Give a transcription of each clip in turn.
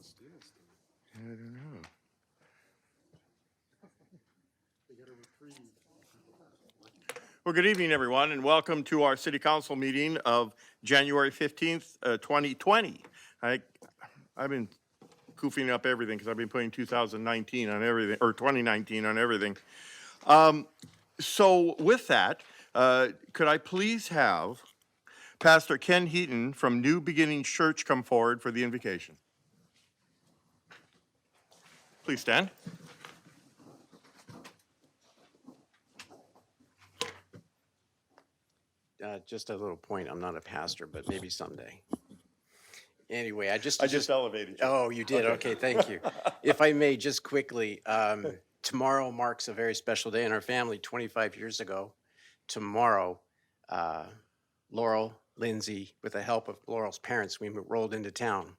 I don't know. Well, good evening, everyone, and welcome to our City Council meeting of January 15th, 2020. I've been goofing up everything because I've been putting 2019 on everything, or 2019 on everything. So with that, could I please have Pastor Ken Heaton from New Beginning Church come forward for the invocation? Please stand. Just a little point, I'm not a pastor, but maybe someday. Anyway, I just elevated you. Oh, you did? Okay, thank you. If I may, just quickly, tomorrow marks a very special day in our family. 25 years ago, tomorrow, Laurel, Lindsay, with the help of Laurel's parents, we rolled into town,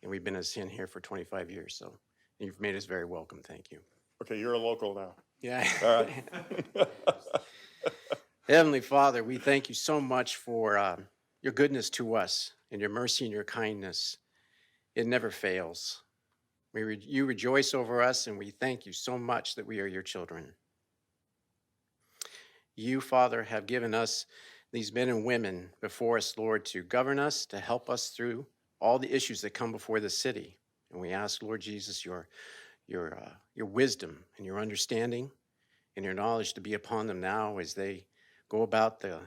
and we've been in here for 25 years, so you've made us very welcome. Thank you. Okay, you're a local now. Yeah. All right. Heavenly Father, we thank you so much for your goodness to us and your mercy and your kindness. It never fails. You rejoice over us, and we thank you so much that we are your children. You, Father, have given us these men and women before us, Lord, to govern us, to help us through all the issues that come before the city. And we ask, Lord Jesus, your wisdom and your understanding and your knowledge to be upon them now as they go about the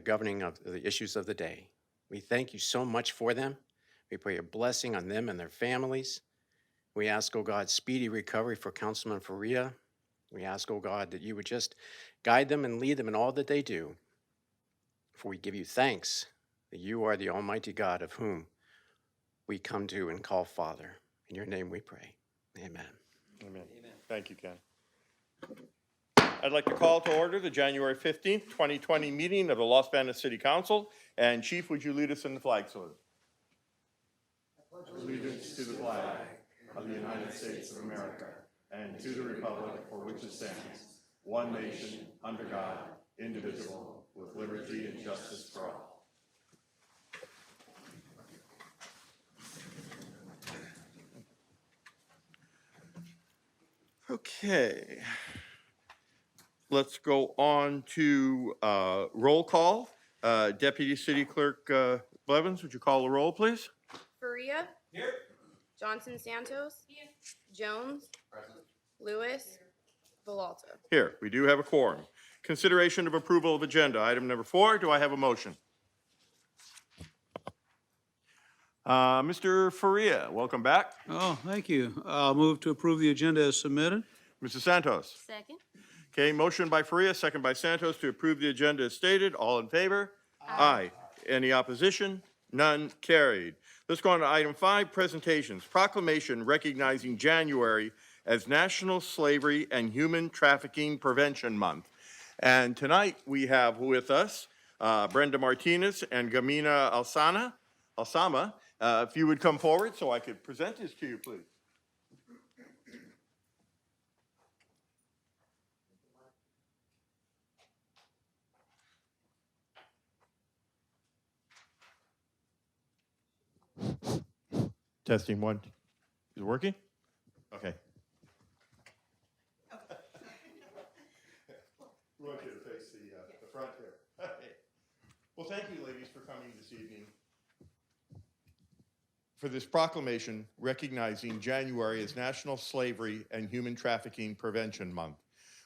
governing of the issues of the day. We thank you so much for them. We pray a blessing on them and their families. We ask, oh God, speedy recovery for Councilman Faria. We ask, oh God, that you would just guide them and lead them in all that they do. For we give you thanks that you are the Almighty God of whom we come to and call Father. In your name we pray. Amen. Amen. Thank you, Ken. I'd like to call to order the January 15th, 2020 meeting of the Los Banos City Council. And Chief, would you lead us in the flag salute? Allegiance to the flag of the United States of America and to the republic for which it stands, one nation, under God, indivisible, with liberty and justice for all. Okay. Let's go on to roll call. Deputy City Clerk Blevins, would you call the roll, please? Faria. Here. Johnson Santos. Here. Jones. Present. Lewis. Villalta. Here. We do have a quorum. Consideration of approval of agenda. Item number 4. Do I have a motion? Mr. Faria, welcome back. Oh, thank you. I'll move to approve the agenda as submitted. Mr. Santos. Second. Okay, motion by Faria, second by Santos to approve the agenda as stated. All in favor? Aye. Any opposition? None. Carried. Let's go on to item 5, presentations. Proclamation recognizing January as National Slavery and Human Trafficking Prevention Month. And tonight we have with us Brenda Martinez and Gamina Alsama. If you would come forward so I could present this to you, please. Testing 1. Is it working? Okay. We want you to face the front here. Well, thank you, ladies, for coming this evening for this proclamation recognizing January as National Slavery and Human Trafficking Prevention Month.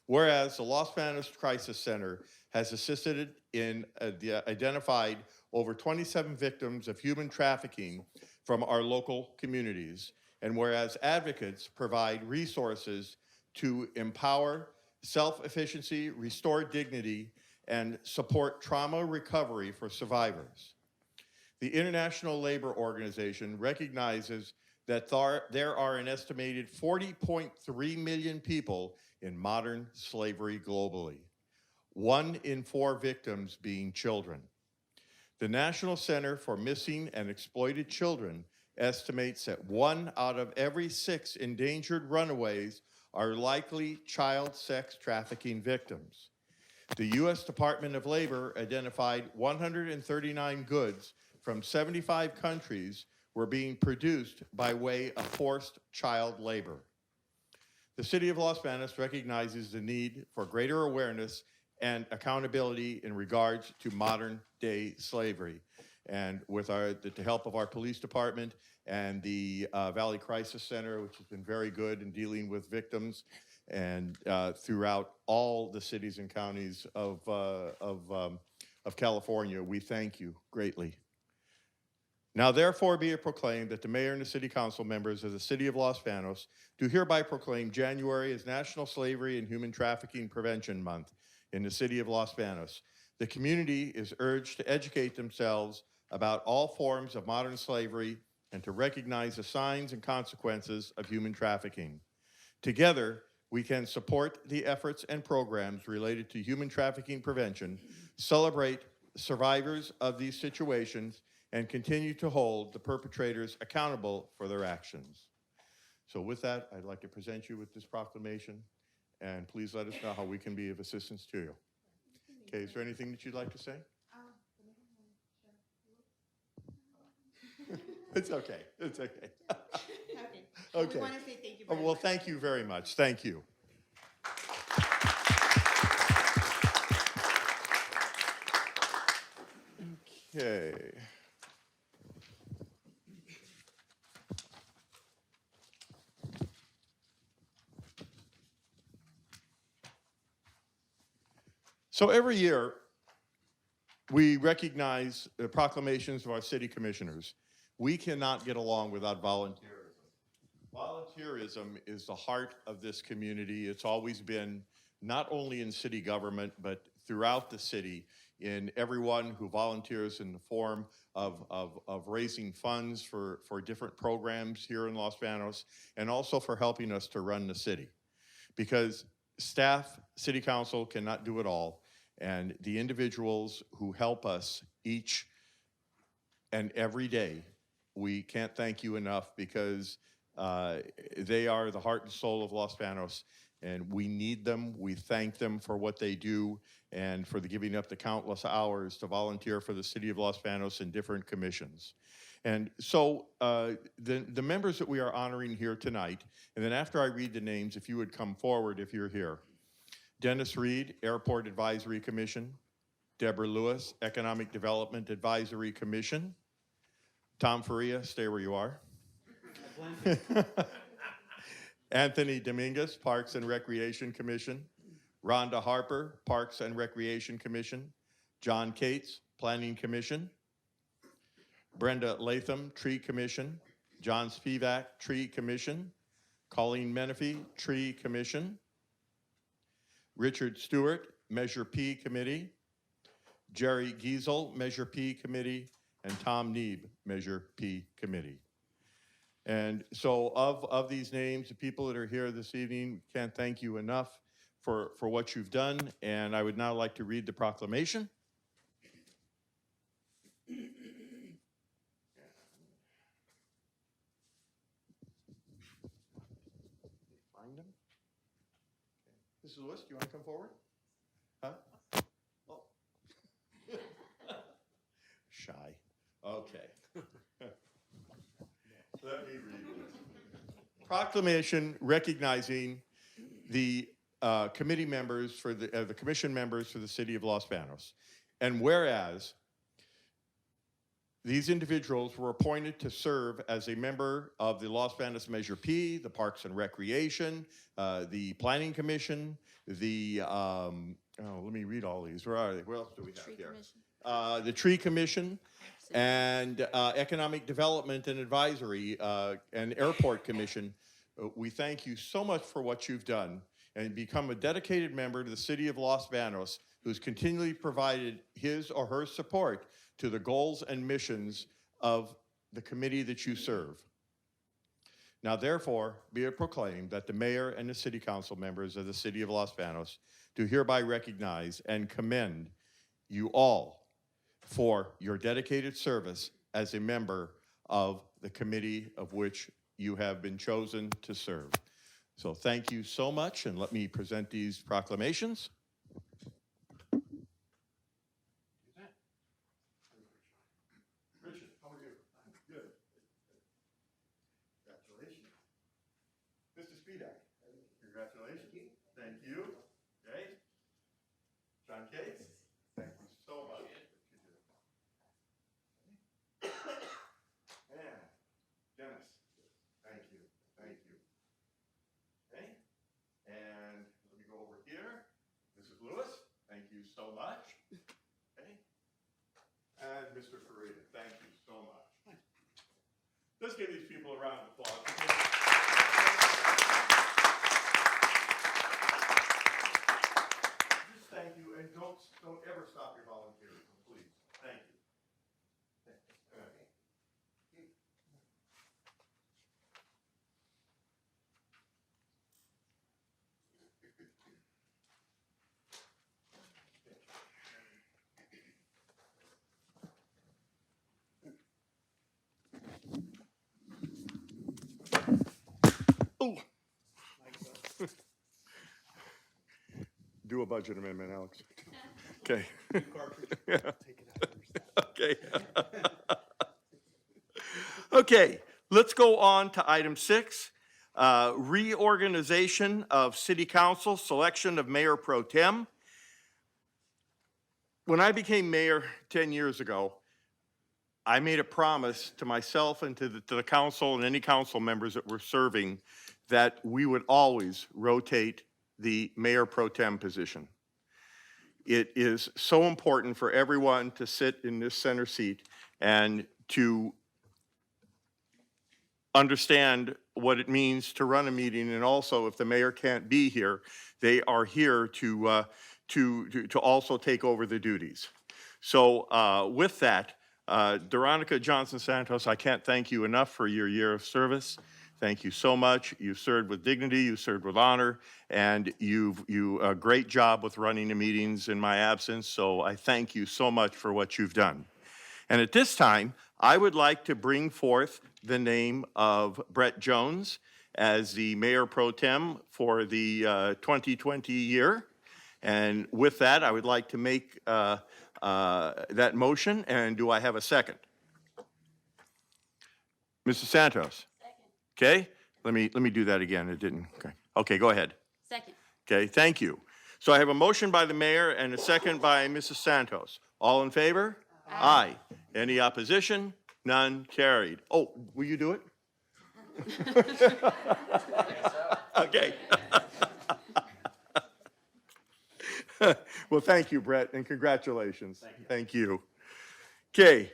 Whereas the Los Banos Crisis Center has assisted in identified over 27 victims of human trafficking from our local communities, and whereas advocates provide resources to empower self-efficiency, restore dignity, and support trauma recovery for survivors. The International Labor Organization recognizes that there are an estimated 40.3 million people in modern slavery globally, 1 in 4 victims being children. The National Center for Missing and Exploited Children estimates that 1 out of every 6 endangered runaways are likely child sex trafficking victims. The U.S. Department of Labor identified 139 goods from 75 countries were being produced by way of forced child labor. The City of Los Banos recognizes the need for greater awareness and accountability in regards to modern-day slavery. And with the help of our police department and the Valley Crisis Center, which has been very good in dealing with victims, and throughout all the cities and counties of California, we thank you greatly. Now therefore be it proclaimed that the mayor and the city council members of the City of Los Banos do hereby proclaim January as National Slavery and Human Trafficking Prevention Month in the City of Los Banos. The community is urged to educate themselves about all forms of modern slavery and to recognize the signs and consequences of human trafficking. Together, we can support the efforts and programs related to human trafficking prevention, celebrate survivors of these situations, and continue to hold the perpetrators accountable for their actions. So with that, I'd like to present you with this proclamation, and please let us know how we can be of assistance to you. Okay, is there anything that you'd like to say? It's okay, it's okay. Okay. We want to say thank you Oh, very well, much. thank you very much, thank you. Okay. So every year, we recognize the proclamations of our city commissioners. We cannot get along without volunteerism. Volunteerism is the heart of this community. It's always been, not only in city government, but throughout the city, in everyone who volunteers in the form of raising funds for different programs here in Los Banos, and also for helping us to run the city. Because staff, city council cannot do it all, and the individuals who help us each and every day, we can't thank you enough, because they are the heart and soul of Los Banos, and we need them. We thank them for what they do and for the giving up the countless hours to volunteer for the City of Los Banos in different commissions. And so the members that we are honoring here tonight, and then after I read the names, if you would come forward if you're here. Dennis Reed, Airport Advisory Commission. Deborah Lewis, Economic Development Advisory Commission. Tom Faria, stay where you are. Anthony Dominguez, Parks and Recreation Commission. Rhonda Harper, Parks and Recreation Commission. John Cates, Planning Commission. Brenda Latham, Tree Commission. John Spivak, Tree Commission. Colleen Menifee, Tree Commission. Richard Stewart, Measure P Committee. Jerry Giesel, Measure P Committee. And Tom Neeb, Measure P Committee. And so of these names, the people that are here this evening, can't thank you enough for what you've done. And I would now like to read the proclamation. Find them. Mrs. Lewis, do you want to come forward? Huh? Oh. Shy. Okay. Let me read this. Proclamation recognizing the committee members for the commission members for the City of Los Banos. And whereas these individuals were appointed to serve as a member of the Los Banos Measure P, the Parks and Recreation, the Planning Commission, the, let me read all these. Where are they? What else do we have Tree here? Commission. The Tree Commission, and Economic Development and Advisory, and Airport Commission. We thank you so much for what you've done, and become a dedicated member to the City of Los Banos, who's continually provided his or her support to the goals and missions of the committee that you serve. Now therefore, be it proclaimed that the mayor and the city council members of the City of Los Banos do hereby recognize and commend you all for your dedicated service as a member of the committee of which you have been chosen to serve. So thank you so much, and let me present these proclamations. Richard, how are you? Good. Spidak. Congratulations. Thank you. Okay. John Cates, thank you so much. And Dennis, thank you. Thank you. Okay. And let me go over here. Mrs. Lewis, thank you so much. Okay. And Mr. Farida, thank you so much. Let's give these people a round of applause. Just thank you, and don't ever stop your volunteering, please. Thank you. All right. Oh. Do a budget amendment, Alex. Okay. Yeah. Okay. Okay, let's go on to item 6, reorganization of city council, selection of mayor pro tem. When I became mayor 10 years ago, I made a promise to myself and to the council and any council members that were serving that we would always rotate the mayor pro tem position. It is so important for everyone to sit in this center seat and to understand what it means to run a meeting, and also if the mayor can't be here, they are here to also take over the duties. So with that, Veronica Johnson Santos, I can't thank you enough for your year of service. Thank you so much. You served with dignity, you served with honor, and you a great job with running the meetings in my absence. So I thank you so much for what you've done. And at this time, I would like to bring forth the name of Brett Jones as the mayor pro tem for the 2020 year. And with that, I would like to make that motion. And do I have a second? Mrs. Santos? Okay, let me do that again. It didn't. Okay, go ahead. Second. Okay, thank you. So I have a motion by the mayor and a second by Mrs. Santos. All in favor? Aye. Any opposition? None carried. Oh, will you do it? Okay. Well, thank you, Brett, and congratulations. Thank you. Okay,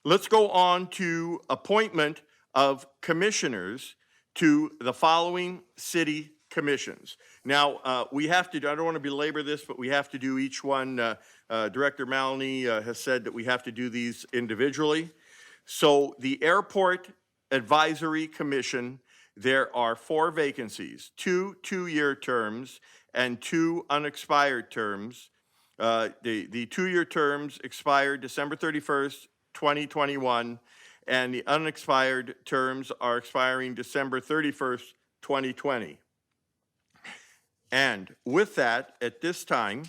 let's go on to appointment of commissioners to the following city commissions. Now, we have to, I don't want to belabor this, but we have to do each one. Director Maloney has said that we have to do these individually. So the Airport Advisory Commission, there are 4 vacancies, 2 two-year terms and 2 unexpired terms. The 2-year terms expire December 31st, 2021, and the unexpired terms are expiring December 31st, 2020. And with that, at this time,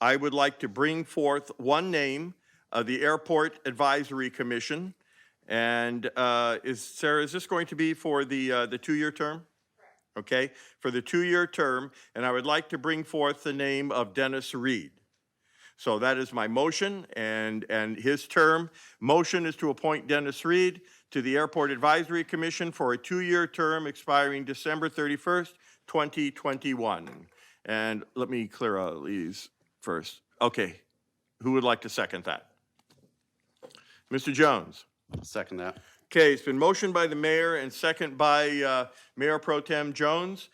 I would like to bring forth one name of the Airport Advisory Commission. And Sarah, is this going to be for the 2-year term? Correct. Okay, for the 2-year term, and I would like to bring forth the name of Dennis Reed. So that is my motion, and his term. Motion is to appoint Dennis Reed to the Airport Advisory Commission for a 2-year term expiring December 31st, 2021. And let me clear out these first. Okay, who would like to second that? Mr. Jones. Second that. Okay, it's been motioned by the mayor and second by Mayor Pro Tem Jones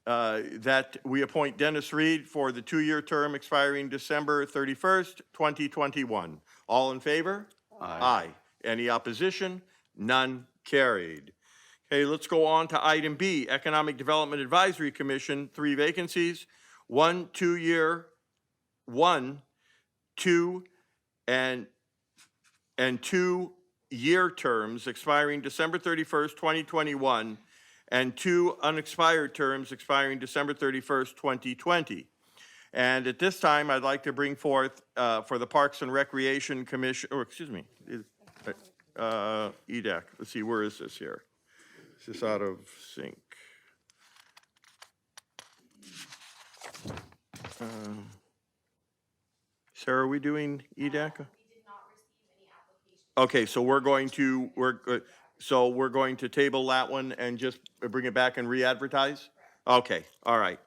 that we appoint Dennis Reed for the 2-year term expiring December 31st, 2021. All in favor? Aye. Any opposition? None carried. Okay, let's go on to item B, Economic Development Advisory Commission, 3 vacancies, 1 2-year, 1, 2, and 2-year terms expiring December 31st, 2021, and 2 unexpired terms expiring December 31st, 2020. And at this time, I'd like to bring forth for the Parks and Recreation Commission, or excuse me, EDAC. Let's see, where is this here? Is this out of sync? Uh, Sarah, are we doing EDAC? We did not receive any applications. Okay, so we're going to table that one and just bring it back and re-advertise? Okay, all right.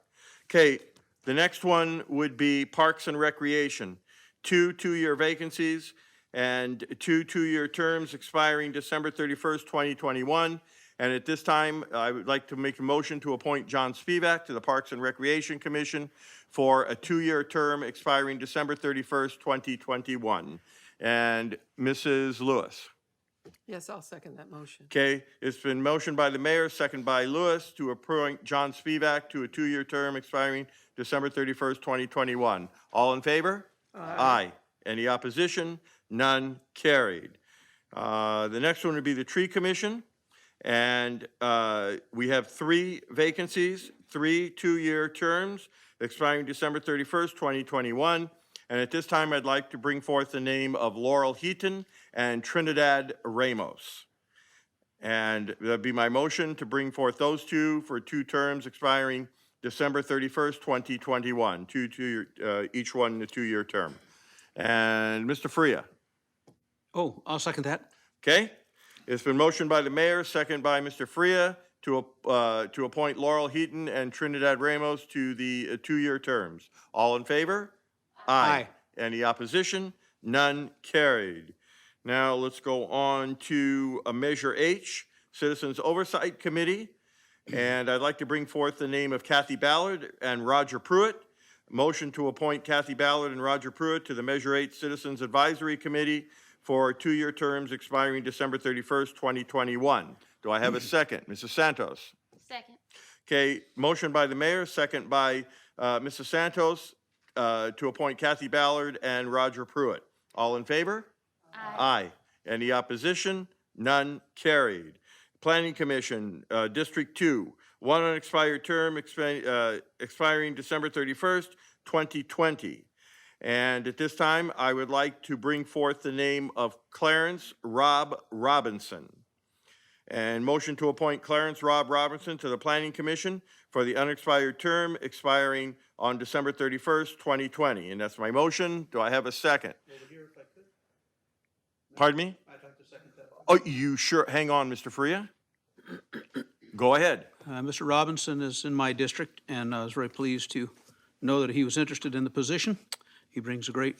Okay, the next one would be Parks and Recreation. Two-year vacancies and two-year terms expiring December 31st, 2021. And at this time, I would like to make a motion to appoint John Spivak to the Parks and Recreation Commission for a 2-year term expiring December 31st, 2021. And Mrs. Lewis. Yes, I'll second that motion. Okay, it's been motioned by the mayor, second by Lewis, to appoint John Spivak to a 2-year term expiring December 31st, 2021. All in favor? Aye. Any opposition? None. Carried. The next one would be the Tree Commission. And we have 3 vacancies, 3 2-year terms expiring December 31st, 2021. And at this time, I'd like to bring forth the name of Laurel Heaton and Trinidad Ramos. And that'd be my motion to bring forth those 2 for 2 terms expiring December 31st, 2021, each one a 2-year term. And Mr. Freya. Oh, I'll second that. Okay? It's been motioned by the mayor, second by Mr. Freya, to appoint Laurel Heaton and Trinidad Ramos to the 2-year terms. All in favor? Aye. Any opposition? None. Carried. Now let's go on to Measure H, Citizens Oversight Committee. And I'd like to bring forth the name of Kathy Ballard and Roger Pruitt. Motion to appoint Kathy Ballard and Roger Pruitt to the Measure H Citizens Advisory Committee for 2-year terms expiring December 31st, 2021. Do I have a second? Mrs. Santos? Second. Okay, motion by the mayor, second by Mrs. Santos to appoint Kathy Ballard and Roger Pruitt. All in favor? Aye. Any opposition? None. Carried. Planning Commission, District 2, 1 unexpired term expiring December 31st, 2020. And at this time, I would like to bring forth the name of Clarence Rob Robinson. And motion to appoint Clarence Rob Robinson to the Planning Commission for the unexpired term expiring on December 31st, 2020. And that's my motion. Do I have a second? Pardon me? I'd like to second that. Oh, you sure? Hang on, Mr. Freya. Go ahead. Mr. Robinson is in my district, and I was very pleased to know that he was interested in the position. He brings a great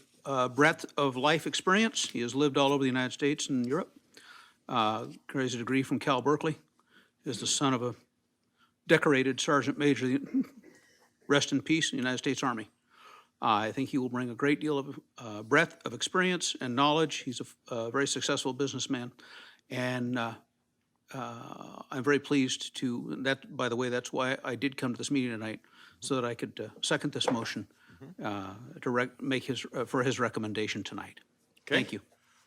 breadth of life experience. He has lived all over the United States and Europe. Carries a degree from Cal Berkeley. Is the son of a decorated sergeant major, rest in peace, in the United States Army. I think he will bring a great deal of breadth of experience and knowledge. He's a very successful businessman. And I'm very pleased to, that, by the way, that's why I did come to this meeting tonight, so that I could second this motion to make for his recommendation tonight. Okay. Thank you.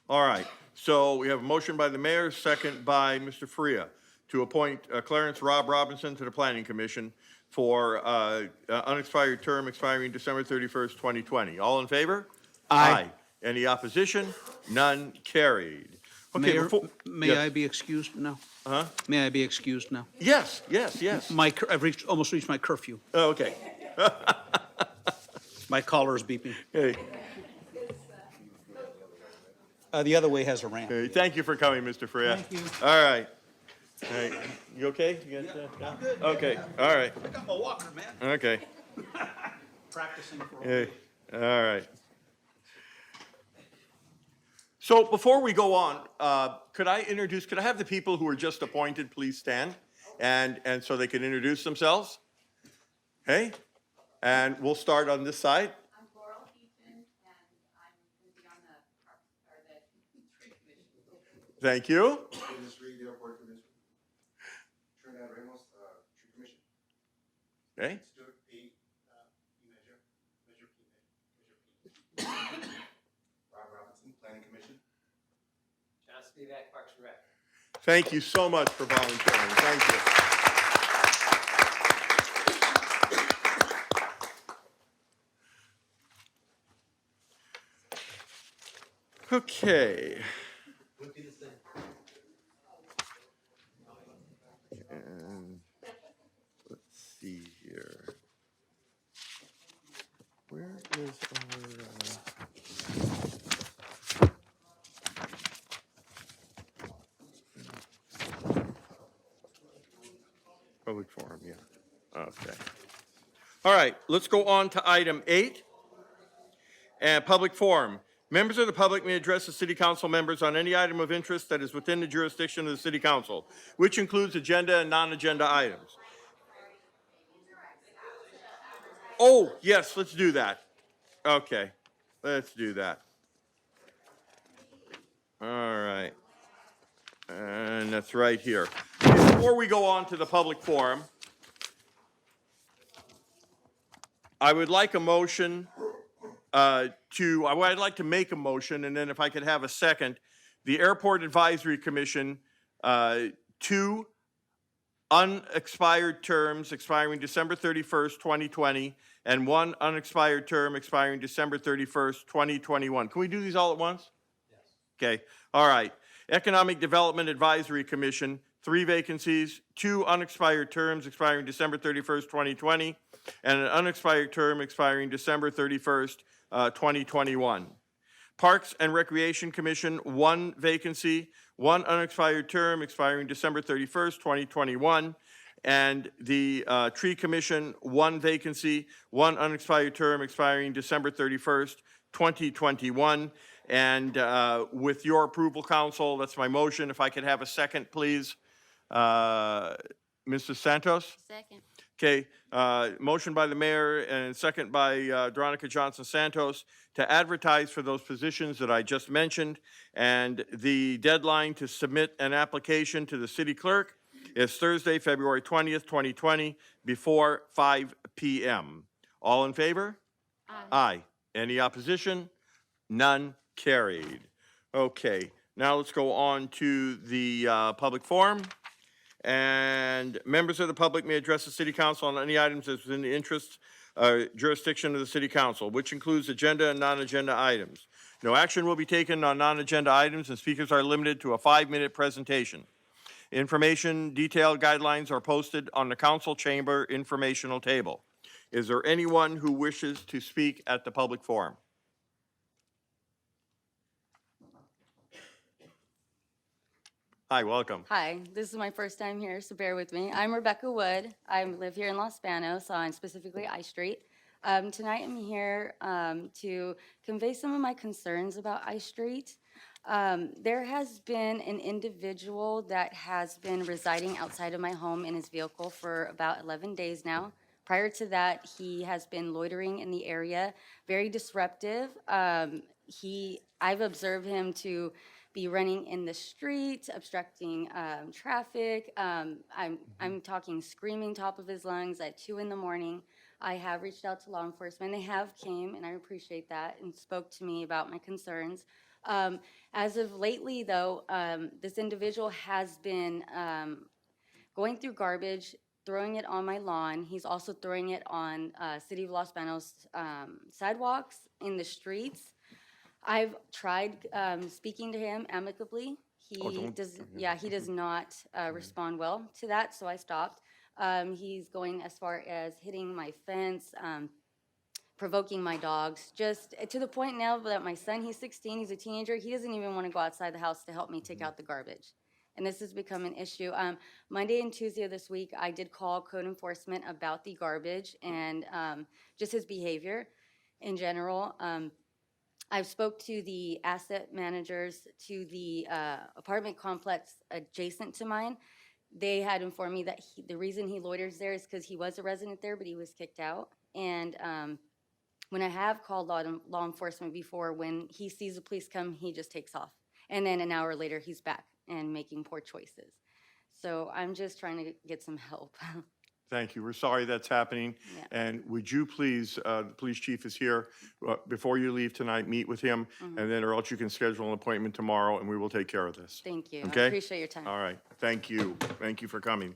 All right. So we have a motion by the mayor, second by Mr. Freya, to appoint Clarence Rob Robinson to the Planning Commission for unexpired term expiring December 31st, 2020. All in favor? Aye. Any opposition? None. Carried. Okay, Mayor, before, may yes. I be excused now? Huh? May I be excused now? Yes, yes, yes. I've almost reached my curfew. Oh, okay. My collar is beeping. Hey, The other way has a ramp. hey, thank you for coming, Mr. Freya. Thank you. All right. All right. You okay? You got, I'm good. Okay, all right. I got my walker, man. Okay. Practicing for Hey, all right. So before we go on, could I have the people who were just appointed please stand? And so they can introduce themselves? Hey, and we'll start on this side. I'm Laurel Heaton, and I'm going to be on the Parks, or the Tree Commission. Thank you. Dennis Reed, Airport Commission. Trinidad Ramos, Tree Commission. Okay, Stuart P. Measure P. Rob Robinson, Planning Commission. John Spivak, Parks and Rec. thank you so much for volunteering. Thank you. Okay. is Public forum, yeah. Okay. All right, let's go on to item 8. And public forum. Members of the public may address the city council members on any item of interest that is within the jurisdiction of the city council, which includes agenda and non-agenda items. Oh, yes, let's do that. Okay, let's do that. All right. And that's right here. Before we go on to the public forum, I would like a motion I'd like to make a motion, and then if I could have a second, the Airport Advisory Commission, 2 unexpired terms expiring December 31st, 2020, and 1 unexpired term expiring December 31st, 2021. Can we do these all at once? Yes. Okay, all right. Economic Development Advisory Commission, 3 vacancies, 2 unexpired terms expiring December 31st, 2020, and an unexpired term expiring December 31st, 2021. Parks and Recreation Commission, 1 vacancy, 1 unexpired term expiring December 31st, 2021. And the Tree Commission, 1 vacancy, 1 unexpired term expiring December 31st, 2021. And with your approval, council, that's my motion. If I could have a second, please. Mrs. Santos? Second. Okay, motion by the mayor and second by Veronica Johnson Santos to advertise for those positions that I just mentioned. And the deadline to submit an application to the city clerk is Thursday, February 20th, 2020, before 5 p.m. All in favor? Aye. Aye. Any opposition? None. Carried. Okay, now let's go on to the public forum. And members of the public may address the city council on any items that's within the interest jurisdiction of the city council, which includes agenda and non-agenda items. No action will be taken on non-agenda items, and speakers are limited to a 5-minute presentation. Information, detailed guidelines are posted on the council chamber informational table. Is there anyone who wishes to speak at the public forum? Hi, welcome. Hi, this is my first time here, so bear with me. I'm Rebecca Wood. I live here in Los Banos on specifically I Street. Tonight I'm here to convey some of my concerns about I Street. There has been an individual that has been residing outside of my home in his vehicle for about 11 days now. Prior to that, he has been loitering in the area, very disruptive. I've observed him to be running in the street, obstructing traffic. I'm talking screaming top of his lungs at 2 in the morning. I have reached out to law enforcement. They have came, and I appreciate that, and spoke to me about my concerns. As of lately, though, this individual has been going through garbage, throwing it on my lawn. He's also throwing it on City of Los Banos sidewalks, in the streets. I've tried speaking to him amicably. He does not respond well to that, so I stopped. He's going as far as hitting my fence, provoking my dogs, just to the point now that my son, he's 16, he's a teenager, he doesn't even want to go outside the house to help me take out the garbage. And this has become an issue. Monday and Tuesday of this week, I did call code enforcement about the garbage and just his behavior in general. I've spoke to the asset managers to the apartment complex adjacent to mine. They had informed me that the reason he loiters there is because he was a resident there, but he was kicked out. And when I have called law enforcement before, when he sees the police come, he just takes off. And then an hour later, he's back and making poor choices. So I'm just trying to get some help. Thank you. We're sorry that's happening. Yeah. And would you please, the police chief is here, before you leave tonight, meet with him, and then or else you can schedule an appointment tomorrow, and we will take care of this. Thank you. Okay? I appreciate your time. All right. Thank you. Thank you for coming.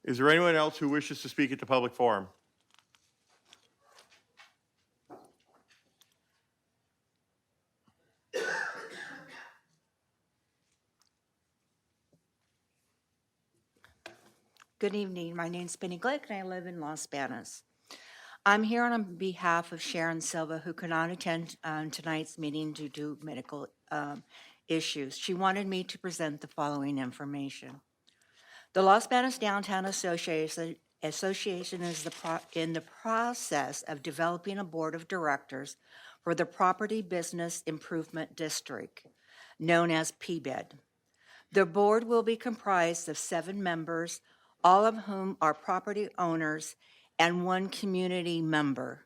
Is there anyone else who wishes to speak at the public forum? Good evening. My name's Penny Glick, and I live in Los Banos. I'm here on behalf of Sharon Silva, who could not attend tonight's meeting due to medical issues. She wanted me to present the following information. The Los Banos Downtown Association is in the process of developing a board of directors for the Property Business Improvement District, known as PBID. The board will be comprised of 7 members, all of whom are property owners, and 1 community member.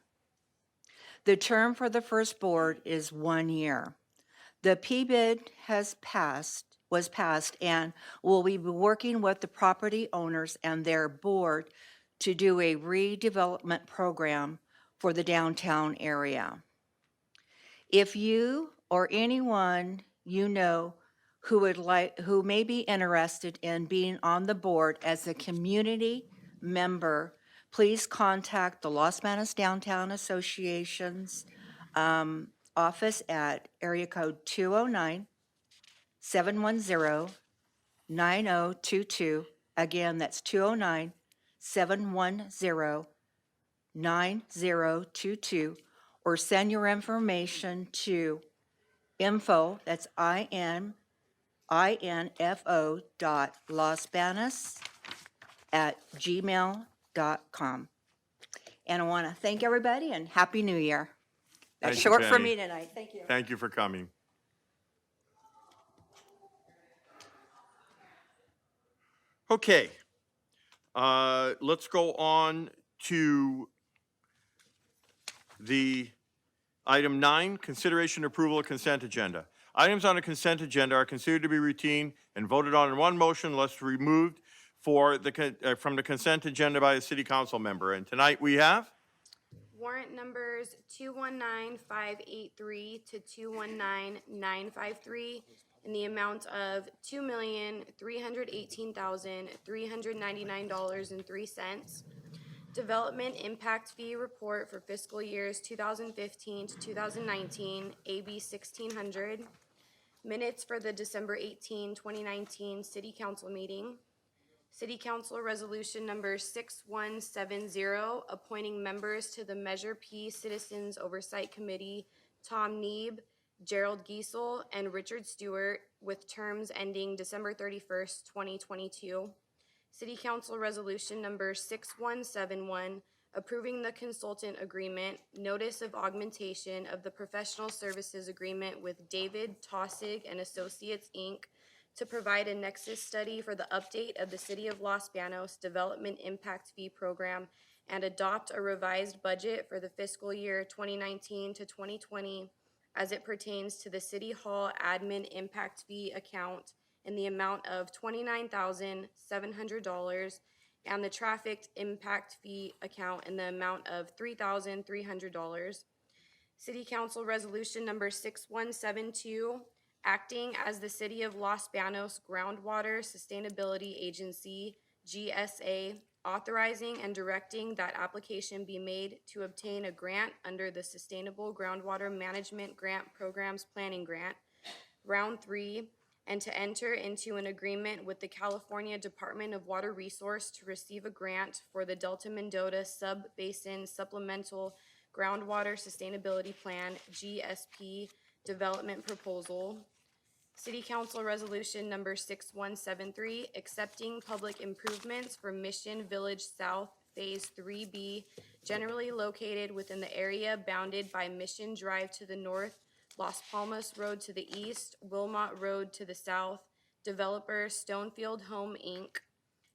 The term for the first board is 1 year. The PBID was passed and will be working with the property owners and their board to do a redevelopment program for the downtown area. If you or anyone you know who may be interested in being on the board as a community member, please contact the Los Banos Downtown Association's office at area code 209-710-9022. Again, that's 209-710-9022, or send your information to info, that's info.losbanos@gmail.com. And I want to thank everybody and Happy New Year. That's Thank you, short for Jenny. me tonight. Thank you. Thank you for coming. Okay, let's go on to the item 9, consideration and approval of consent agenda. Items on a consent agenda are considered to be routine and voted on in one motion unless removed from the consent agenda by a city council member. And tonight we have Warrant numbers 219583 to 219953 in the amount of $2,318,399.03. Development Impact Fee Report for fiscal years 2015 to 2019, AB 1600. Minutes for the December 18, 2019 City Council meeting. City Council Resolution Number 6170, appointing members to the Measure P Citizens Oversight Committee, Tom Neeb, Gerald Giesel, and Richard Stewart, with terms ending December 31st, 2022. City Council Resolution Number 6171, approving the consultant agreement, notice of augmentation of the professional services agreement with David Tossig and Associates, Inc., to provide a nexus study for the update of the City of Los Banos Development Impact Fee Program and adopt a revised budget for the fiscal year 2019 to 2020 as it pertains to the City Hall Admin Impact Fee account in the amount of $29,700 and the Traffic Impact Fee account in the amount of $3,300. City Council Resolution Number 6172, acting as the City of Los Banos Groundwater Sustainability Agency, GSA, authorizing and directing that application be made to obtain a grant under the Sustainable Groundwater Management Grant Programs Planning Grant, Round 3, and to enter into an agreement with the California Department of Water Resource to receive a grant for the Delta Mendota Sub-Basin Supplemental Groundwater Sustainability Plan, GSP, development proposal. City Council Resolution Number 6173, accepting public improvements for Mission Village South Phase 3B, generally located within the area bounded by Mission Drive to the north, Las Palmas Road to the east, Wilmot Road to the south, developer Stonefield Home, Inc.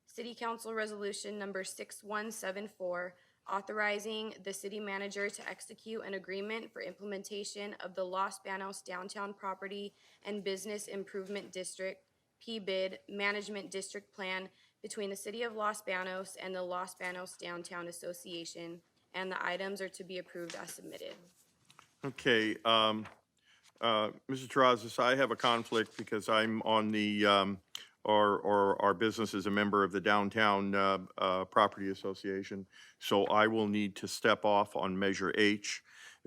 City Council Resolution Number 6174, authorizing the city manager to execute an agreement for implementation of the Los Banos Downtown Property and Business Improvement District, PBID, Management District Plan between the City of Los Banos and the Los Banos Downtown Association, and the items are to be approved as submitted. okay. Mr. Terrazas, I have a conflict because I'm on the our business is a member of the Downtown Property Association, so I will need to step off on Measure H.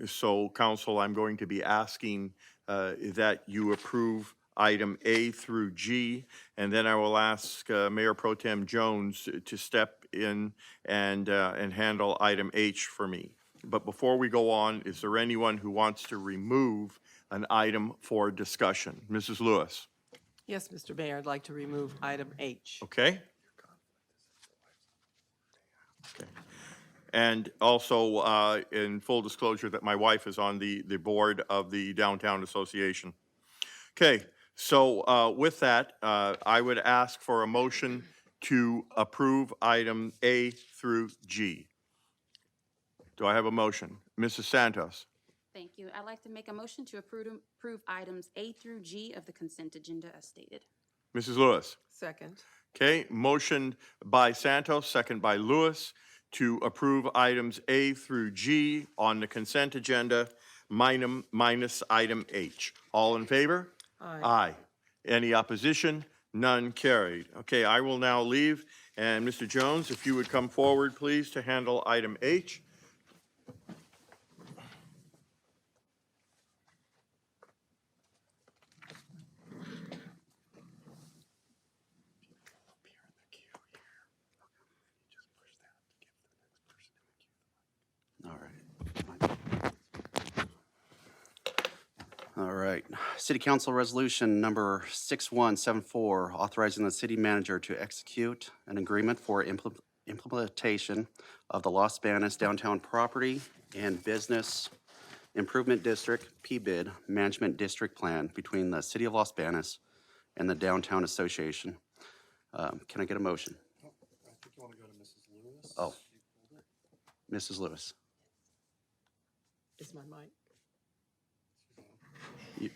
So, Council, I'm going to be asking that you approve item A through G, and then I will ask Mayor Pro Tem Jones to step in and handle item H for me. But before we go on, is there anyone who wants to remove an item for discussion? Mrs. Lewis, Yes, Mr. Mayor, I'd like to remove item H. okay? Okay. And also, in full disclosure, that my wife is on the board of the Downtown Association. Okay, so with that, I would ask for a motion to approve item A through G. Do I have a motion? Mrs. Santos? Thank you. I'd like to make a motion to approve items A through G of the consent agenda as stated. Mrs. Lewis? Second. Okay, motion by Santos, second by Lewis, to approve items A through G on the consent agenda, minus item H. All in favor? Aye. Aye. Any opposition? None carried. Okay, I will now leave, and Mr. Jones, if you would come forward, please, to handle item H. All right. All right. City Council Resolution Number 6174, authorizing the city manager to execute an agreement for implementation of the Los Banos Downtown Property and Business Improvement District, PBID, Management District Plan between the City of Los Banos and the Downtown Association. Can I get a motion? I think you want to go to Mrs. Lewis. Oh. Mrs. Lewis. Is my mic? You-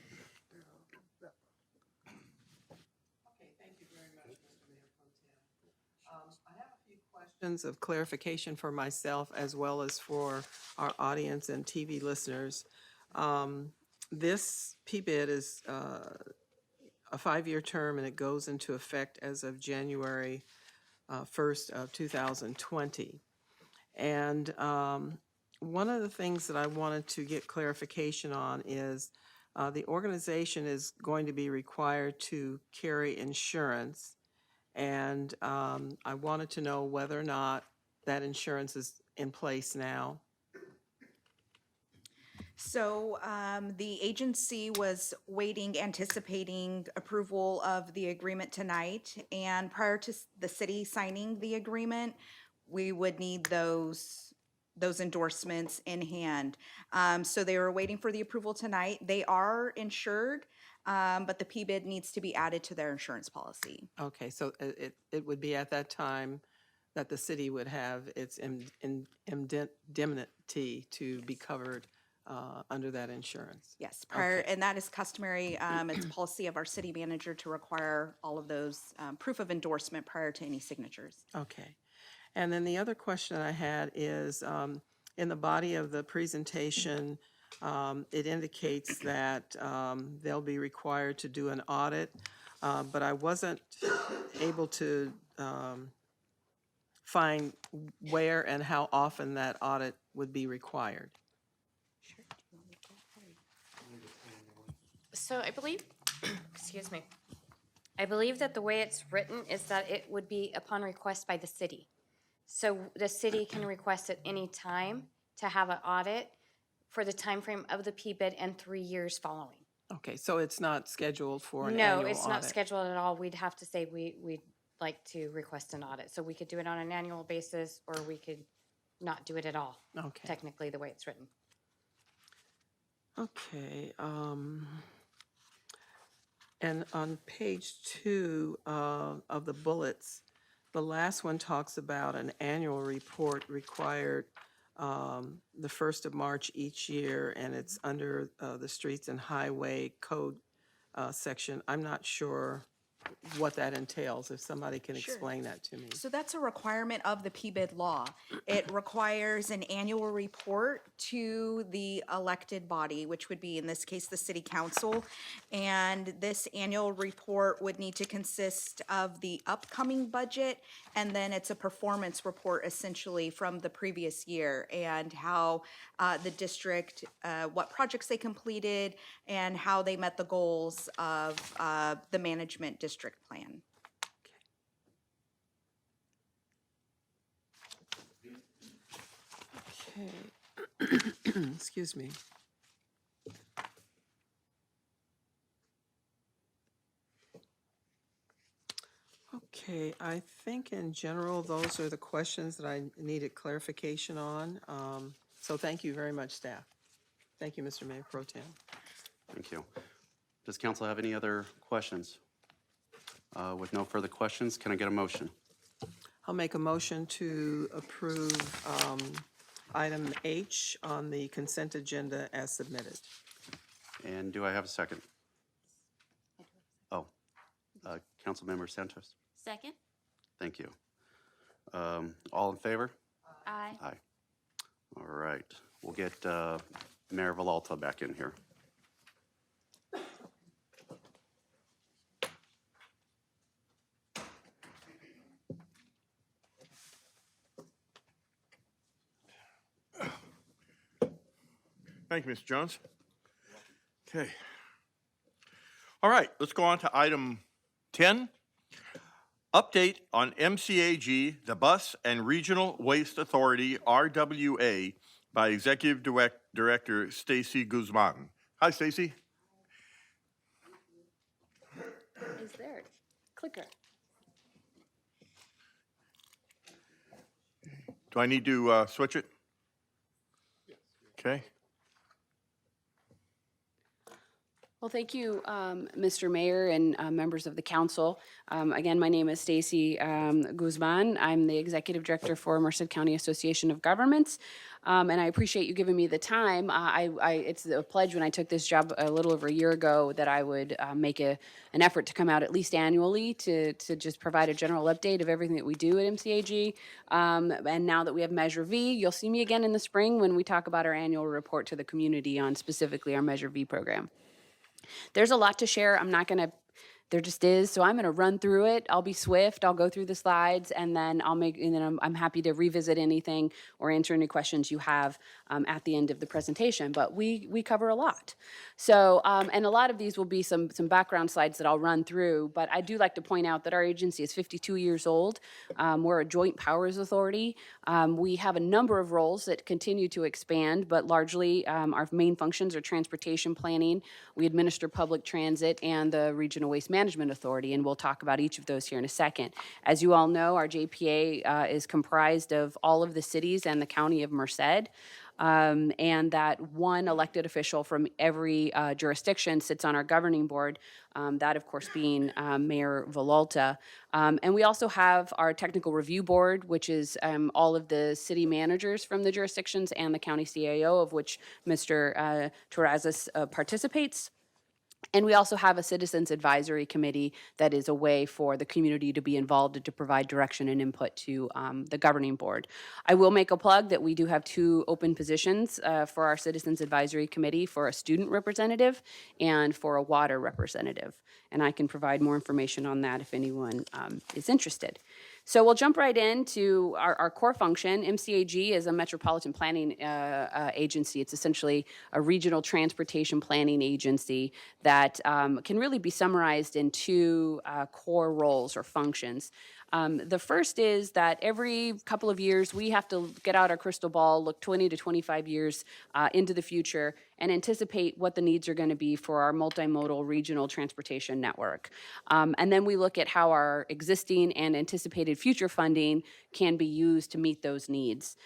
Okay, thank you very much, Mr. Mayor Pro Tem. I have a few questions of clarification for myself as well as for our audience and TV listeners. This PBID is a 5-year term, and it goes into effect as of January 1st of 2020. And one of the things that I wanted to get clarification on is the organization is going to be required to carry insurance. And I wanted to know whether or not that insurance is in place now. So the agency was waiting, anticipating approval of the agreement tonight. And prior to the city signing the agreement, we would need those endorsements in hand. So they were waiting for the approval tonight. They are insured, but the PBID needs to be added to their insurance policy. Okay, so it would be at that time that the city would have its indemnity to be covered under that insurance. Yes, and that is customary. It's policy of our city manager to require all of those proof of endorsement prior to any signatures. Okay. And then the other question I had is, in the body of the presentation, it indicates that they'll be required to do an audit, but I wasn't able to find where and how often that audit would be required. So I believe, excuse me, I believe that the way it's written is that it would be upon request by the city. So the city can request at any time to have an audit for the time frame of the PBID and 3 years following. Okay, so it's not scheduled for an No, annual it's not audit. scheduled at all. We'd have to say we'd like to request an audit. So we could do it on an annual basis, or we could not do it at all, Okay. technically, the way it's written. Okay, and on page 2 of the bullets, the last one talks about an annual report required the 1st of March each year, and it's under the Streets and Highway Code section. I'm not sure what that entails, if somebody can Sure. explain that to me. So that's a requirement of the PBID law. It requires an annual report to the elected body, which would be, in this case, the city council. And this annual report would need to consist of the upcoming budget, and then it's a performance report essentially from the previous year, and how the district, what projects they completed, and how they met the goals of the management district plan. Okay. Excuse me. Okay, I think in general, those are the questions that I needed clarification on. So thank you very much, staff. Thank you, Mr. Mayor Pro Tem. Thank you. Does council have any other questions? With no further questions, can I get a motion? I'll make a motion to approve item H on the consent agenda as submitted. And do I have a second? Oh, Councilmember Santos. Second? Thank you. All in favor? Aye. Aye. All right, we'll get Mayor Villalta back in here. Thank you, Mr. Jones. Okay. All right, let's go on to item 10. Update on MCAG, the Bus and Regional Waste Authority, RWA, by Executive Director Stacy Guzman. Hi, Stacy. Is there a clicker? Do I need to switch it? Okay. Well, thank you, Mr. Mayor and members of the council. Again, my name is Stacy Guzman. I'm the Executive Director for Merced County Association of Governments, and I appreciate you giving me the time. It's a pledge when I took this job a little over a year ago that I would make an effort to come out at least annually to just provide a general update of everything that we do at MCAG. And now that we have Measure V, you'll see me again in the spring when we talk about our annual report to the community on specifically our Measure V program. There's a lot to share. There just is. So I'm going to run through it. I'll be swift. I'll go through the slides, and then I'm happy to revisit anything or answer any questions you have at the end of the presentation. But we cover a lot. So, and a lot of these will be some background slides that I'll run through. But I do like to point out that our agency is 52 years old. We're a joint powers authority. We have a number of roles that continue to expand, but largely our main functions are transportation planning. We administer public transit and the Regional Waste Management Authority, and we'll talk about each of those here in a second. As you all know, our JPA is comprised of all of the cities and the county of Merced. And that one elected official from every jurisdiction sits on our governing board, that of course being Mayor Villalta. And we also have our technical review board, which is all of the city managers from the jurisdictions and the county CAO, of which Mr. Terrazas participates. And we also have a citizens advisory committee that is a way for the community to be involved and to provide direction and input to the governing board. I will make a plug that we do have 2 open positions for our citizens advisory committee, for a student representative and for a water representative. And I can provide more information on that if anyone is interested. So we'll jump right into our core function. MCAG is a metropolitan planning agency. It's essentially a regional transportation planning agency that can really be summarized in 2 core roles or functions. The first is that every couple of years, we have to get out our crystal ball, look 20 to 25 years into the future, and anticipate what the needs are going to be for our multimodal regional transportation network. And then we look at how our existing and anticipated future funding can be used to meet those needs.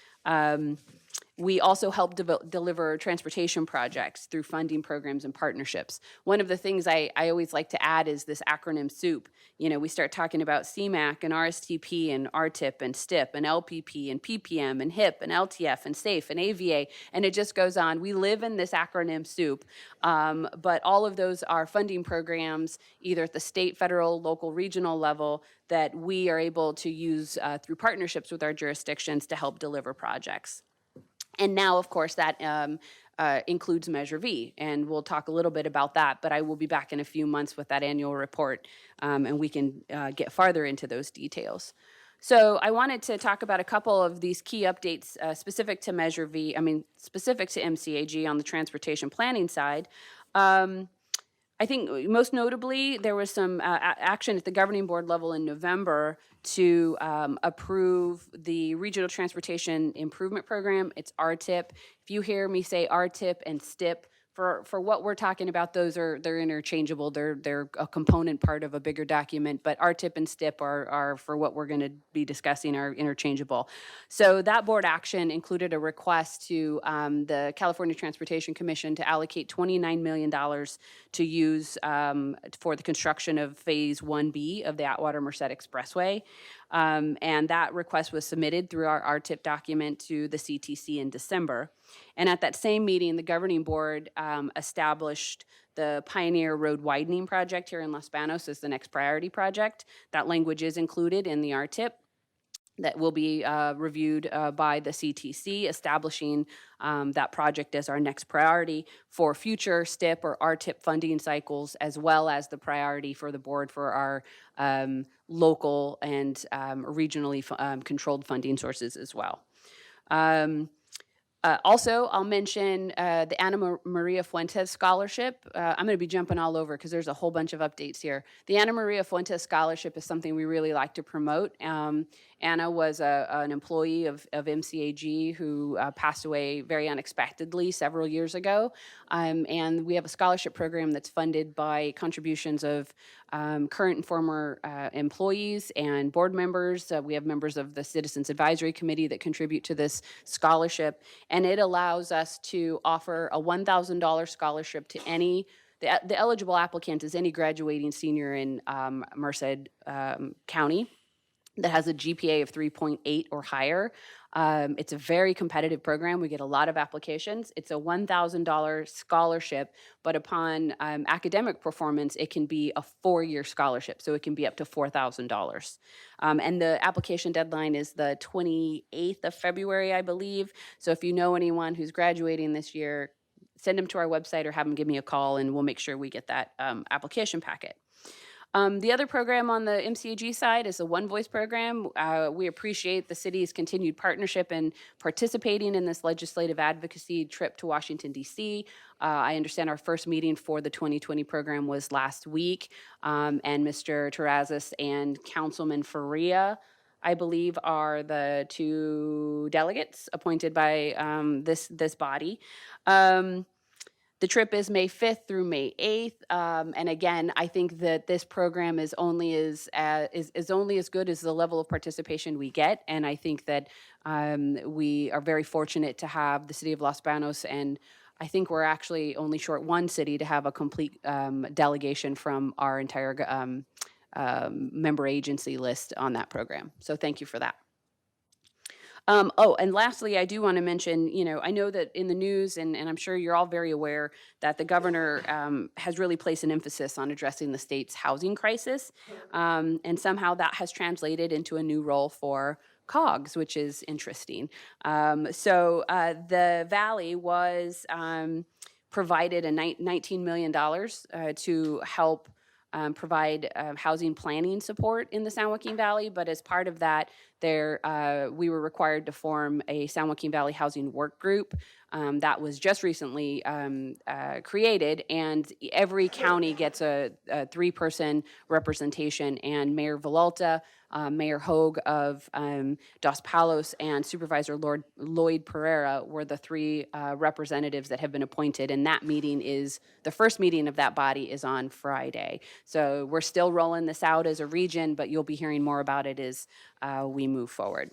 We also help deliver transportation projects through funding programs and partnerships. One of the things I always like to add is this acronym soup. You know, we start talking about CMAQ and RSTP and RTIP and STIP and LPP and PPM and HIP and LTF and SAFE and AVA, and it just goes on. We live in this acronym soup, but all of those are funding programs, either at the state, federal, local, regional level, that we are able to use through partnerships with our jurisdictions to help deliver projects. And now, of course, that includes Measure V, and we'll talk a little bit about that, but I will be back in a few months with that annual report, and we can get farther into those details. So I wanted to talk about a couple of these key updates specific to Measure V, specific to MCAG on the transportation planning side. I think most notably, there was some action at the governing board level in November to approve the Regional Transportation Improvement Program. It's RTIP. If you hear me say RTIP and STIP, for what we're talking about, they're interchangeable. They're a component part of a bigger document, but RTIP and STIP are for what we're going to be discussing, are interchangeable. So that board action included a request to the California Transportation Commission to allocate $29 million to use for the construction of Phase 1B of the Atwater-Merced Expressway. And that request was submitted through our RTIP document to the CTC in December. And at that same meeting, the governing board established the Pioneer Road Widening Project here in Los Banos as the next priority project. That language is included in the RTIP that will be reviewed by the CTC, establishing that project as our next priority for future STIP or RTIP funding cycles, as well as the priority for the board for our local and regionally controlled funding sources as well. Also, I'll mention the Ana Maria Fuentes Scholarship. I'm going to be jumping all over because there's a whole bunch of updates here. The Ana Maria Fuentes Scholarship is something we really like to promote. Anna was an employee of MCAG who passed away very unexpectedly several years ago. And we have a scholarship program that's funded by contributions of current and former employees and board members. We have members of the Citizens Advisory Committee that contribute to this scholarship. And it allows us to offer a $1,000 scholarship to any, the eligible applicant is any graduating senior in Merced County that has a GPA of 3.8 or higher. It's a very competitive program. We get a lot of applications. It's a $1,000 scholarship, but upon academic performance, it can be a 4-year scholarship, so it can be up to $4,000. And the application deadline is the 28th of February, I believe. So if you know anyone who's graduating this year, send them to our website or have them give me a call, and we'll make sure we get that application packet. The other program on the MCAG side is the One Voice program. We appreciate the city's continued partnership and participating in this legislative advocacy trip to Washington, D.C. I understand our first meeting for the 2020 program was last week, and Mr. Terrazas and Councilman Faria, I believe, are the two delegates appointed by this body. The trip is May 5th through May 8th, and again, I think that this program is only as good as the level of participation we get, and I think that we are very fortunate to have the city of Los Banos, and I think we're actually only short one city to have a complete delegation from our entire member agency list on that program. So thank you for that. And lastly, I do want to mention, I know that in the news, and I'm sure you're all very aware, that the governor has really placed an emphasis on addressing the state's housing crisis. And somehow that has translated into a new role for COGS, which is interesting. So the Valley was provided $19 million to help provide housing planning support in the San Joaquin Valley, but as part of that, we were required to form a San Joaquin Valley Housing Work Group that was just recently created, and every county gets a 3-person representation, and Mayor Villalta, Mayor Hogue of Dos Palos, and Supervisor Lloyd Pereira were the 3 representatives that have been appointed, and that meeting is, the first meeting of that body is on Friday. So we're still rolling this out as a region, but you'll be hearing more about it as we move forward.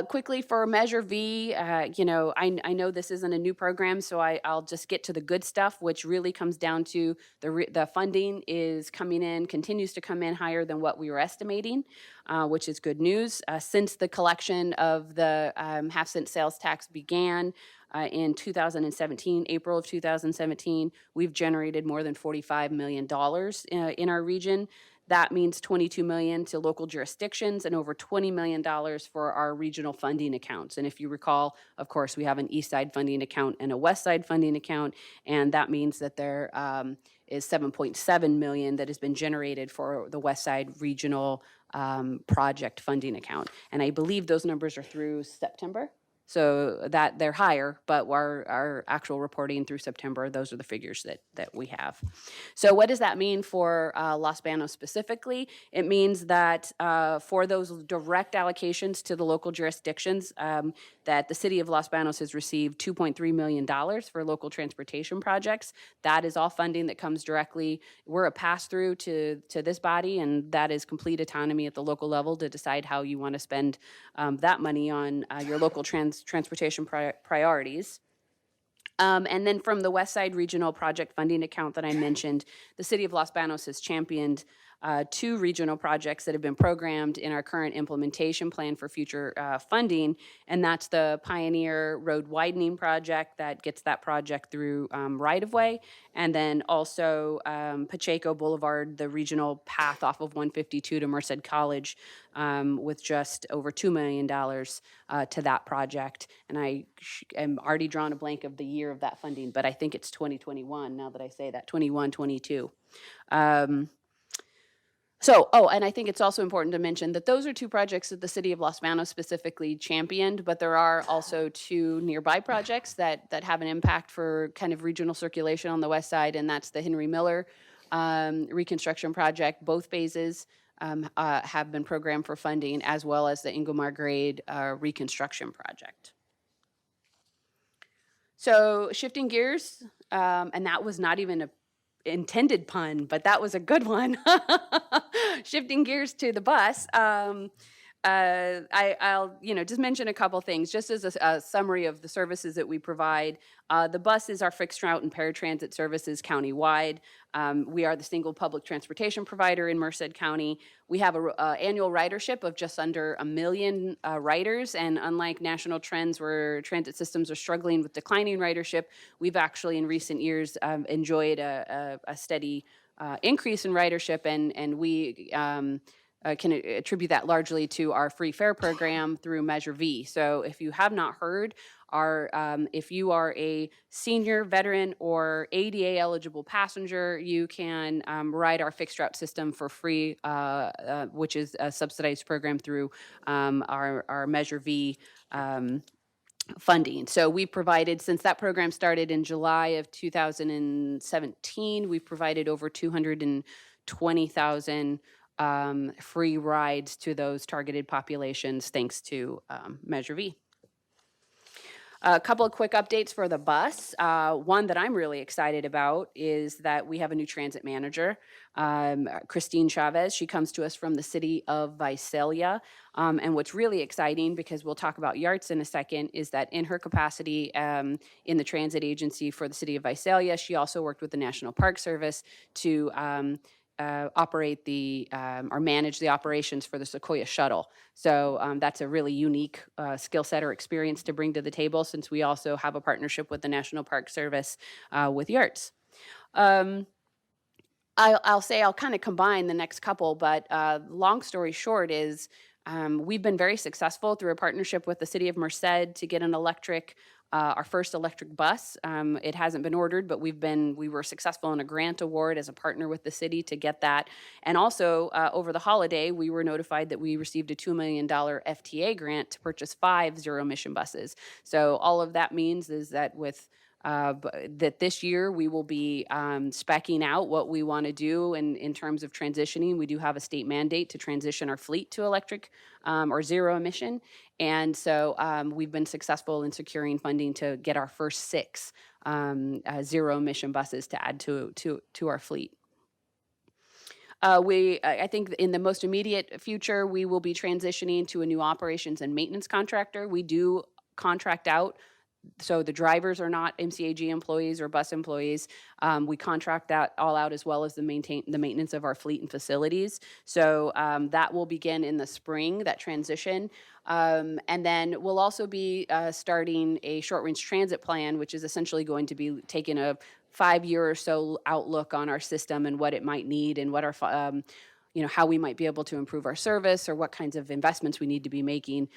Quickly for Measure V, I know this isn't a new program, so I'll just get to the good stuff, which really comes down to the funding is coming in, continues to come in higher than what we were estimating, which is good news. Since the collection of the half-cent sales tax began in 2017, April of 2017, we've generated more than $45 million in our region. That means $22 million to local jurisdictions and over $20 million for our regional funding accounts. And if you recall, of course, we have an East Side funding account and a West Side funding account, and that means that there is $7.7 million that has been generated for the West Side regional project funding account. And I believe those numbers are through September. So that they're higher, but our actual reporting through September, those are the figures that we have. So what does that mean for Los Banos specifically? It means that for those direct allocations to the local jurisdictions, that the city of Los Banos has received $2.3 million for local transportation projects. That is all funding that comes directly. We're a pass-through to this body, and that is complete autonomy at the local level to decide how you want to spend that money on your local transportation priorities. And then from the West Side Regional Project Funding account that I mentioned, the City of Los Banos has championed 2 regional projects that have been programmed in our current implementation plan for future funding, and that's the Pioneer Road Widening Project that gets that project through right-of-way, and then also Pacheco Boulevard, the regional path off of 152 to Merced College, with just over $2 million to that project. And I am already drawn a blank of the year of that funding, but I think it's 2021 now that I say that, 21, 22. And I think it's also important to mention that those are 2 projects that the city of Los Banos specifically championed, but there are also 2 nearby projects that have an impact for kind of regional circulation on the west side, and that's the Henry Miller reconstruction project. Both phases have been programmed for funding, as well as the Ingomar Grade reconstruction project. So shifting gears, and that was not even a intended pun, but that was a good one. Shifting gears to the bus, I'll just mention a couple things, just as a summary of the services that we provide. The bus is our fixed route and paratransit services countywide. We are the single public transportation provider in Merced County. We have an annual ridership of just under 1 million riders, and unlike national trends where transit systems are struggling with declining ridership, we've actually in recent years enjoyed a steady increase in ridership, and we can attribute that largely to our free fare program through Measure V. So if you have not heard, if you are a senior, veteran, or ADA eligible passenger, you can ride our fixed route system for free, which is a subsidized program through our Measure V funding. So we provided, since that program started in July of 2017, we've provided over 220,000 free rides to those targeted populations thanks to Measure V. A couple of quick updates for the bus. One that I'm really excited about is that we have a new transit manager, Christine Chavez. She comes to us from the city of Visalia. And what's really exciting, because we'll talk about YARTS in a second, is that in her capacity in the transit agency for the city of Visalia, she also worked with the National Park Service to operate or manage the operations for the Sequoia Shuttle. So that's a really unique skill set or experience to bring to the table, since we also have a partnership with the National Park Service with YARTS. I'll say I'll kind of combine the next couple, but long story short is we've been very successful through a partnership with the city of Merced to get our first electric bus. It hasn't been ordered, but we were successful in a grant award as a partner with the city to get that. And also over the holiday, we were notified that we received a $2 million FTA grant to purchase 5 zero-emission buses. So all of that means is that that this year we will be speccing out what we want to do in terms of transitioning. We do have a state mandate to transition our fleet to electric or zero emission. And so we've been successful in securing funding to get our first 6 zero emission buses to add to our fleet. I think in the most immediate future, we will be transitioning to a new operations and maintenance contractor. We do contract out, so the drivers are not MCAG employees or bus employees. We contract that all out, as well as the maintenance of our fleet and facilities. So that will begin in the spring, that transition. And then we'll also be starting a short-range transit plan, which is essentially going to be taking a 5-year or so outlook on our system and what it might need, and what our how we might be able to improve our service, or what kinds of investments we need to be making,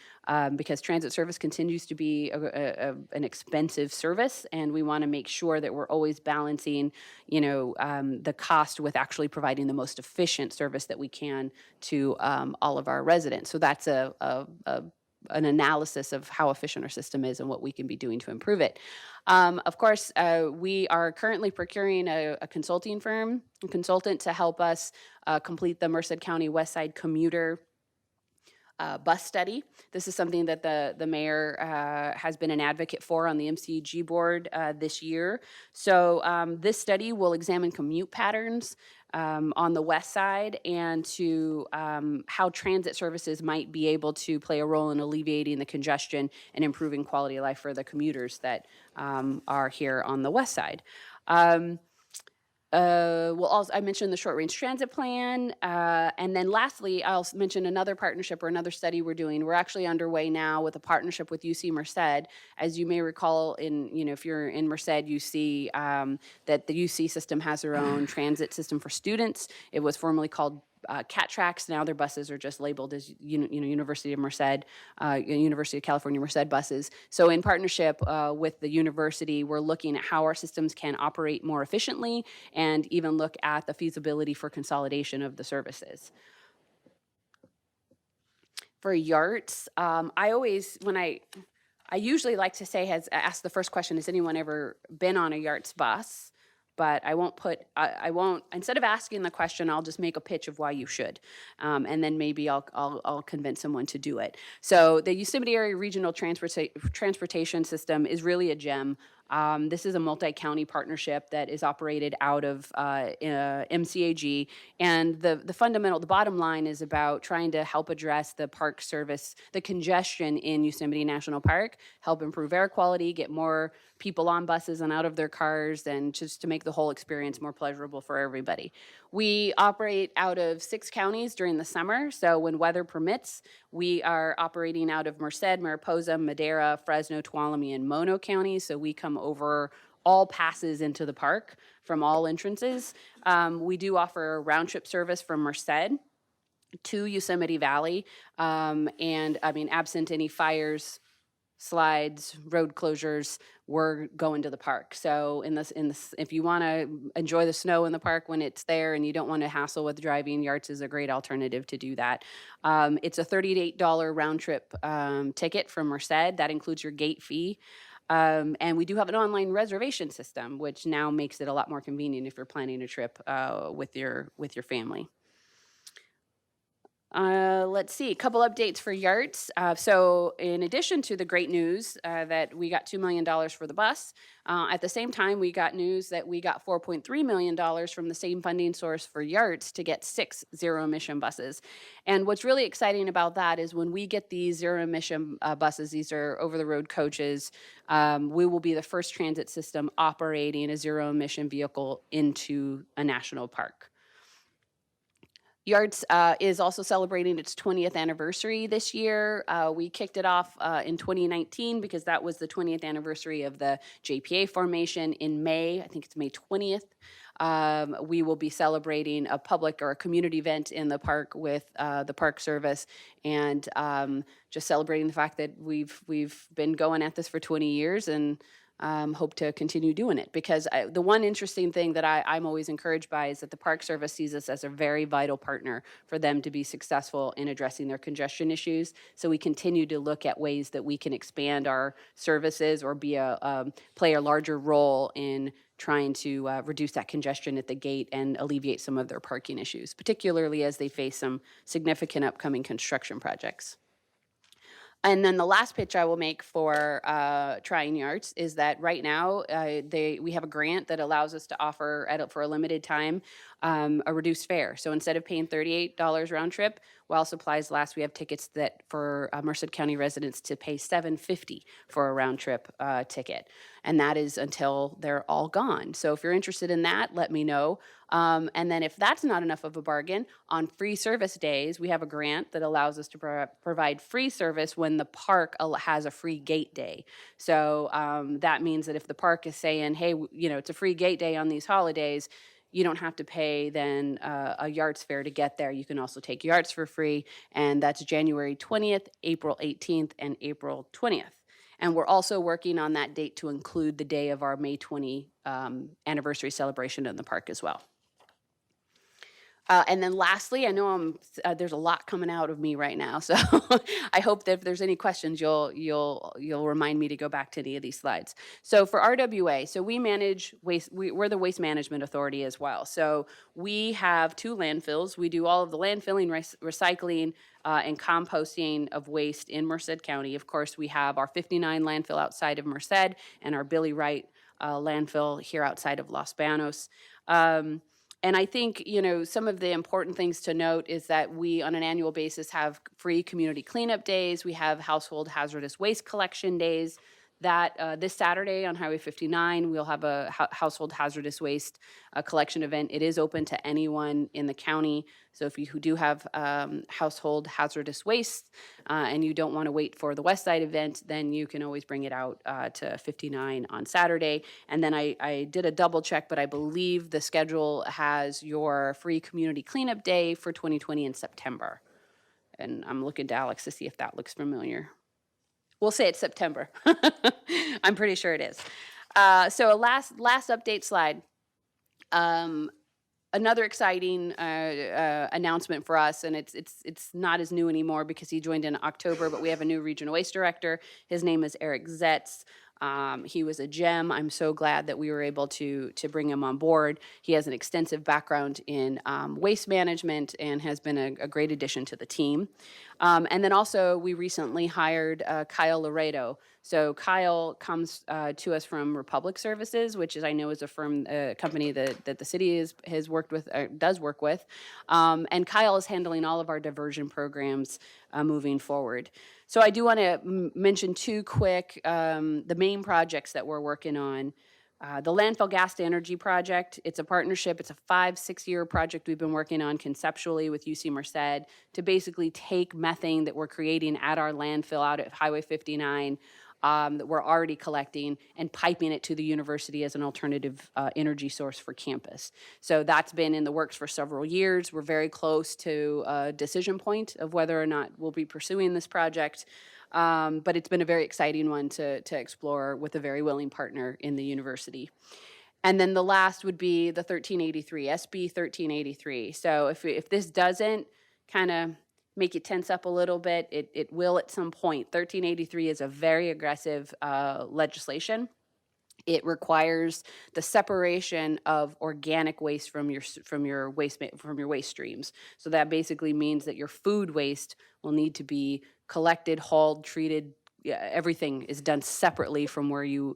because transit service continues to be an expensive service, and we want to make sure that we're always balancing, the cost with actually providing the most efficient service that we can to all of our residents. So that's an analysis of how efficient our system is and what we can be doing to improve it. Of course, we are currently procuring a consulting firm, a consultant, to help us complete the Merced County West Side commuter bus study. This is something that the mayor has been an advocate for on the MCG board this year. So this study will examine commute patterns on the west side, and to how transit services might be able to play a role in alleviating the congestion and improving quality of life for the commuters that are here on the west side. I mentioned the short-range transit plan, and then lastly, I'll mention another partnership or another study we're doing. We're actually underway now with a partnership with UC Merced. As you may recall, if you're in Merced, you see that the UC system has their own transit system for students. It was formerly called Cat Tracks. Now their buses are just labeled as University of Merced, University of California Merced buses. So in partnership with the university, we're looking at how our systems can operate more efficiently, and even look at the feasibility for consolidation of the services. For YARTS, I usually like to ask the first question, has anyone ever been on a YARTS bus? But I won't, instead of asking the question, I'll just make a pitch of why you should. And then maybe I'll convince someone to do it. So the Yosemite Area Regional Transportation System is really a gem. This is a multi-county partnership that is operated out of MCAG, and the bottom line is about trying to help address the park service, the congestion in Yosemite National Park, help improve air quality, get more people on buses and out of their cars, and just to make the whole experience more pleasurable for everybody. We operate out of 6 counties during the summer, so when weather permits, we are operating out of Merced, Mariposa, Madera, Fresno, Tuolumne, and Mono counties, so we come over all passes into the park from all entrances. We do offer round-trip service from Merced to Yosemite Valley, and absent any fires, slides, road closures, we're going to the park. So if you want to enjoy the snow in the park when it's there and you don't want to hassle with driving, YARTS is a great alternative to do that. It's a $38 round trip ticket from Merced. That includes your gate fee. And we do have an online reservation system, which now makes it a lot more convenient if you're planning a trip with your family. Let's see, a couple updates for YARTS. So in addition to the great news that we got $2 million for the bus, at the same time, we got news that we got $4.3 million from the same funding source for YARTS to get 6 zero-emission buses. And what's really exciting about that is when we get these zero-emission buses, these are over-the-road coaches, we will be the first transit system operating a zero-emission vehicle into a national park. YARTS is also celebrating its 20th anniversary this year. We kicked it off in 2019 because that was the 20th anniversary of the JPA formation in May. I think it's May 20th. We will be celebrating a public or a community event in the park with the Park Service, and just celebrating the fact that we've been going at this for 20 years and hope to continue doing it, because the one interesting thing that I'm always encouraged by is that the Park Service sees us as a very vital partner for them to be successful in addressing their congestion issues. So we continue to look at ways that we can expand our services or play a larger role in trying to reduce that congestion at the gate and alleviate some of their parking issues, particularly as they face some significant upcoming construction projects. And then the last pitch I will make for Trying Yards is that right now we have a grant that allows us to offer for a limited time a reduced fare. So instead of paying $38 round trip, while supplies last, we have tickets that for Merced County residents to pay $7.50 for a round trip ticket, and that is until they're all gone. So if you're interested in that, let me know. And then if that's not enough of a bargain, on free service days, we have a grant that allows us to provide free service when the park has a free gate day. So that means that if the park is saying, hey, it's a free gate day on these holidays, you don't have to pay then a yards fare to get there. You can also take yards for free, and that's January 20th, April 18th, and April 20th. And we're also working on that date to include the day of our May 20 anniversary celebration in the park as well. And then lastly, I know there's a lot coming out of me right now, so I hope that if there's any questions, you'll remind me to go back to any of these slides. So for RWA, so we manage waste. We're the waste management authority as well. So we have 2 landfills. We do all of the landfilling, recycling, and composting of waste in Merced County. Of course, we have our 59 landfill outside of Merced and our Billy Wright landfill here outside of Los Banos. And I think, some of the important things to note is that we, on an annual basis, have free community cleanup days. We have household hazardous waste collection days. That this Saturday on Highway 59, we'll have a household hazardous waste collection event. It is open to anyone in the county. So if you who do have household hazardous waste and you don't want to wait for the West Side event, then you can always bring it out to 59 on Saturday. And then I did a double check, but I believe the schedule has your free community cleanup day for 2020 in September. And I'm looking to Alex to see if that looks familiar. We'll say it's September. I'm pretty sure it is. So a last update slide. Another exciting announcement for us, and it's not as new anymore because he joined in October, but we have a new regional waste director. His name is Eric Zetz. He was a gem. I'm so glad that we were able to bring him on board. He has an extensive background in waste management and has been a great addition to the team. And then also we recently hired Kyle Laredo. So Kyle comes to us from Republic Services, which I know is a company that the city has worked with, does work with. And Kyle is handling all of our diversion programs moving forward. So I do want to mention 2 quick, the main projects that we're working on. The landfill gas to energy project, it's a partnership. It's a 5-6 year project we've been working on conceptually with UC Merced to basically take methane that we're creating at our landfill out at Highway 59 that we're already collecting and piping it to the university as an alternative energy source for campus. So that's been in the works for several years. We're very close to a decision point of whether or not we'll be pursuing this project. But it's been a very exciting one to explore with a very willing partner in the university. And then the last would be the 1383, SB 1383. So if this doesn't kind of make you tense up a little bit, it will at some point. 1383 is a very aggressive legislation. It requires the separation of organic waste from your waste streams. So that basically means that your food waste will need to be collected, hauled, treated. Everything is done separately from where you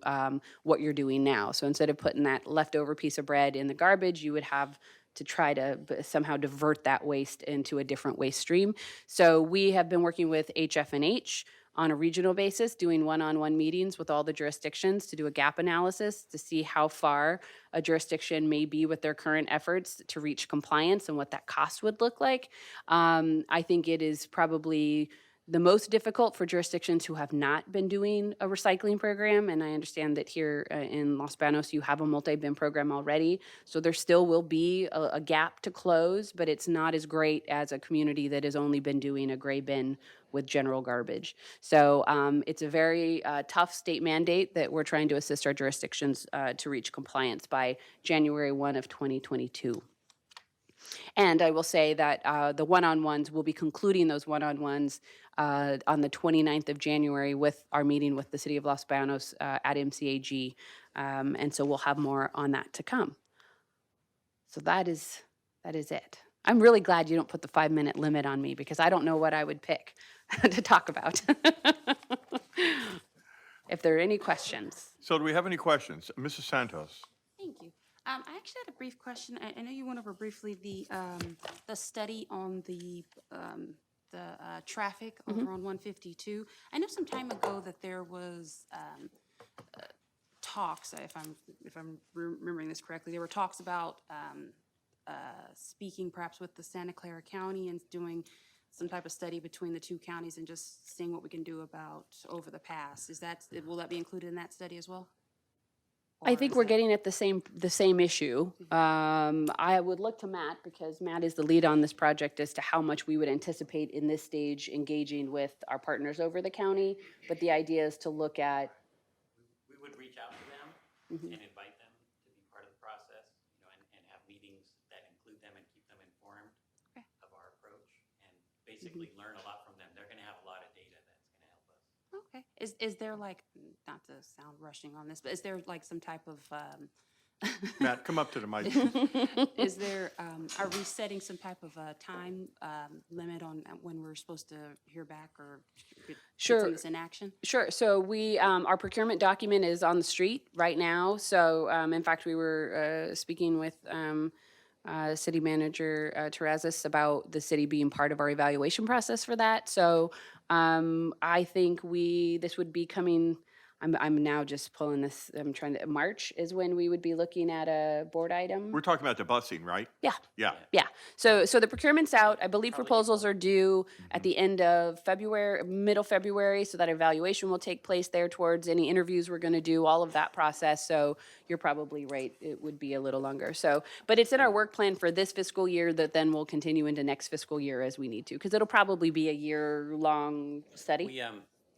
what you're doing now. So instead of putting that leftover piece of bread in the garbage, you would have to try to somehow divert that waste into a different waste stream. So we have been working with HF&H on a regional basis, doing one-on-one meetings with all the jurisdictions to do a gap analysis to see how far a jurisdiction may be with their current efforts to reach compliance and what that cost would look like. I think it is probably the most difficult for jurisdictions who have not been doing a recycling program. And I understand that here in Los Banos, you have a multi-bin program already. So there still will be a gap to close, but it's not as great as a community that has only been doing a gray bin with general garbage. So it's a very tough state mandate that we're trying to assist our jurisdictions to reach compliance by January 1 of 2022. And I will say that the one-on-ones, we'll be concluding those one-on-ones on the 29th of January with our meeting with the City of Los Banos at MCAG. And so we'll have more on that to come. So that is it. I'm really glad you don't put the 5-minute limit on me because I don't know what I would pick to talk about. If there are any questions. So do we have any questions? Mrs. Santos? Thank you. I actually had a brief question. I know you went over briefly the study on the traffic over on 152. I know some time ago that there was talks, if I'm remembering this correctly, there were talks about speaking perhaps with the Santa Clara County and doing some type of study between the two counties and just seeing what we can do about over the pass. Will that be included in that study as well? I Or think is we're that- getting at the same issue. I would look to Matt because Matt is the lead on this project as to how much we would anticipate in this stage engaging with our partners over the county. But the idea is to look at, We would reach out to them and invite them to be part of the process, and have meetings that include them and keep them informed Okay. of our approach and basically learn a lot from them. They're gonna have a lot of data that's gonna help us. Okay. Is there like, not to sound rushing on this, but is there like some type of, Matt, come up to the mic. is there, are we setting some type of a time limit on when we're supposed to hear back or get Sure. some of this in action? Sure. So we, our procurement document is on the street right now. So, in fact, we were speaking with City Manager Terrazas about the city being part of our evaluation process for that. So, I think this would be coming. I'm now just pulling this. I'm trying to. March is when we would be looking at a board item. We're talking about the busing, right? Yeah. Yeah. Yeah, so the procurement's out. I believe proposals are due at the end of February, middle February, so that evaluation will take place there towards any interviews we're gonna do, all of that process. So you're probably right, it would be a little longer. So, but it's in our work plan for this fiscal year that then will continue into next fiscal year as we need to, because it'll probably be a year-long study. We,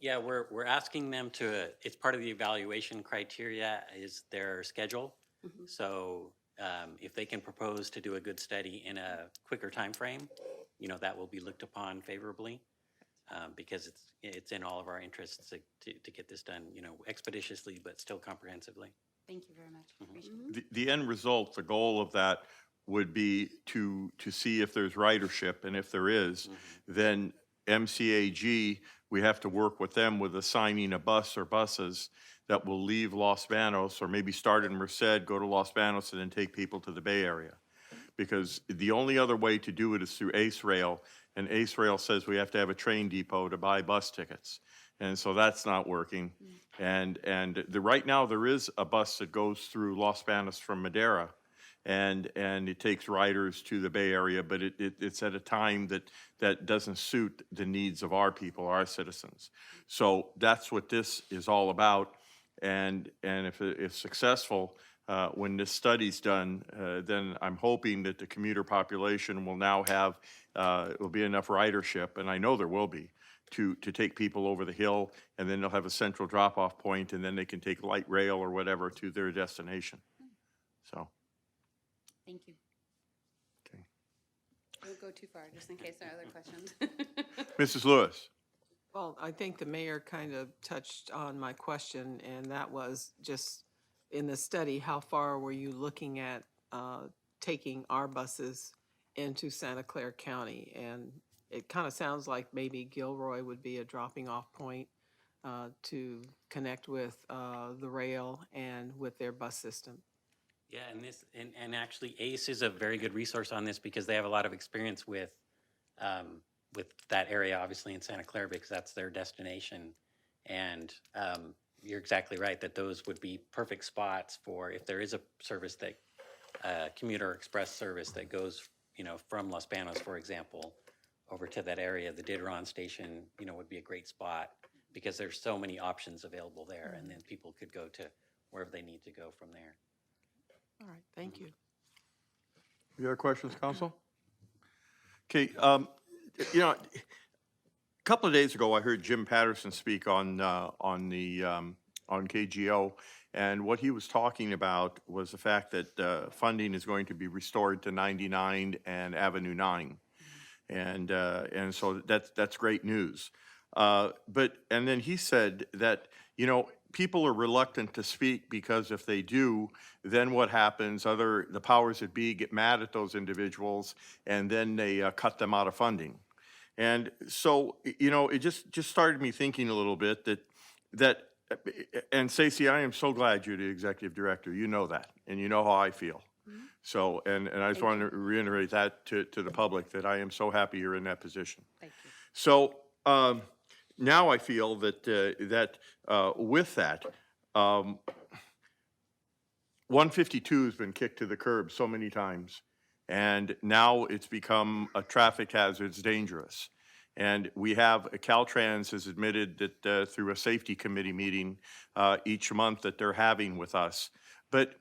yeah, we're asking them to, it's part of the evaluation criteria is their schedule. So, if they can propose to do a good study in a quicker time frame, that will be looked upon favorably. Because it's in all of our interests to get this done, expeditiously, but still comprehensively. Thank you very much. Appreciate it. The end result, the goal of that would be to see if there's ridership, and if there is, then MCAG, we have to work with them with assigning a bus or buses that will leave Los Banos, or maybe start in Merced, go to Los Banos, and then take people to the Bay Area. Because the only other way to do it is through Ace Rail, and Ace Rail says we have to have a train depot to buy bus tickets. And so that's not working. And right now, there is a bus that goes through Los Banos from Madera, and it takes riders to the Bay Area, but it's at a time that doesn't suit the needs of our people, our citizens. So that's what this is all about. And if it's successful, when this study's done, then I'm hoping that the commuter population will now have, will be enough ridership, and I know there will be, to take people over the hill, and then they'll have a central drop-off point, and then they can take light rail or whatever to their destination. So, Thank you. okay. Don't go too far, just in case there are other questions. Mrs. Lewis? Well, I think the mayor kind of touched on my question, and that was just in the study, how far were you looking at taking our buses into Santa Clara County? And it kind of sounds like maybe Gilroy would be a dropping off point to connect with the rail and with their bus system. Yeah, and actually ACE is a very good resource on this because they have a lot of experience with that area, obviously in Santa Clara, because that's their destination. And you're exactly right that those would be perfect spots for if there is a service that commuter express service that goes, from Los Banos, for example, over to that area. The Dideron station, would be a great spot because there's so many options available there, and then people could go to wherever they need to go from there. All right, thank you. Any other questions, council? Okay, a couple of days ago, I heard Jim Patterson speak on KGO, and what he was talking about was the fact that funding is going to be restored to 99 and Avenue 9, and so that's great news. And then he said that people are reluctant to speak because if they do, then what happens? The powers that be get mad at those individuals, and then they cut them out of funding. And so, you know, it just started me thinking a little bit and Stacey, I am so glad you're the executive director. You know that, and you know how I feel. So, and I just want to reiterate that to the public, that I am so happy you're in that position. Thank you. So, now I feel that, with that, 152 has been kicked to the curb so many times, and now it's become a traffic hazard, it's dangerous. And we have, Caltrans has admitted that through a safety committee meeting each month that they're having with us. But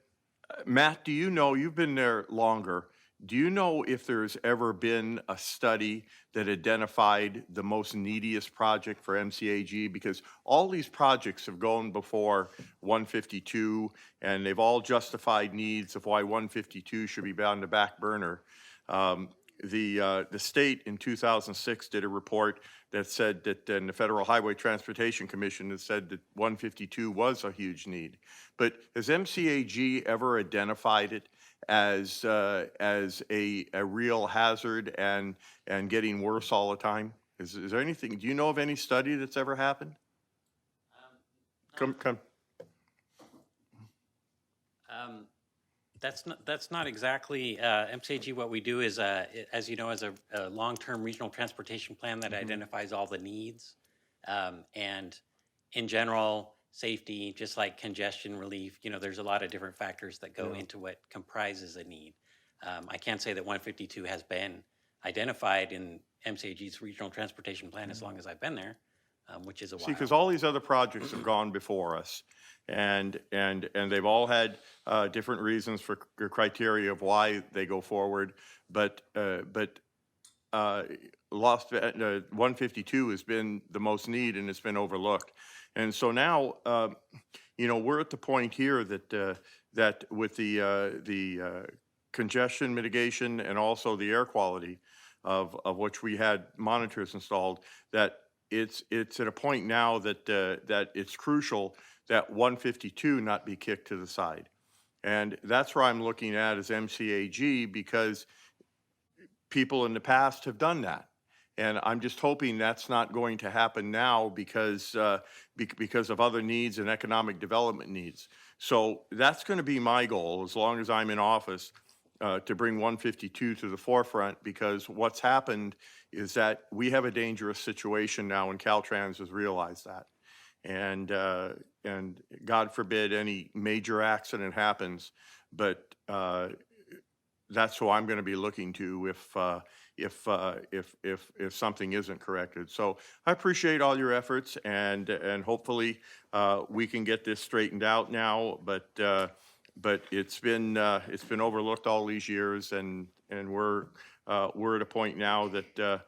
Matt, do you know, you've been there longer, do you know if there's ever been a study that identified the most neediest project for MCAG? Because all these projects have gone before 152, and they've all justified needs of why 152 should be on the back burner. The state in 2006 did a report that said that, and the Federal Highway Transportation Commission has said that 152 was a huge need. But has MCAG ever identified it as a real hazard and getting worse all the time? Is there anything, do you know of any study that's ever happened? Come. That's not exactly MCAG. What we do is, as you know, is a long-term regional transportation plan that identifies all the needs, and in general, safety, just like congestion relief. You know, there's a lot of different factors that go into what comprises a need. I can't say that 152 has been identified in MCAG's regional transportation plan as long as I've been there, which is a while. See, because all these other projects have gone before us, and they've all had different reasons for criteria of why they go forward, but 152 has been the most need, and it's been overlooked. And so now, you know, we're at the point here that that with the congestion mitigation and also the air quality of which we had monitors installed, that it's at a point now that that it's crucial that 152 not be kicked to the side. And that's where I'm looking at as MCAG, because people in the past have done that. And I'm just hoping that's not going to happen now because of other needs and economic development needs. So that's going to be my goal as long as I'm in office, to bring 152 to the forefront, because what's happened is that we have a dangerous situation now, and Caltrans has realized that. And God forbid any major accident happens, but that's who I'm going to be looking to if something isn't corrected. So I appreciate all your efforts, and hopefully we can get this straightened out now. But it's been overlooked all these years, and we're at a point now that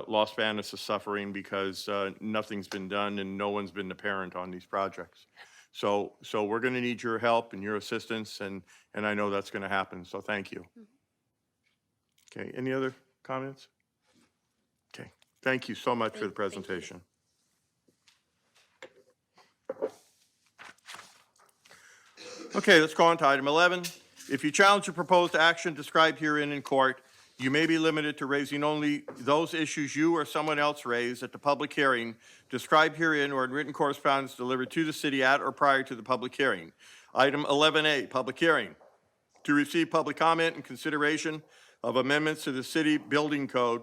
Los Banos is suffering because nothing's been done and no one's been the parent on these projects. So we're going to need your help and your assistance, and I know that's going to happen. So thank you. Okay. Any other comments? Okay. Thank you so much for the presentation. Okay, let's go on to item 11. If you challenge the proposed action described herein in court, you may be limited to raising only those issues you or someone else raised at the public hearing described herein or in written correspondence delivered to the city at or prior to the public hearing. Item 11A, public hearing. To receive public comment and consideration of amendments to the city building code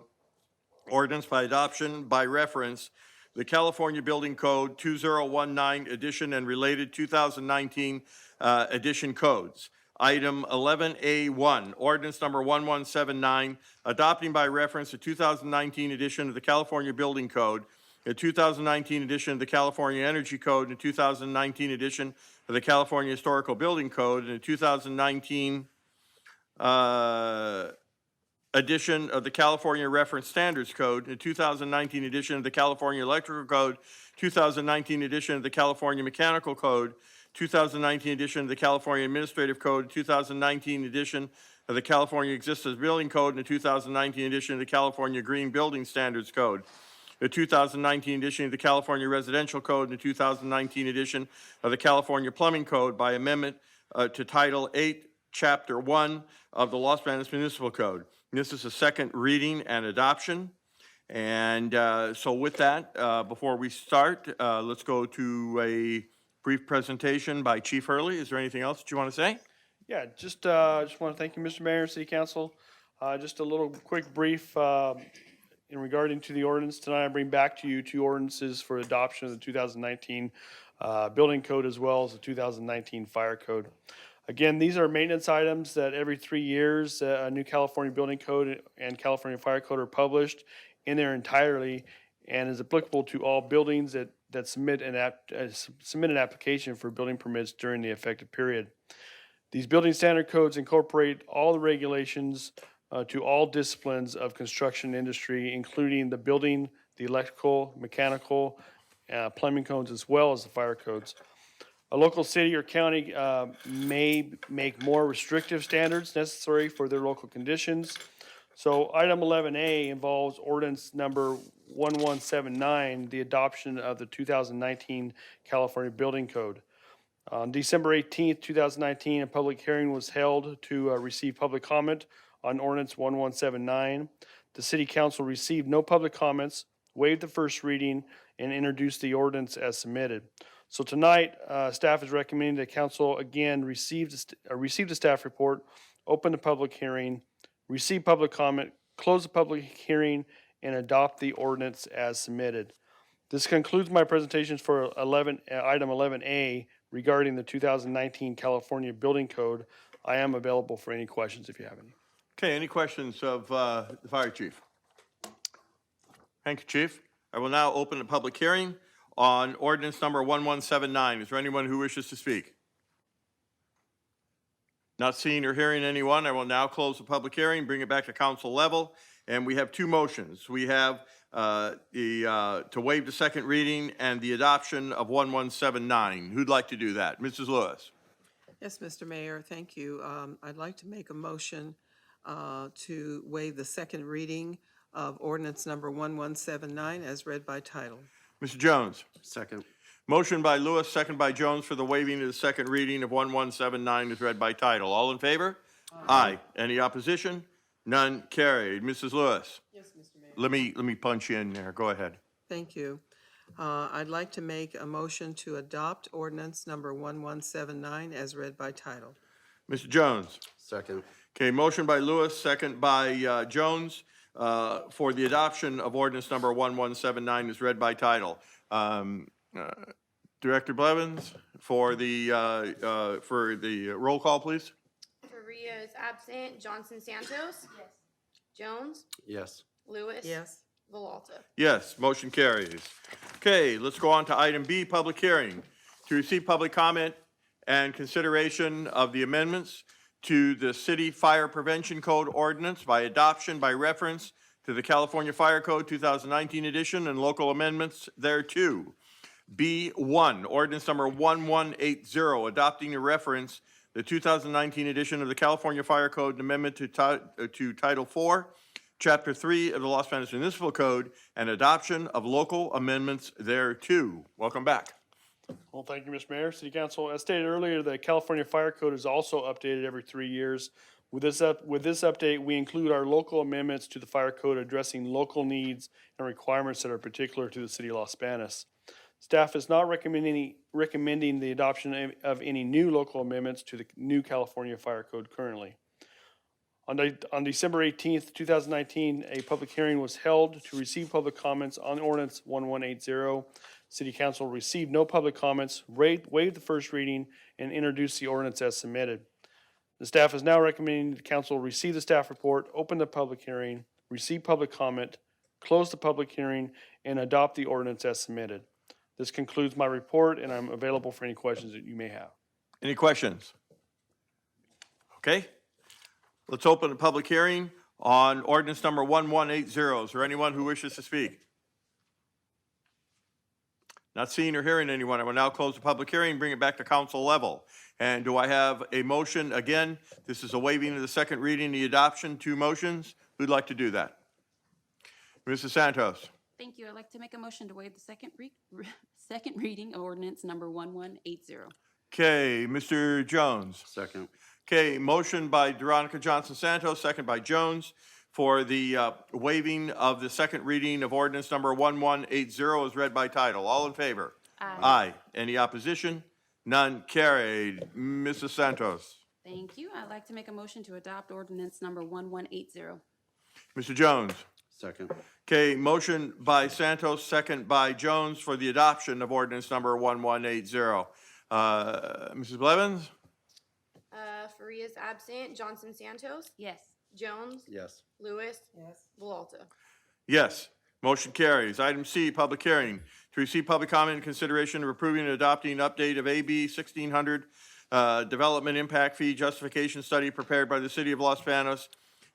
ordinance by adoption by reference, the California Building Code 2019 edition and related 2019 edition codes. Item 11A1, ordinance number 1179, adopting by reference the 2019 edition of the California Building Code, the 2019 edition of the California Energy Code, and the 2019 edition of the California Historical Building Code, and the 2019 edition of the California Reference Standards Code, the 2019 edition of the California Electrical Code, 2019 edition of the California Mechanical Code, 2019 edition of the California Administrative Code, 2019 edition of the California Existing Building Code, and the 2019 edition of the California Green Building Standards Code. the 2019 edition of the California Residential Code and the 2019 edition of the California Plumbing Code by amendment to Title 8, Chapter 1 of the Los Banos Municipal Code. This is a second reading and adoption. And so with that, before we start, let's go to a brief presentation by Chief Hurley. Is there anything else that you want to say? Yeah, just want to thank you, Mr. Mayor, City Council. Just a little quick brief in regarding to the ordinance. Tonight, I bring back to you two ordinances for adoption of the 2019 Building Code as well as the 2019 Fire Code. Again, these are maintenance items that every 3 years, a new California Building Code and California Fire Code are published in their entirety and is applicable to all buildings that submit an application for building permits during the effective period. These building standard codes incorporate all the regulations to all disciplines of construction industry, including the building, the electrical, mechanical, plumbing codes, as well as the fire codes. A local city or county may make more restrictive standards necessary for their local conditions. So item 11A involves ordinance number 1179, the adoption of the 2019 California Building Code. On December 18th, 2019, a public hearing was held to receive public comment on ordinance 1179. The City Council received no public comments, waived the first reading, and introduced the ordinance as submitted. So tonight, staff is recommending that council again receive the staff report, open the public hearing, receive public comment, close the public hearing, and adopt the ordinance as submitted. This concludes my presentations for item 11A regarding the 2019 California Building Code. I am available for any questions if you have any. Okay, any questions of the fire chief? Thank you, Chief. I will now open the public hearing on ordinance number 1179. Is there anyone who wishes to speak? Not seeing or hearing anyone, I will now close the public hearing, bring it back to council level, and we have two motions. We have to waive the second reading and the adoption of 1179. Who'd like to do that? Mrs. Lewis. Yes, Mr. Mayor, thank you. I'd like to make a motion to waive the second reading of ordinance number 1179 as read by title. Mr. Jones. Second. Motion by Lewis, second by Jones for the waiving of the second reading of 1179 is read by title. All in favor? Aye. Any opposition? None carried. Mrs. Lewis. Yes, Mr. Mayor. Let me punch you in there. Go ahead. Thank you. I'd like to make a motion to adopt ordinance number 1179 as read by title. Mr. Jones. Second. Okay, motion by Lewis, second by Jones for the adoption of ordinance number 1179 is read by title. Director Blevins, for the roll call, please. Faria is absent. Johnson Santos? Yes. Jones? Yes. Lewis? Yes. Villalta? Yes, motion carries. Okay, let's go on to item B, public hearing. To receive public comment and consideration of the amendments to the City Fire Prevention Code ordinance by adoption by reference to the California Fire Code 2019 edition and local amendments thereto. B1, ordinance number 1180, adopting a reference the 2019 edition of the California Fire Code and amendment to Title 4, Chapter 3 of the Los Banos Municipal Code and adoption of local amendments thereto. Welcome back. Well, thank you, Mr. Mayor, City Council. As stated earlier, the California Fire Code is also updated every 3 years. With this update, we include our local amendments to the Fire Code addressing local needs and requirements that are particular to the City of Los Banos. Staff is not recommending the adoption of any new local amendments to the new California Fire Code currently. On December 18th, 2019, a public hearing was held to receive public comments on ordinance 1180. City Council received no public comments, waived the first reading, and introduced the ordinance as submitted. The staff is now recommending the council receive the staff report, open the public hearing, receive public comment, close the public hearing, and adopt the ordinance as submitted. This concludes my report, and I'm available for any questions that you may have. Any questions? Okay. Let's open the public hearing on ordinance number 1180. Is there anyone who wishes to speak? Not seeing or hearing anyone, I will now close the public hearing and bring it back to council level. And do I have a motion? Again, this is a waiving of the second reading, the adoption, two motions. Who'd like to do that? Mrs. Santos. Thank you. I'd like to make a motion to waive the second reading of ordinance number 1180. Okay, Mr. Jones. Second. Okay, motion by Veronica Johnson Santos, second by Jones, for the waiving of the second reading of ordinance number 1180 as read by title. All in favor? Aye. Any opposition? None carried. Mrs. Santos. Thank you. I'd like to make a motion to adopt ordinance number 1180. Mr. Jones. Second. Okay, motion by Santos, second by Jones for the adoption of ordinance number 1180. Mrs. Blevins? Faria's absent. Johnson Santos? Yes. Jones? Yes. Lewis? Yes. Valalta? Yes. Motion carries. Item C, public hearing. To receive public comment and consideration of approving and adopting an update of AB 1600 Development Impact Fee Justification Study prepared by the City of Los Banos,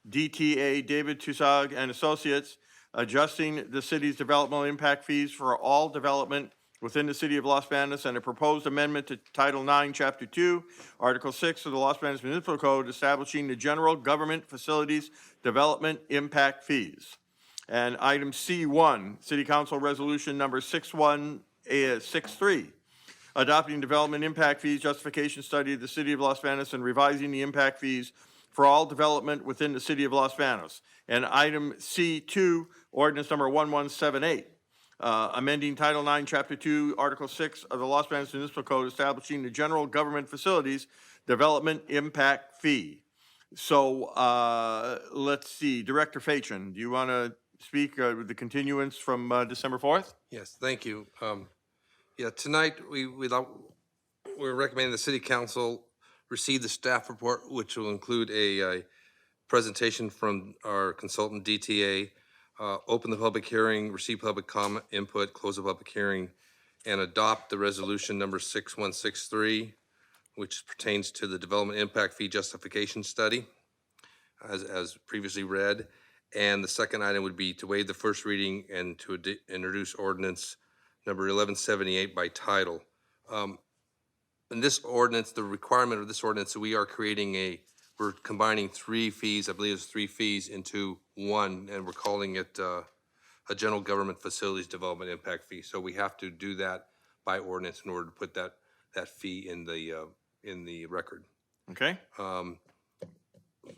DTA David Tusag and Associates, adjusting the city's developmental impact fees for all development within the City of Los Banos, and a proposed amendment to Title 9, Chapter 2, Article 6 of the Los Banos Municipal Code establishing the general government facilities development impact fees. And item C1, City Council Resolution number 6163, adopting development impact fees justification study of the City of Los Banos and revising the impact fees for all development within the City of Los Banos. And item C2, ordinance number 1178, amending Title 9, Chapter 2, Article 6 of the Los Banos Municipal Code establishing the general government facilities development impact fee. So let's see, Director Fachin, do you want to speak with the continuance from December 4th? Yes, thank you. Yeah, tonight we're recommending the City Council receive the staff report, which will include a presentation from our consultant DTA, open the public hearing, receive public comment, input, close the public hearing, and adopt the resolution number 6163, which pertains to the development impact fee justification study, as previously read. And the second item would be to waive the first reading and to introduce ordinance number 1178 by title. In this ordinance, the requirement of this ordinance, so we're combining three fees, I believe it's 3 fees into one, and we're calling it a general government facilities development impact fee. So we have to do that by ordinance in order to put that fee in the record. Okay.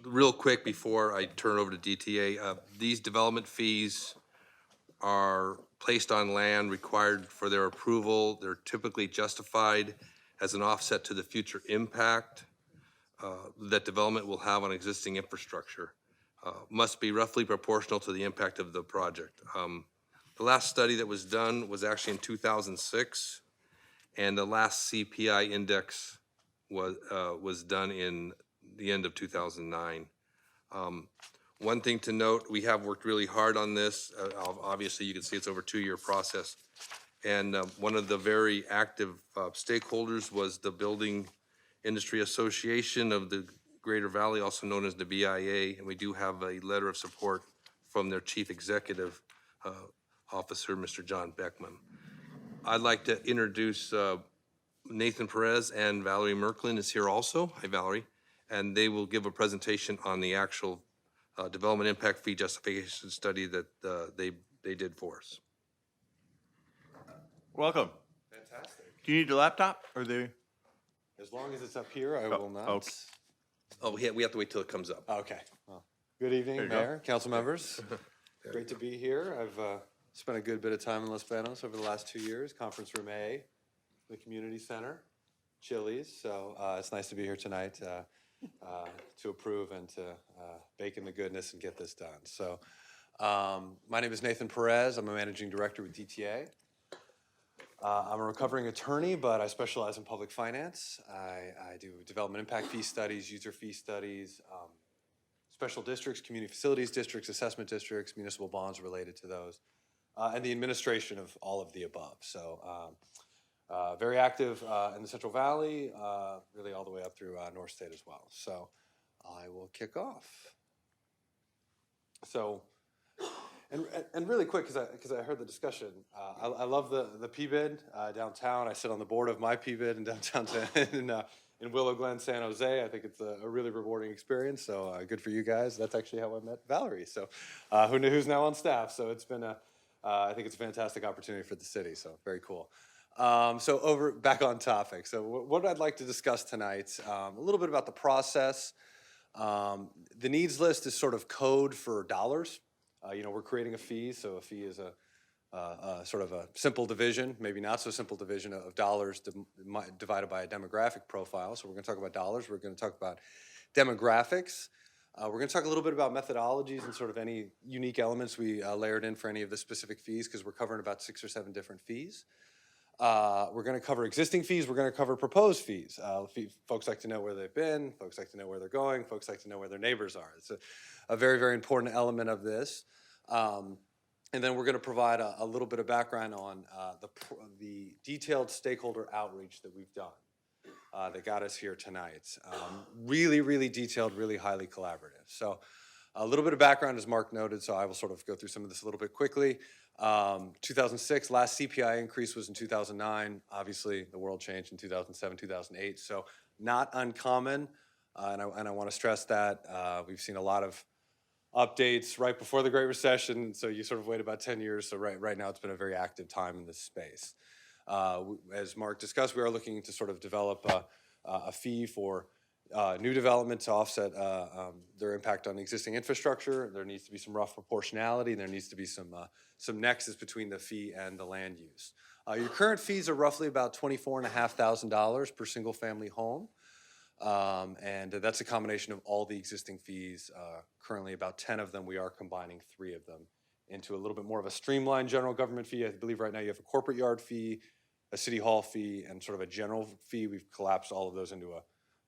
Real quick before I turn over to DTA, these development fees are placed on land required for their approval. They're typically justified as an offset to the future impact that development will have on existing infrastructure. Must be roughly proportional to the impact of the project. The last study that was done was actually in 2006, and the last CPI index was done in the end of 2009. One thing to note, we have worked really hard on this. Obviously, you can see it's over a 2-year process. And one of the very active stakeholders was the Building Industry Association of the Greater Valley, also known as the BIA. And we do have a letter of support from their chief executive officer, Mr. John Beckman. I'd like to introduce Nathan Perez, and Valerie Merklin is here also. Hi, Valerie. And they will give a presentation on the actual development impact fee justification study that they did for us. Welcome. Fantastic. Do you need a laptop or the? As long as it's up here, I will not. Okay. Oh, we have to wait till it comes up. Okay. Well, good evening, Mayor, council members. Great to be here. I've spent a good bit of time in Los Banos over the last 2 years. Conference Room A, the community center, Chili's. So it's nice to be here tonight to approve and to bake in the goodness and get this done. So my name is Nathan Perez. I'm a managing director with DTA. I'm a recovering attorney, but I specialize in public finance. I do development impact fee studies, user fee studies, special districts, community facilities districts, assessment districts, municipal bonds related to those, and the administration of all of the above. So very active in the Central Valley, really all the way up through North State as well. So I will kick off. So, and really quick, because I heard the discussion, I love the PBID downtown. I sit on the board of my PBID in downtown in Willow Glen, San Jose. I think it's a really rewarding experience. So good for you guys. That's actually how I met Valerie. So who's now on staff. So it's been I think it's a fantastic opportunity for the city, so very cool. Back on topic. So what I'd like to discuss tonight, a little bit about the process. The needs list is sort of code for dollars. We're creating a fee, so a fee is a sort of a simple division, maybe not so simple division of dollars divided by a demographic profile. So we're going to talk about dollars. We're going to talk about demographics. We're going to talk a little bit about methodologies and sort of any unique elements we layered in for any of the specific fees, because we're covering about 6 or 7 different fees. We're going to cover existing fees. We're going to cover proposed fees. Folks like to know where they've been. Folks like to know where they're going. Folks like to know where their neighbors are. It's a very, very important element of this. And then we're going to provide a little bit of background on the detailed stakeholder outreach that we've done that got us here tonight. Really, really detailed, really highly collaborative. So a little bit of background, as Mark noted, so I will sort of go through some of this a little bit quickly. 2006, last CPI increase was in 2009. Obviously, the world changed in 2007, 2008. So not uncommon, and I want to stress that. We've seen a lot of updates right before the Great Recession, so you sort of wait about 10 years. So right now, it's been a very active time in this space. As Mark discussed, we are looking to sort of develop a fee for new development to offset their impact on existing infrastructure. There needs to be some rough proportionality. There needs to be some nexus between the fee and the land use. Your current fees are roughly about $24,500 per single family home. And that's a combination of all the existing fees. Currently about 10 of them, we are combining 3 of them into a little bit more of a streamlined general government fee. I believe right now you have a corporate yard fee, a city hall fee, and sort of a general fee. We've collapsed all of those into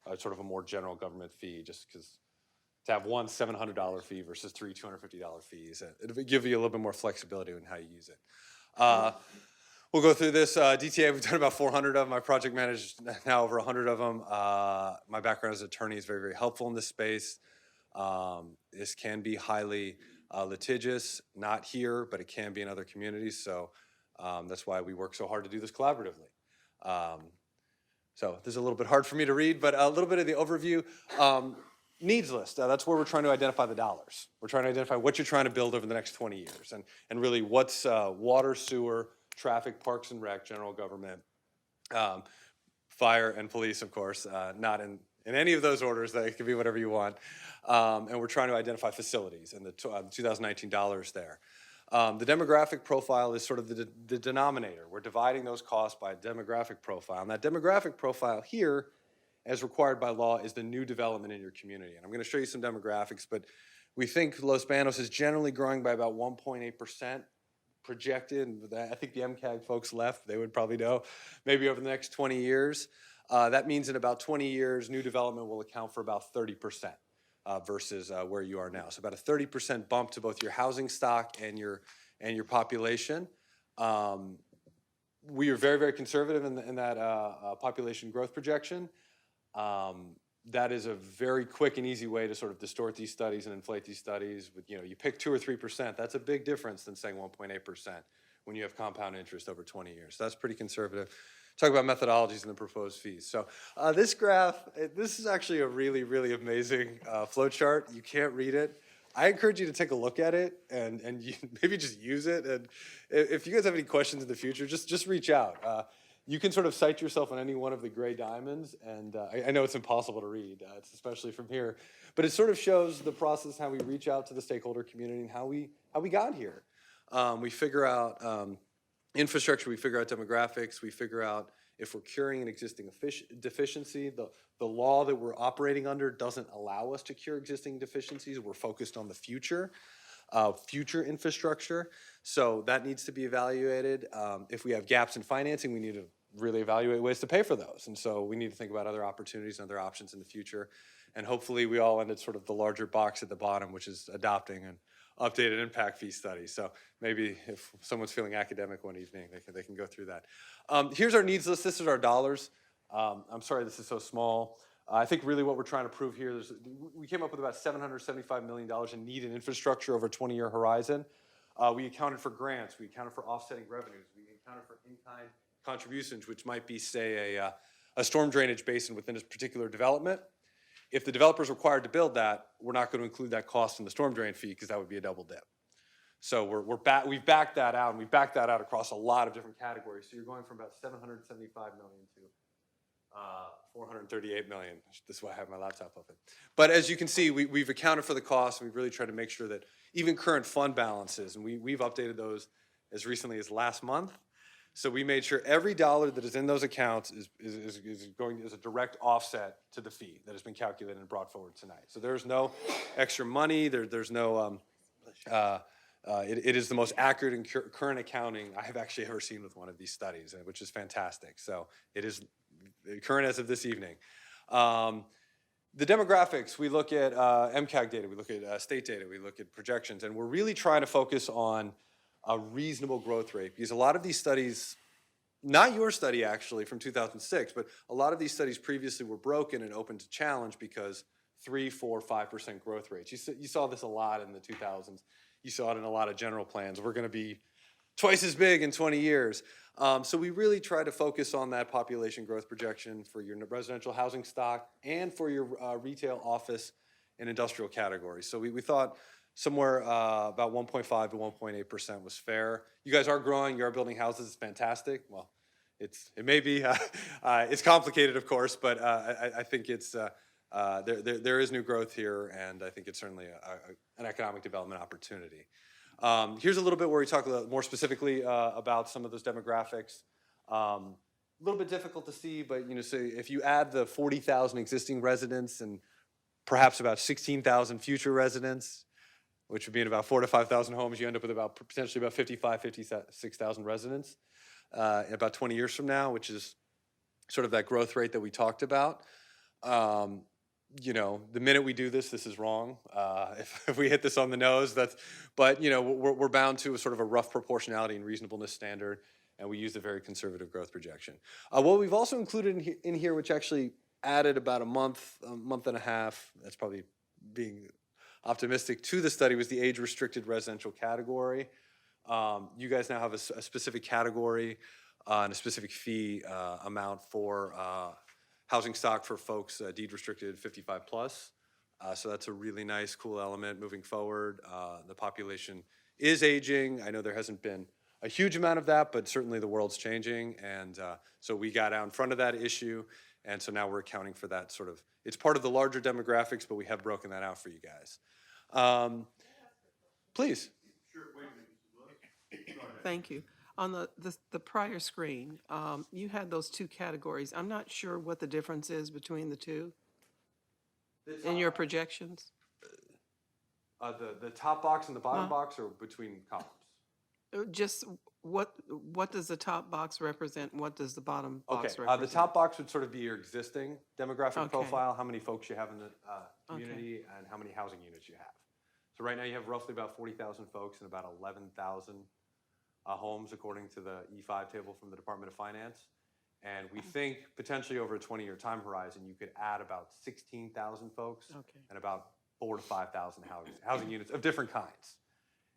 a sort of a more general government fee, just because to have one $700 fee versus 3 $250 fees, it'll give you a little bit more flexibility in how you use it. We'll go through this. DTA, we've done about 400 of them. I project managed now over 100 of them. My background as an attorney is very, very helpful in this space. This can be highly litigious, not here, but it can be in other communities. So that's why we work so hard to do this collaboratively. So this is a little bit hard for me to read, but a little bit of the overview. Needs list, that's where we're trying to identify the dollars. We're trying to identify what you're trying to build over the next 20 years. And really what's water, sewer, traffic, parks and rec, general government, fire and police, of course, not in any of those orders. That it can be whatever you want. And we're trying to identify facilities and the 2019 dollars there. The demographic profile is sort of the denominator. We're dividing those costs by a demographic profile. And that demographic profile here, as required by law, is the new development in your community. And I'm going to show you some demographics, but we think Los Banos is generally growing by about 1.8%. Projected. I think the MCAG folks left. They would probably know. Maybe over the next 20 years. That means in about 20 years, new development will account for about 30% versus where you are now. So about a 30% bump to both your housing stock and your population. We are very, very conservative in that population growth projection. That is a very quick and easy way to sort of distort these studies and inflate these studies. But, you pick 2 or 3%. That's a big difference than saying 1.8% when you have compound interest over 20 years. That's pretty conservative. Talk about methodologies and the proposed fees. So this graph, this is actually a really, really amazing flow chart. You can't read it. I encourage you to take a look at it and maybe just use it. And if you guys have any questions in the future, just reach out. You can sort of cite yourself on any one of the gray diamonds, and I know it's impossible to read, it's especially from here, but it sort of shows the process, how we reach out to the stakeholder community and how we got here. We figure out infrastructure, we figure out demographics, we figure out if we're curing an existing deficiency. The law that we're operating under doesn't allow us to cure existing deficiencies. We're focused on the future infrastructure. So that needs to be evaluated. If we have gaps in financing, we need to really evaluate ways to pay for those. And so we need to think about other opportunities and other options in the future. And hopefully we all end at sort of the larger box at the bottom, which is adopting an updated impact fee study. So maybe if someone's feeling academic one evening, they can go through that. Here's our needs list. This is our dollars. I'm sorry this is so small. I think really what we're trying to prove here is we came up with about $775 million in need and infrastructure over a 20-year horizon. We accounted for grants. We accounted for offsetting revenues. We accounted for in-kind contributions, which might be, say, a storm drainage basin within a particular development. If the developer is required to build that, we're not going to include that cost in the storm drain fee because that would be a double dip. So we've backed that out, and we've backed that out across a lot of different categories. So you're going from about 775 million to 438 million. This is why I have my laptop open. But as you can see, we've accounted for the cost, and we've really tried to make sure that even current fund balances, and we've updated those as recently as last month. So we made sure every dollar that is in those accounts is going as a direct offset to the fee that has been calculated and brought forward tonight. So there's no extra money. There's no. It is the most accurate and current accounting I have actually ever seen with one of these studies, which is fantastic. So it is current as of this evening. The demographics, we look at MCAG data, we look at state data, we look at projections, and we're really trying to focus on a reasonable growth rate, because a lot of these studies, not your study actually from 2006, but a lot of these studies previously were broken and open to challenge because 3, 4, 5% growth rates. You saw this a lot in the 2000s. You saw it in a lot of general plans. We're going to be twice as big in 20 years. So we really try to focus on that population growth projection for your residential housing stock and for your retail, office, and industrial categories. So we thought somewhere about 1.5 to 1.8% was fair. You guys are growing. You are building houses. It's fantastic. Well, it may be. It's complicated, of course, but I think it's there is new growth here, and I think it's certainly an economic development opportunity. Here's a little bit where we talk a little more specifically about some of those demographics. A little bit difficult to see, but so if you add the 40,000 existing residents and perhaps about 16,000 future residents, which would be in about 4,000 to 5,000 homes, you end up with about potentially about 56,000 residents in about 20 years from now, which is sort of that growth rate that we talked about. The minute we do this is wrong. If we hit this on the nose, but we're bound to a sort of a rough proportionality and reasonableness standard, and we use a very conservative growth projection. What we've also included in here, which actually added about a month and a half, that's probably being optimistic, to the study, was the age-restricted residential category. You guys now have a specific category and a specific fee amount for housing stock for folks deed restricted 55 plus. So that's a really nice, cool element moving forward. The population is aging. I know there hasn't been a huge amount of that, but certainly the world's changing. And so we got out in front of that issue. And so now we're accounting for that sort of, it's part of the larger demographics, but we have broken that out for you guys. Please. Sure, wait a minute. Go ahead. Thank you. On the prior screen, you had those two categories. I'm not sure what the difference is between the two in your projections. The top box and the bottom box, or between columns? Just what does the top box represent? What does the bottom box represent? The top box would sort of be your existing demographic profile, how many folks you have in the community, and how many housing units you have. So right now you have roughly about 40,000 folks and about 11,000 homes, according to the E5 table from the Department of Finance. And we think potentially over a 20-year time horizon, you could add about 16,000 folks and about 4,000 to 5,000 housing units of different kinds.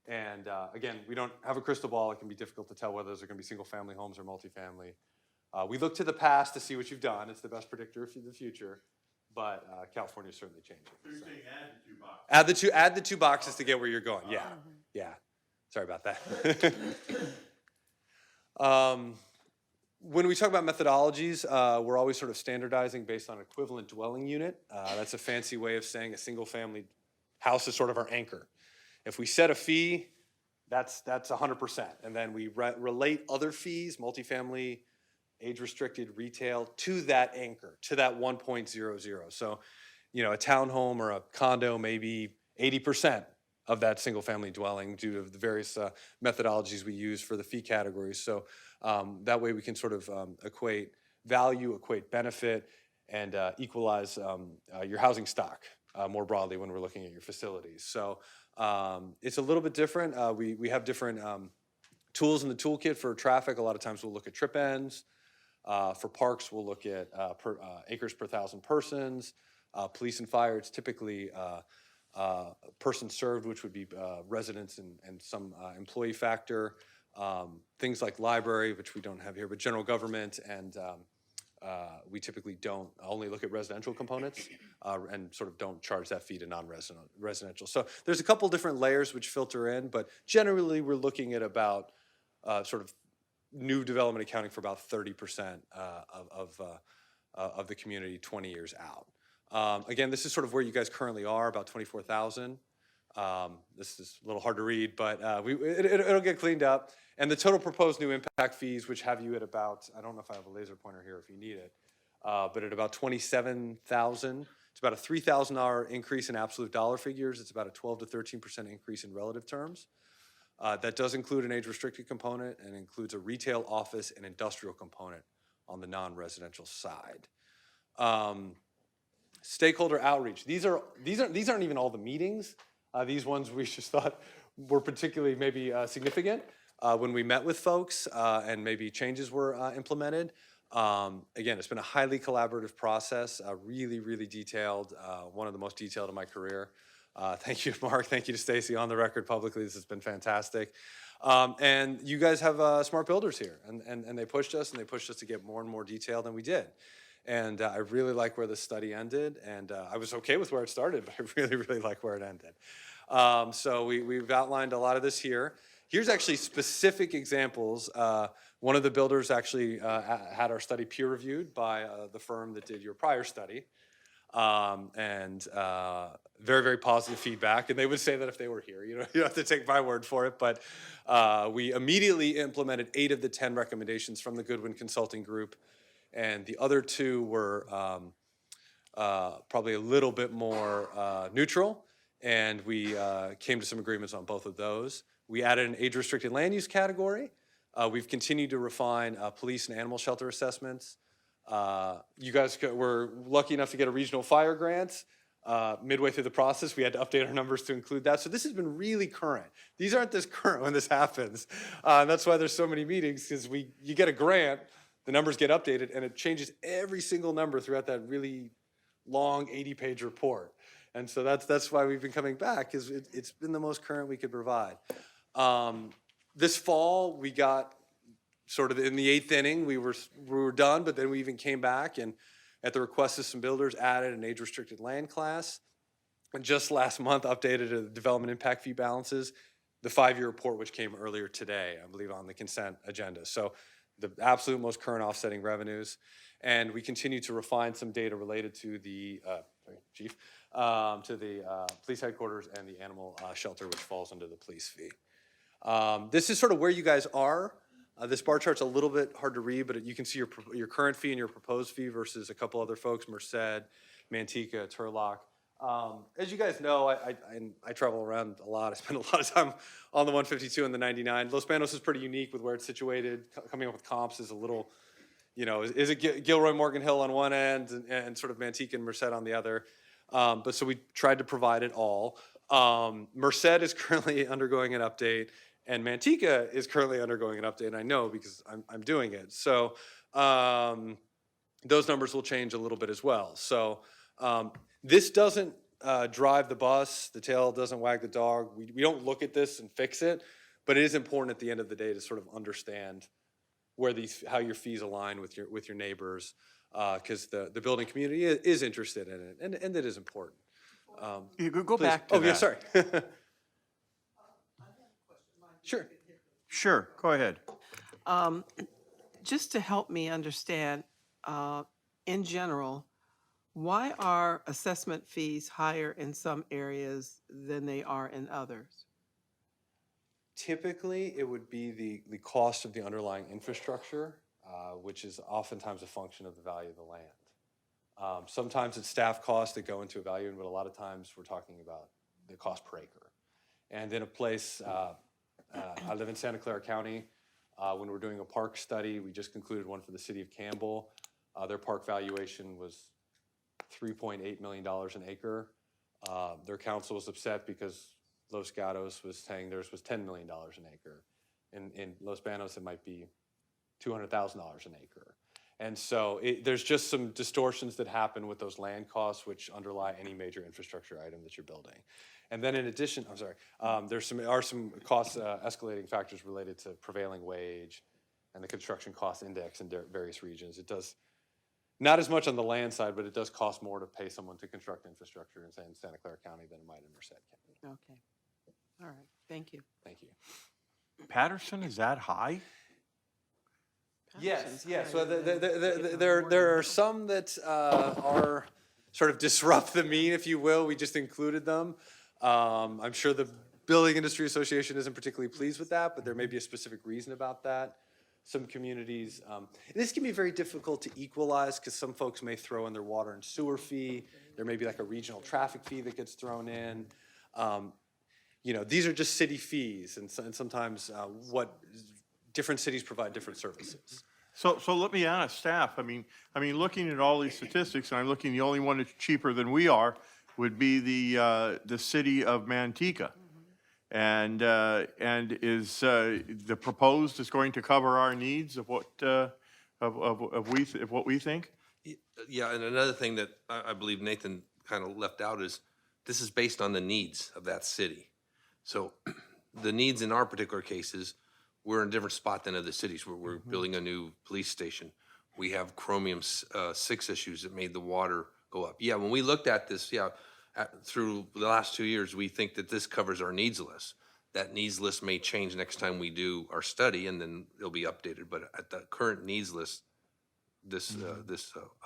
And again, we don't have a crystal ball. It can be difficult to tell whether those are going to be single-family homes or multifamily. We look to the past to see what you've done. It's the best predictor of the future. But California is certainly changing. So you're saying add the two boxes? Add the two boxes to get where you're going. Yeah, yeah. Sorry about that. When we talk about methodologies, we're always sort of standardizing based on equivalent dwelling unit. That's a fancy way of saying a single-family house is sort of our anchor. If we set a fee, that's 100%. And then we relate other fees, multifamily, age-restricted, retail, to that anchor, to that 1.00. So, a townhome or a condo may be 80% of that single-family dwelling due to the various methodologies we use for the fee categories. So that way we can sort of equate value, equate benefit, and equalize your housing stock more broadly when we're looking at your facilities. So it's a little bit different. We have different tools in the toolkit. For traffic, a lot of times we'll look at trip ends. For parks, we'll look at acres per 1,000 persons. Police and fire, it's typically persons served, which would be residents and some employee factor. Things like library, which we don't have here, but general government and we typically don't only look at residential components and sort of don't charge that fee to non-residential. So there's a couple different layers which filter in, but generally we're looking at about sort of new development accounting for about 30% of the community 20 years out. Again, this is sort of where you guys currently are, about 24,000. This is a little hard to read, but it'll get cleaned up. And the total proposed new impact fees, which have you at about, I don't know if I have a laser pointer here if you need it, but at about 27,000. It's about a $3,000 increase in absolute dollar figures. It's about a 12 to 13% increase in relative terms. That does include an age-restricted component and includes a retail, office, and industrial component on the non-residential side. Stakeholder outreach. These aren't even all the meetings. These ones we just thought were particularly maybe significant when we met with folks and maybe changes were implemented. Again, it's been a highly collaborative process, really, really detailed, one of the most detailed in my career. Thank you, Mark. Thank you to Stacy on the record publicly. This has been fantastic. And you guys have smart builders here, and they pushed us, to get more and more detailed than we did. And I really like where the study ended, and I was okay with where it started, but I really, really like where it ended. So we've outlined a lot of this here. Here's actually specific examples. One of the builders actually had our study peer-reviewed by the firm that did your prior study. And very, very positive feedback. And they would say that if they were here. You don't have to take my word for it. But we immediately implemented 8 of the 10 recommendations from the Goodwin Consulting Group. And the other 2 were probably a little bit more neutral. And we came to some agreements on both of those. We added an age-restricted land use category. We've continued to refine police and animal shelter assessments. You guys were lucky enough to get a regional fire grant. Midway through the process, we had to update our numbers to include that. So this has been really current. These aren't this current when this happens. And that's why there's so many meetings, because you get a grant, the numbers get updated, and it changes every single number throughout that really long 80-page report. And so that's why we've been coming back, because it's been the most current we could provide. This fall, we got sort of in the 8th inning, we were done, but then we even came back and at the request of some builders added an age-restricted land class. And just last month updated the development impact fee balances, the 5-year report, which came earlier today, I believe on the consent agenda. So the absolute most current offsetting revenues. And we continue to refine some data related to the, police headquarters and the animal shelter, which falls under the police fee. This is sort of where you guys are. This bar chart's a little bit hard to read, but you can see your current fee and your proposed fee versus a couple other folks, Merced, Manteca, Turlock. As you guys know, I travel around a lot. I spend a lot of time on the 152 and the 99. Los Banos is pretty unique with where it's situated. Coming up with comps is a little, is it Gilroy Morgan Hill on one end and sort of Manteca and Merced on the other. But so we tried to provide it all. Merced is currently undergoing an update. And Manteca is currently undergoing an update, and I know because I'm doing it. So those numbers will change a little bit as well. So this doesn't drive the bus. The tail doesn't wag the dog. We don't look at this and fix it, but it is important at the end of the day to sort of understand how your fees align with your neighbors, because the building community is interested in it, and it is important. You go please. back to that. Yeah, sorry. Sure, go ahead. Just to help me understand, in general, why are assessment fees higher in some areas than they are in others? Typically, it would be the cost of the underlying infrastructure, which is oftentimes a function of the value of the land. Sometimes it's staff costs that go into a value, but a lot of times we're talking about the cost per acre. And in a place, I live in Santa Clara County. When we're doing a park study, we just concluded one for the city of Campbell. Their park valuation was $3.8 million an acre. Their council was upset because Los Gatos was saying theirs was $10 million an acre. In Los Banos, it might be $200,000 an acre. And so there's just some distortions that happen with those land costs, which underlie any major infrastructure item that you're building. And then in addition, there are some cost escalating factors related to prevailing wage and the construction cost index in various regions. It does Not as much on the land side, but it does cost more to pay someone to construct infrastructure in Santa Clara County than it might in Merced County. Okay. All right, thank you. Thank you. Patterson, is that high? Yes, yes. higher Well, than there are some that are sort of disrupt the mean, if you will. We just included them. I'm sure the Building Industry Association isn't particularly pleased with that, but there may be a specific reason about that. Some communities, this can be very difficult to equalize because some folks may throw in their water and sewer fee. There may be like a regional traffic fee that gets thrown in. You know, these are just city fees, and sometimes what different cities provide different services. So let me ask staff, I mean, looking at all these statistics, and I'm looking, the only one that's cheaper than we are would be the city of Manteca. And is the proposed is going to cover our needs of what, of what we think? Yeah, and another thing that I believe Nathan kind of left out is this is based on the needs of that city. So the needs in our particular cases, we're in a different spot than other cities. We're building a new police station. We have chromium 6 issues that made the water go up. Yeah, when we looked at this, through the last 2 years, we think that this covers our needs list. That needs list may change next time we do our study, and then it'll be updated. But at the current needs list, this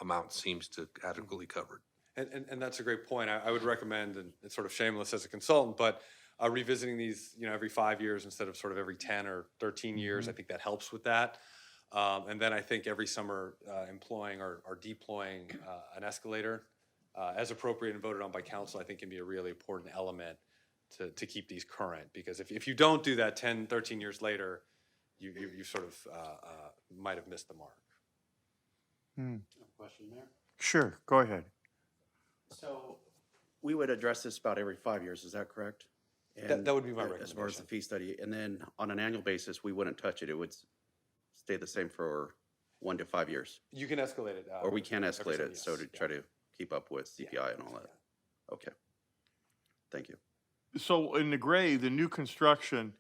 amount seems to adequately cover it. And that's a great point. I would recommend, and it's sort of shameless as a consultant, but revisiting these, every 5 years instead of sort of every 10 or 13 years. I think that helps with that. And then I think every summer employing or deploying an escalator as appropriate and voted on by council, I think can be a really important element to keep these current. Because if you don't do that 10, 13 years later, you sort of might have missed the mark. Question, Mayor? Sure, go ahead. So we would address this about every 5 years, is that correct? That would be my As far as recommendation. the fee study, and then on an annual basis, we wouldn't touch it. It would stay the same for 1 to 5 years. You can escalate it. Or we can every escalate seven it, so years. to try to keep up with CPI and all that. Okay. Thank you. So in the gray, the new construction,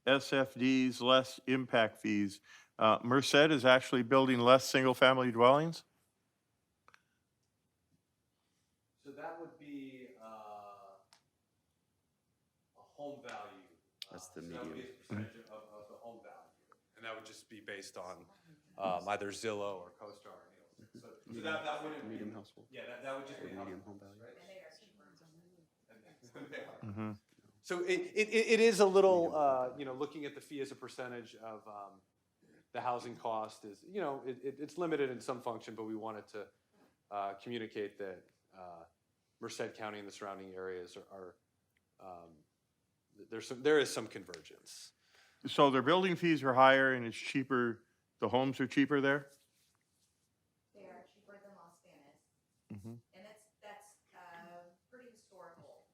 SFDs, less impact fees, Merced is actually building less single-family dwellings? So that would be a home value. That's the so that would be median. a percentage of the home value. And that would just be based on either Zillow or CoStar or Nielsen. So that wouldn't be. Medium household. Yeah, that would just Or be. medium home value. Mm-hmm. So it is a little, looking at the fee as a percentage of the housing cost is, it's limited in some function, but we wanted to communicate that Merced County and the surrounding areas are there is some convergence. So their building fees are higher and it's cheaper, the homes are cheaper there? They are cheaper than Las Banos, Mm-hmm. and that's pretty historical.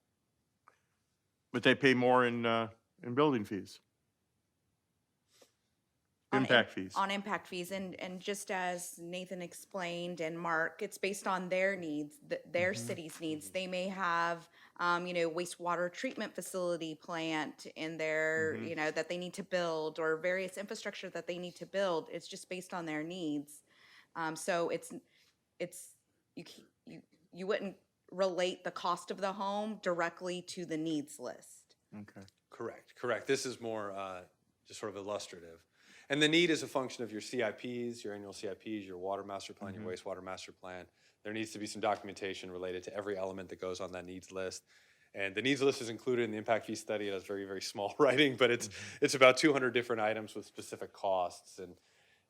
But they pay more in building fees? Impact fees? On impact fees, and just as Nathan explained and Mark, it's based on their needs, their city's needs. They may have, wastewater treatment facility plant in their, that they need to build, or various infrastructure that they need to build. It's just based on their needs. So you wouldn't relate the cost of the home directly to the needs list. Okay. Correct. This is more just sort of illustrative. And the need is a function of your CIPs, your annual CIPs, your water master plan, your wastewater master plan. There needs to be some documentation related to every element that goes on that needs list. And the needs list is included in the impact fee study. It has very, very small writing, but it's about 200 different items with specific costs.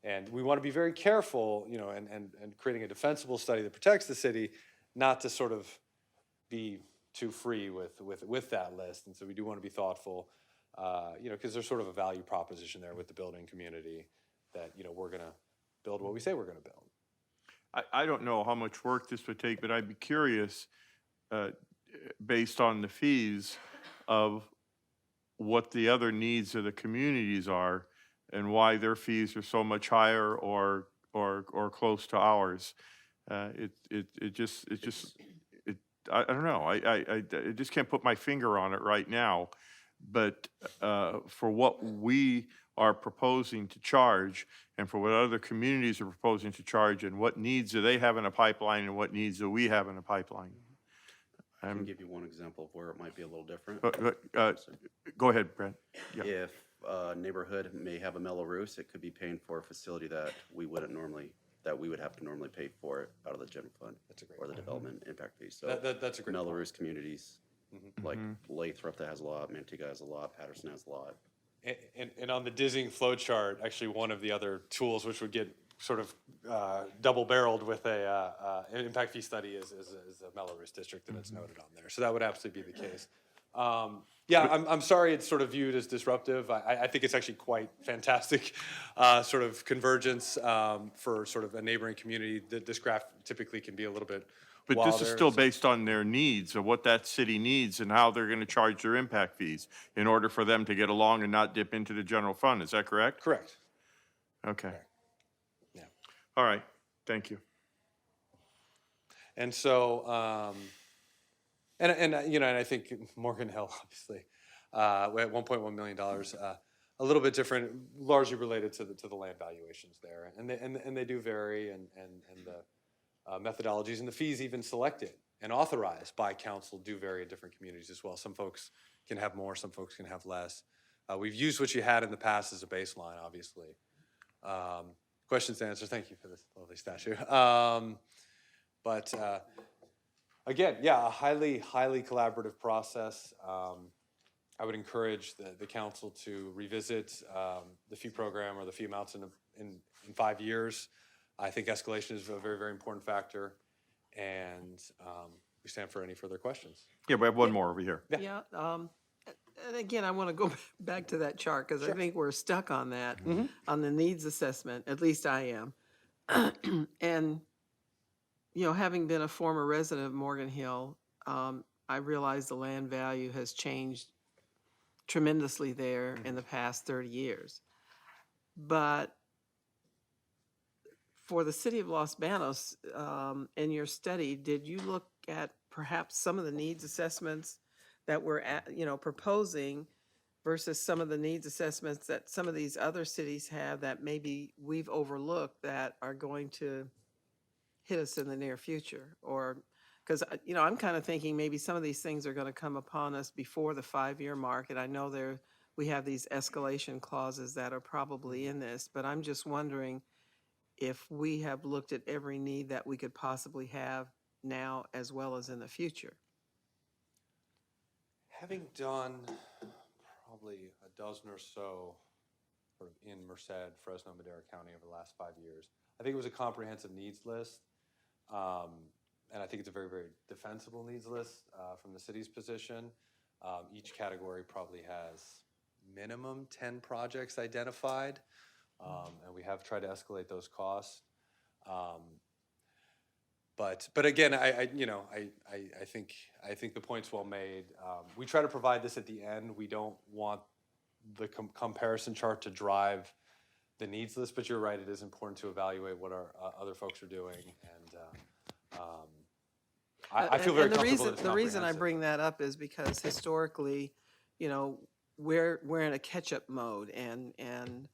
And we want to be very careful, and creating a defensible study that protects the city, not to sort of be too free with that list. And so we do want to be thoughtful, because there's sort of a value proposition there with the building community that, we're going to build what we say we're going to build. I don't know how much work this would take, but I'd be curious, based on the fees, of what the other needs of the communities are and why their fees are so much higher or close to ours. I don't know. I just can't put my finger on it right now. But for what we are proposing to charge and for what other communities are proposing to charge and what needs do they have in a pipeline and what needs do we have in a pipeline? I can give you one example of where it might be a little different. Go ahead, Brent. Yeah. If a neighborhood may have a Mello-Roos, it could be paying for a facility that we would have to normally pay for it out of the general fund. That's a great or the development impact fee. So That's a great point. Mello-Roos communities, like Lathrop that has a lot, Manteca has a lot, Patterson has a lot. And on the dizzying flow chart, actually one of the other tools which would get sort of double-barreled with an impact fee study is a Mello-Roos district, and it's noted on there. So that would absolutely be the case. Yeah, I'm sorry it's sort of viewed as disruptive. I think it's actually quite fantastic sort of convergence for sort of a neighboring community. This graph typically can be a little bit But wilder. this is still based on their needs of what that city needs and how they're going to charge their impact fees in order for them to get along and not dip into the general fund. Is that correct? Correct. Okay. Yeah. All right. Thank you. And so, and I think Morgan Hill, obviously, at $1.1 million, a little bit different, largely related to the land valuations there, and they do vary, and the methodologies and the fees even selected and authorized by council do vary in different communities as well. Some folks can have more, some folks can have less. We've used what you had in the past as a baseline, obviously. Questions and answers. Thank you for this lovely statue. But again, yeah, a highly collaborative process. I would encourage the council to revisit the fee program or the fee amounts in 5 years. I think escalation is a very, very important factor, and we stand for any further questions. Yeah, we have one more over here. Yeah, and again, I want to go back to that chart, because I think we're stuck on that, on the needs assessment, at least I am. And, you know, having been a former resident of Morgan Hill, I realize the land value has changed tremendously there in the past 30 years. But for the city of Los Banos, in your study, did you look at perhaps some of the needs assessments that we're proposing versus some of the needs assessments that some of these other cities have that maybe we've overlooked that are going to hit us in the near future? Or, because, I'm kind of thinking maybe some of these things are going to come upon us before the 5-year mark, and I know we have these escalation clauses that are probably in this, but I'm just wondering if we have looked at every need that we could possibly have now as well as in the future. Having done probably a dozen or so sort of in Merced, Fresno, Madera County over the last 5 years, I think it was a comprehensive needs list. And I think it's a very, very defensible needs list from the city's position. Each category probably has minimum 10 projects identified, and we have tried to escalate those costs. But again, I think the point's well made. We try to provide this at the end. We don't want the comparison chart to drive the needs list, but you're right, it is important to evaluate what our other folks are doing, and I feel very comfortable that it's The reason I comprehensive. bring that up is because historically, we're in a catch-up mode, and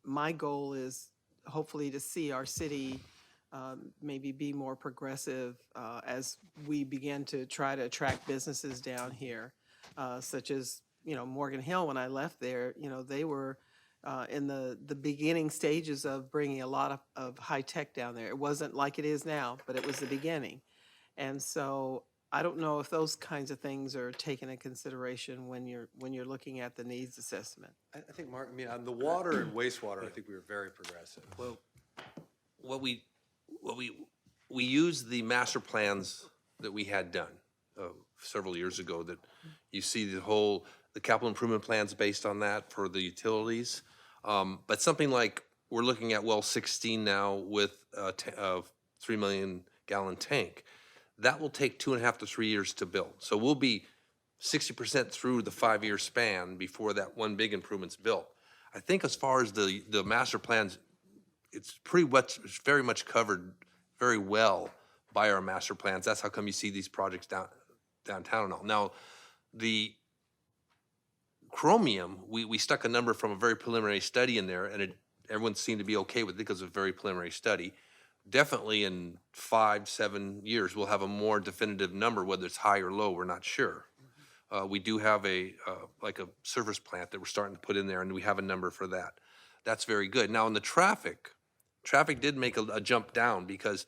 my goal is hopefully to see our city maybe be more progressive as we begin to try to attract businesses down here, such as, Morgan Hill. When I left there, they were in the beginning stages of bringing a lot of high tech down there. It wasn't like it is now, but it was the beginning. And so I don't know if those kinds of things are taken into consideration when you're looking at the needs assessment. I think, Mark, on the water and wastewater, I think we were very progressive. Well, what we used the master plans that we had done several years ago, that you see the capital improvement plans based on that for the utilities. But something like, we're looking at well 16 now with a 3 million gallon tank. That will take 2.5 to 3 years to build. So we'll be 60% through the 5-year span before that one big improvement's built. I think as far as the master plans, it's very much covered very well by our master plans. That's how come you see these projects downtown and all. Now, The chromium, we stuck a number from a very preliminary study in there, and everyone seemed to be okay with it because it's a very preliminary study. Definitely in 5, 7 years, we'll have a more definitive number, whether it's high or low, we're not sure. We do have like a service plant that we're starting to put in there, and we have a number for that. That's very good. Now, in the traffic did make a jump down because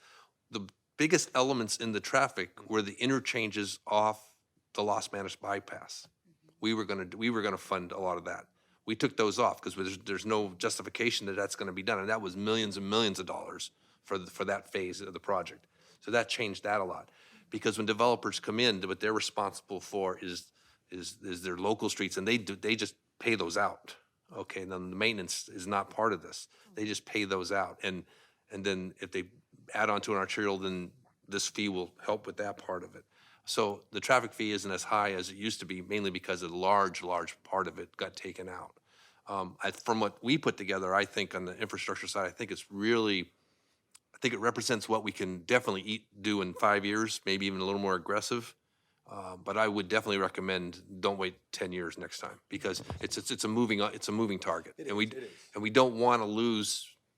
the biggest elements in the traffic were the interchanges off the Los Banos bypass. We were gonna fund a lot of that. We took those off because there's no justification that that's gonna be done, and that was millions and millions of dollars for that phase of the project. So that changed that a lot, because when developers come in, what they're responsible for is their local streets, and they just pay those out. Okay, and then the maintenance is not part of this. They just pay those out, and then if they add on to an arterial, then this fee will help with that part of it. So the traffic fee isn't as high as it used to be, mainly because a large part of it got taken out. From what we put together, I think on the infrastructure side, I think it represents what we can definitely do in 5 years, maybe even a little more aggressive. But I would definitely recommend don't wait 10 years next time, because it's a moving target, and we don't want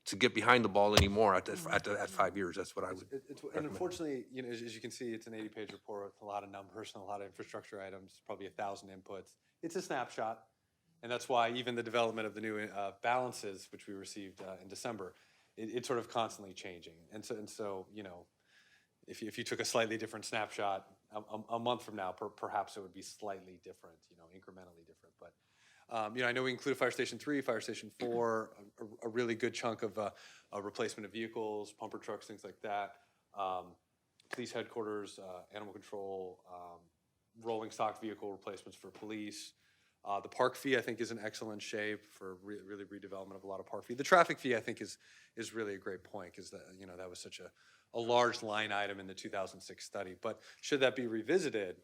to get behind the ball anymore at 5 years. That's what I would. And recommend. unfortunately, as you can see, it's an 80-page report with a lot of numbers and a lot of infrastructure items, probably 1,000 inputs. It's a snapshot, and that's why even the development of the new balances, which we received in December, it's sort of constantly changing. And so if you took a slightly different snapshot a month from now, perhaps it would be slightly different, incrementally different. But I know we included Fire Station 3, Fire Station 4, a really good chunk of replacement of vehicles, pumper trucks, things like that. Police headquarters, animal control, rolling stock vehicle replacements for police. The park fee, I think, is in excellent shape for really redevelopment of a lot of park fee. The traffic fee, I think, is really a great point, because that was such a large line item in the 2006 study. But should that be revisited?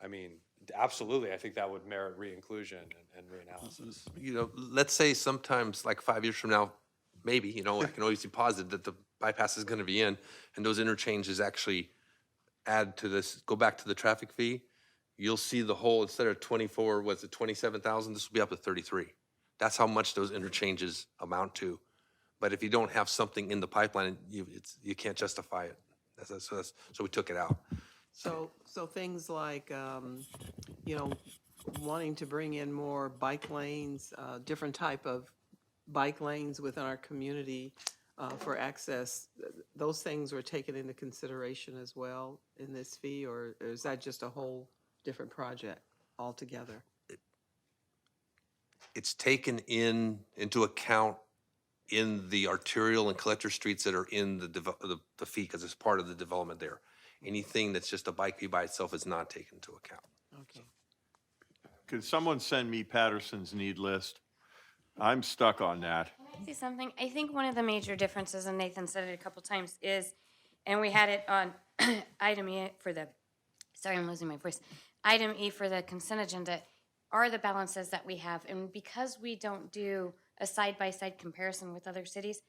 I mean, absolutely. I think that would merit re-inclusion and reanalysis. Let's say sometimes, like 5 years from now, maybe, I can always be positive that the bypass is going to be in, and those interchanges actually add to this, go back to the traffic fee. You'll see the whole, instead of 24, was it 27,000? This will be up to 33. That's how much those interchanges amount to. But if you don't have something in the pipeline, you can't justify it. So we took it out. So things like, wanting to bring in more bike lanes, different type of bike lanes within our community for access, those things were taken into consideration as well in this fee, or is that just a whole different project altogether? It's taken into account in the arterial and collector streets that are in the fee, because it's part of the development there. Anything that's just a bike fee by itself is not taken into account. Okay. Could someone send me Patterson's need list? I'm stuck on that. Can I say something? I think one of the major differences, and Nathan said it a couple times, is, and we had it on item E for the, sorry, I'm losing my voice. Item E for the consent agenda are the balances that we have. And because we don't do a side-by-side comparison with other cities,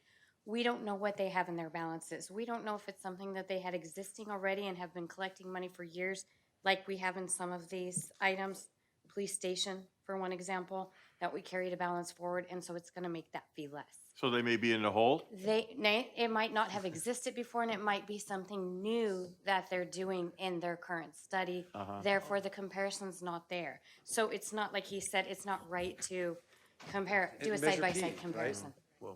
we don't know what they have in their balances. We don't know if it's something that they had existing already and have been collecting money for years, like we have in some of these items. Police station, for one example, that we carried a balance forward, and so it's gonna make that fee less. So they may be in the hole? It might not have existed before, and it might be something new that they're doing in their current study. Therefore, the comparison's not there. So it's not, like he said, it's not right to compare, do a And Measure P, side-by-side right? comparison.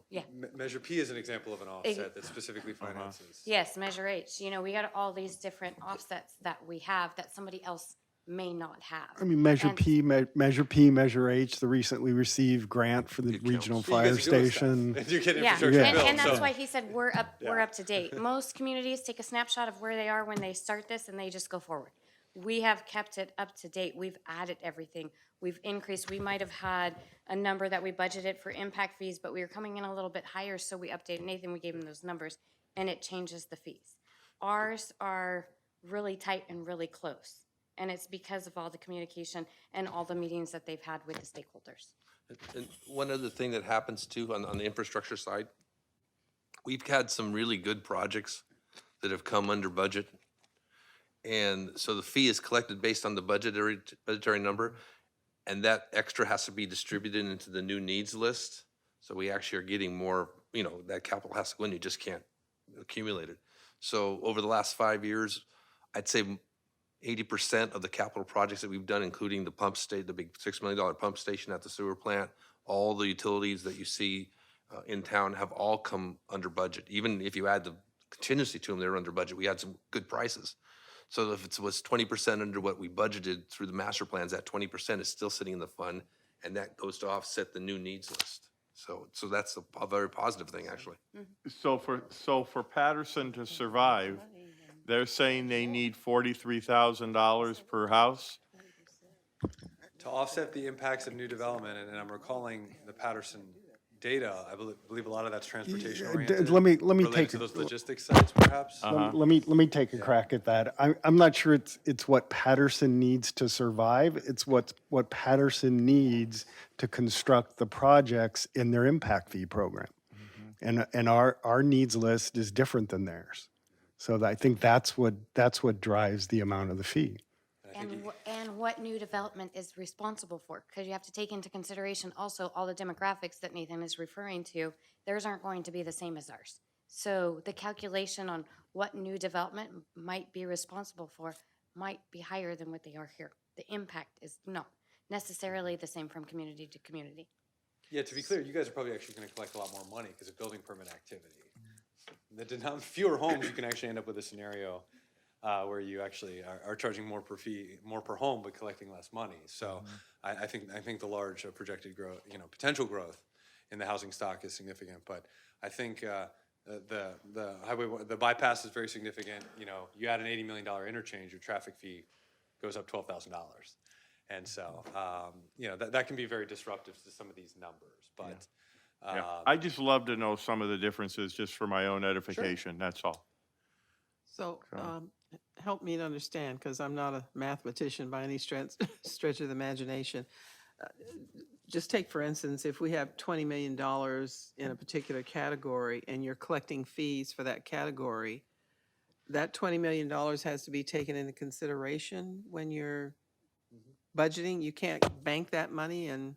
Yeah. Measure P is an example of an offset that specifically finances. Yes, Measure H. We got all these different offsets that we have that somebody else may not have. I mean, Measure And- P, Measure P, Measure H, the recently received grant for the regional You fire guys are doing stuff. station. And you get Yeah, infrastructure built. and that's so- why he said we're up to date. Most communities take a snapshot of where they are when they start this, and they just go forward. We have kept it up to date. We've added everything. We've increased. We might have had a number that we budgeted for impact fees, but we were coming in a little bit higher, so we updated Nathan. We gave him those numbers, and it changes the fees. Ours are really tight and really close, and it's because of all the communication and all the meetings that they've had with the stakeholders. And one other thing that happens too on the infrastructure side, we've had some really good projects that have come under budget, And so the fee is collected based on the budgetary number, and that extra has to be distributed into the new needs list. So we actually are getting more, that capital has to go in, you just can't accumulate it. So over the last 5 years, I'd say 80% of the capital projects that we've done, including the pump state, the big $6 million pump station at the sewer plant, all the utilities that you see in town have all come under budget. Even if you add the contingency to them, they're under budget. We had some good prices. So if it was 20% under what we budgeted through the master plans, that 20% is still sitting in the fund, and that goes to offset the new needs list. So that's a very positive thing, actually. So for Patterson to survive, they're saying they need $43,000 per house? To offset the impacts of new development, and I'm recalling the Patterson data, I believe a lot of that's transportation oriented. let me related take to a- those logistics sites, perhaps. Let me take a crack at that. I'm not sure it's what Patterson needs to survive. It's what Patterson needs to construct the projects in their impact fee program. And our needs list is different than theirs. So I think that's what drives the amount of the fee. And what new development is responsible for? Because you have to take into consideration also all the demographics that Nathan is referring to. Theirs aren't going to be the same as ours. So the calculation on what new development might be responsible for might be higher than what they are here. The impact is not necessarily the same from community to community. Yeah, to be clear, you guys are probably actually going to collect a lot more money because of building permit activity. The fewer homes, you can actually end up with a scenario where you actually are charging more per fee, more per home, but collecting less money. So I think the large projected growth, potential growth in the housing stock is significant. But I think the highway, the bypass is very significant. You add an $80 million interchange, your traffic fee goes up $12,000. And so, that can be very disruptive to some of these numbers. But I just love to know some of the differences just for my own edification, that's all. So, help me to understand, because I'm not a mathematician by any stretch of the imagination. Just take, for instance, if we have $20 million in a particular category and you're collecting fees for that category, that $20 million has to be taken into consideration when you're budgeting? You can't bank that money and...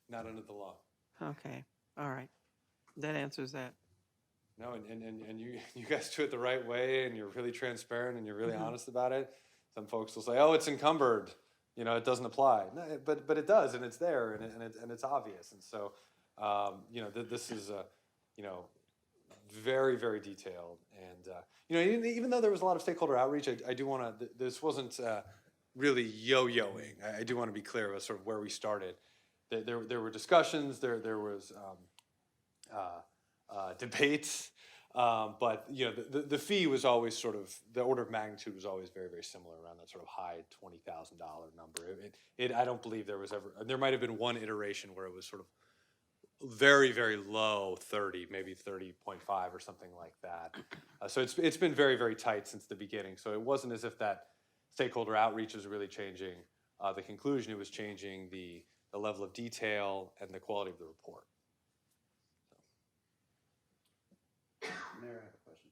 not under the law. Okay, all right. That answers that. No, and you guys do it the right way, and you're really transparent, and you're really honest about it. Some folks will say, "Oh, it's encumbered, it doesn't apply." No, but it does, and it's there, and it's obvious. And so, this is very, very detailed. And even though there was a lot of stakeholder outreach, I do want to. This wasn't really yo-yoing. I do want to be clear about sort of where we started. There were discussions. There was. Debates, but the fee was always sort of, the order of magnitude was always very, very similar, around that sort of high $20,000 number. I don't believe there was ever, there might have been one iteration where it was sort of very, very low 30, maybe 30.5 or something like that. So it's been very, very tight since the beginning. So it wasn't as if that stakeholder outreach was really changing the conclusion. It was changing the level of detail and the quality of the report. Mayor, I have a question.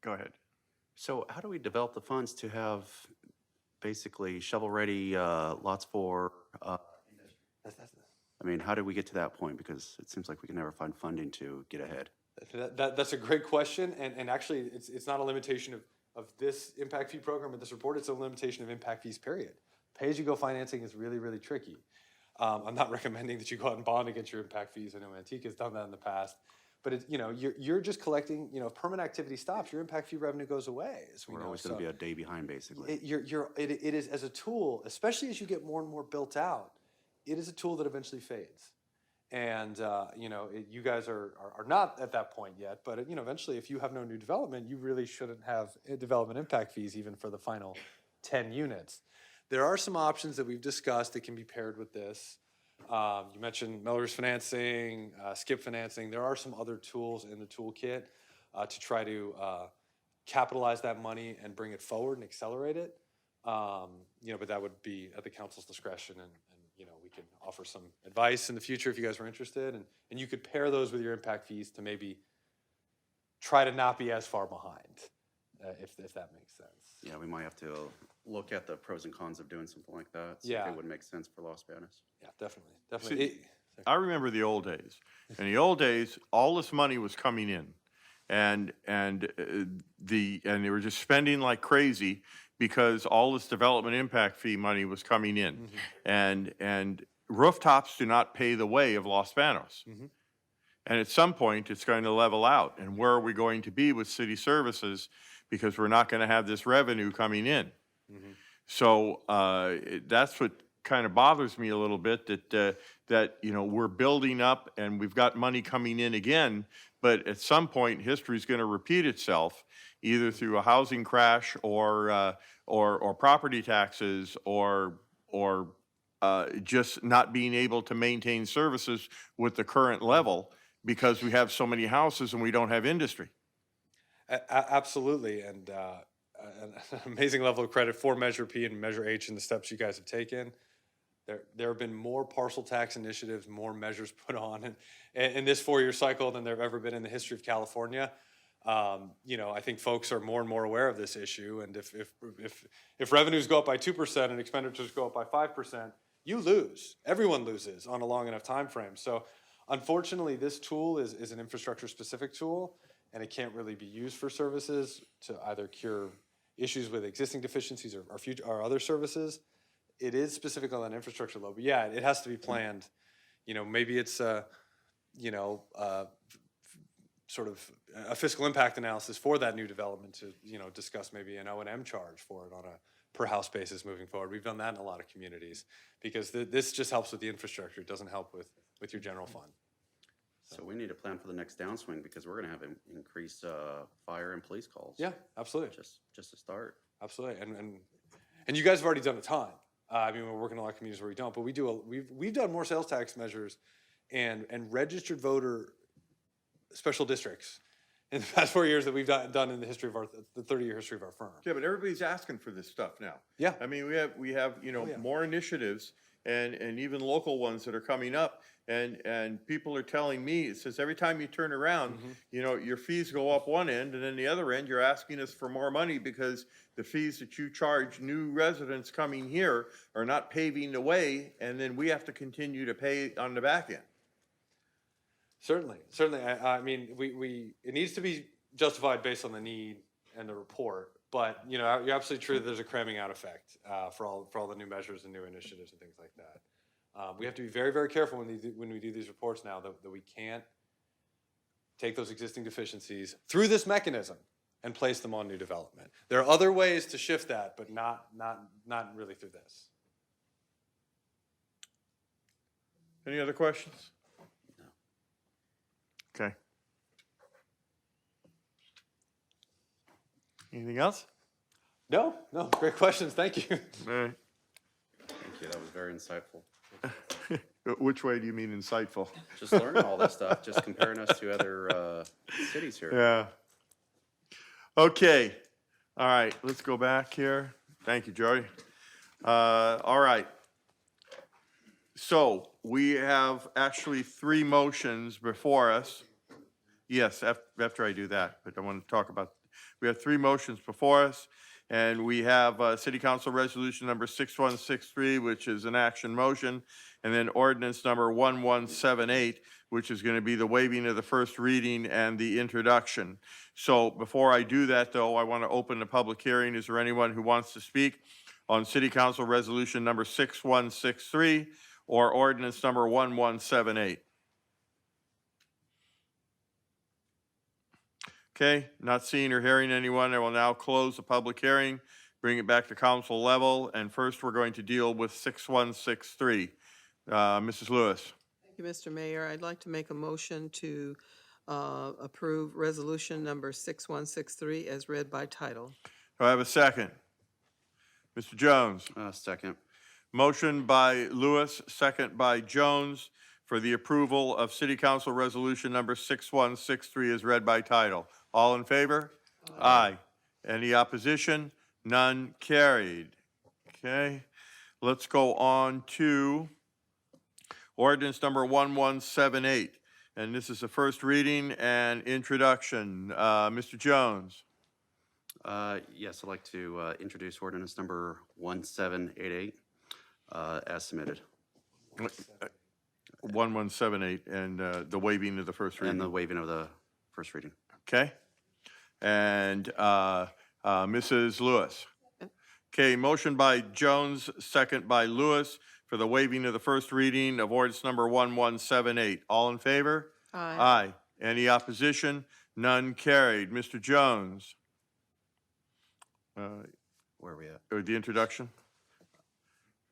Go ahead. So how do we develop the funds to have basically shovel-ready lots for I mean, how did we get to that point? Because it seems like we can never find funding to get ahead. That's a great question, and actually, it's not a limitation of this impact fee program or this report. It's a limitation of impact fees, period. Pay-as-you-go financing is really, really tricky. I'm not recommending that you go out and bond against your impact fees. I know Antique has done that in the past. But you're just collecting. If permit activity stops, your impact fee revenue goes away. We're always going to be a day behind, basically. It is, as a tool, especially as you get more and more built out. It is a tool that eventually fades, and you guys are not at that point yet. But eventually, if you have no new development, you really shouldn't have development impact fees even for the final 10 units. There are some options that we've discussed that can be paired with this. You mentioned Melrose financing, skip financing. There are some other tools in the toolkit to try to capitalize that money and bring it forward and accelerate it. But that would be at the council's discretion, and we could offer some advice in the future if you guys were interested, and you could pair those with your impact fees to maybe try to not be as far behind if that makes sense. Yeah, we might have to look at the pros and cons of doing something like that. See if Yeah. it would make sense for Los Banos. Yeah, definitely, definitely. See, I remember the old days. In the old days, all this money was coming in, and they were just spending like crazy because all this development impact fee money was coming in, and rooftops do not pay the way of Los Banos. And at some point, it's going to level out. And where are we going to be with city services? Because we're not going to have this revenue coming in. So that's what kind of bothers me a little bit, that we're building up and we've got money coming in again, but at some point, history is going to repeat itself, either through a housing crash or property taxes or just not being able to maintain services with the current level because we have so many houses and we don't have industry. Absolutely, and an amazing level of credit for Measure P and Measure H and the steps you guys have taken. There have been more parcel tax initiatives, more measures put on in this 4-year cycle than there have ever been in the history of California. I think folks are more and more aware of this issue, and if revenues go up by 2% and expenditures go up by 5%, you lose. Everyone loses on a long enough time frame. So unfortunately, this tool is an infrastructure-specific tool, and it can't really be used for services to either cure issues with existing deficiencies or other services. It is specific on an infrastructure level, but yeah, it has to be planned. Maybe it's sort of a fiscal impact analysis for that new development to discuss maybe an O&M charge for it on a per house basis moving forward. We've done that in a lot of communities because this just helps with the infrastructure. It doesn't help with your general fund. So we need to plan for the next downswing because we're going to have increased fire and police calls. Yeah, absolutely. Just to start. Absolutely, and you guys have already done a ton. We're working in a lot of communities where we don't, but we've done more sales tax measures and registered voter special districts in the past 4 years that we've done in the history of the 30-year history of our firm. Yeah, but everybody's asking for this stuff now. Yeah. We have more initiatives and even local ones that are coming up, and people are telling me, it says every time you turn around, your fees go up one end, and then the other end, you're asking us for more money because the fees that you charge new residents coming here are not paving the way, and then we have to continue to pay on the back end. Certainly. It needs to be justified based on the need and the report. But you're absolutely true that there's a cramming out effect for all the new measures and new initiatives and things like that. We have to be very, very careful when we do these reports now that we can't take those existing deficiencies through this mechanism and place them on new development. There are other ways to shift that, but not really through this. Any other questions? Okay. Anything else? No, great questions. Thank you. All right. Thank you. That was very insightful. Which way do you mean insightful? Just learning all this stuff, just comparing us to other cities here. Yeah. Okay. All right. Let's go back here. Thank you, Jody. All right. So we have actually 3 motions before us. Yes, after I do that, but I want to talk about, we have 3 motions before us, and we have City Council Resolution number 6163, which is an action motion, and then ordinance number 1178, which is going to be the waiving of the first reading and the introduction. So before I do that, though, I want to open the public hearing. Is there anyone who wants to speak on City Council Resolution number 6163 or ordinance number 1178? Okay, not seeing or hearing anyone, I will now close the public hearing, bring it back to council level, and first we're going to deal with 6163. Mrs. Lewis. Thank you, Mr. Mayor. I'd like to make a motion to approve resolution number 6163 as read by title. Do I have a second? Mr. Jones. Second. Motion by Lewis, second by Jones for the approval of City Council Resolution number 6163 as read by title. All in favor? Aye. Any opposition? None carried. Okay. Let's go on to ordinance number 1178. And this is the first reading and introduction. Mr. Jones. Yes, I'd like to introduce ordinance number 1788 as submitted. 1178 and the waiving of the first reading. And the waiving of the first reading. Okay? And Mrs. Lewis. Okay, motion by Jones, second by Lewis for the waiving of the first reading of ordinance number 1178. All in favor? Aye. Aye. Any opposition? None carried. Mr. Jones, Where are we at? the introduction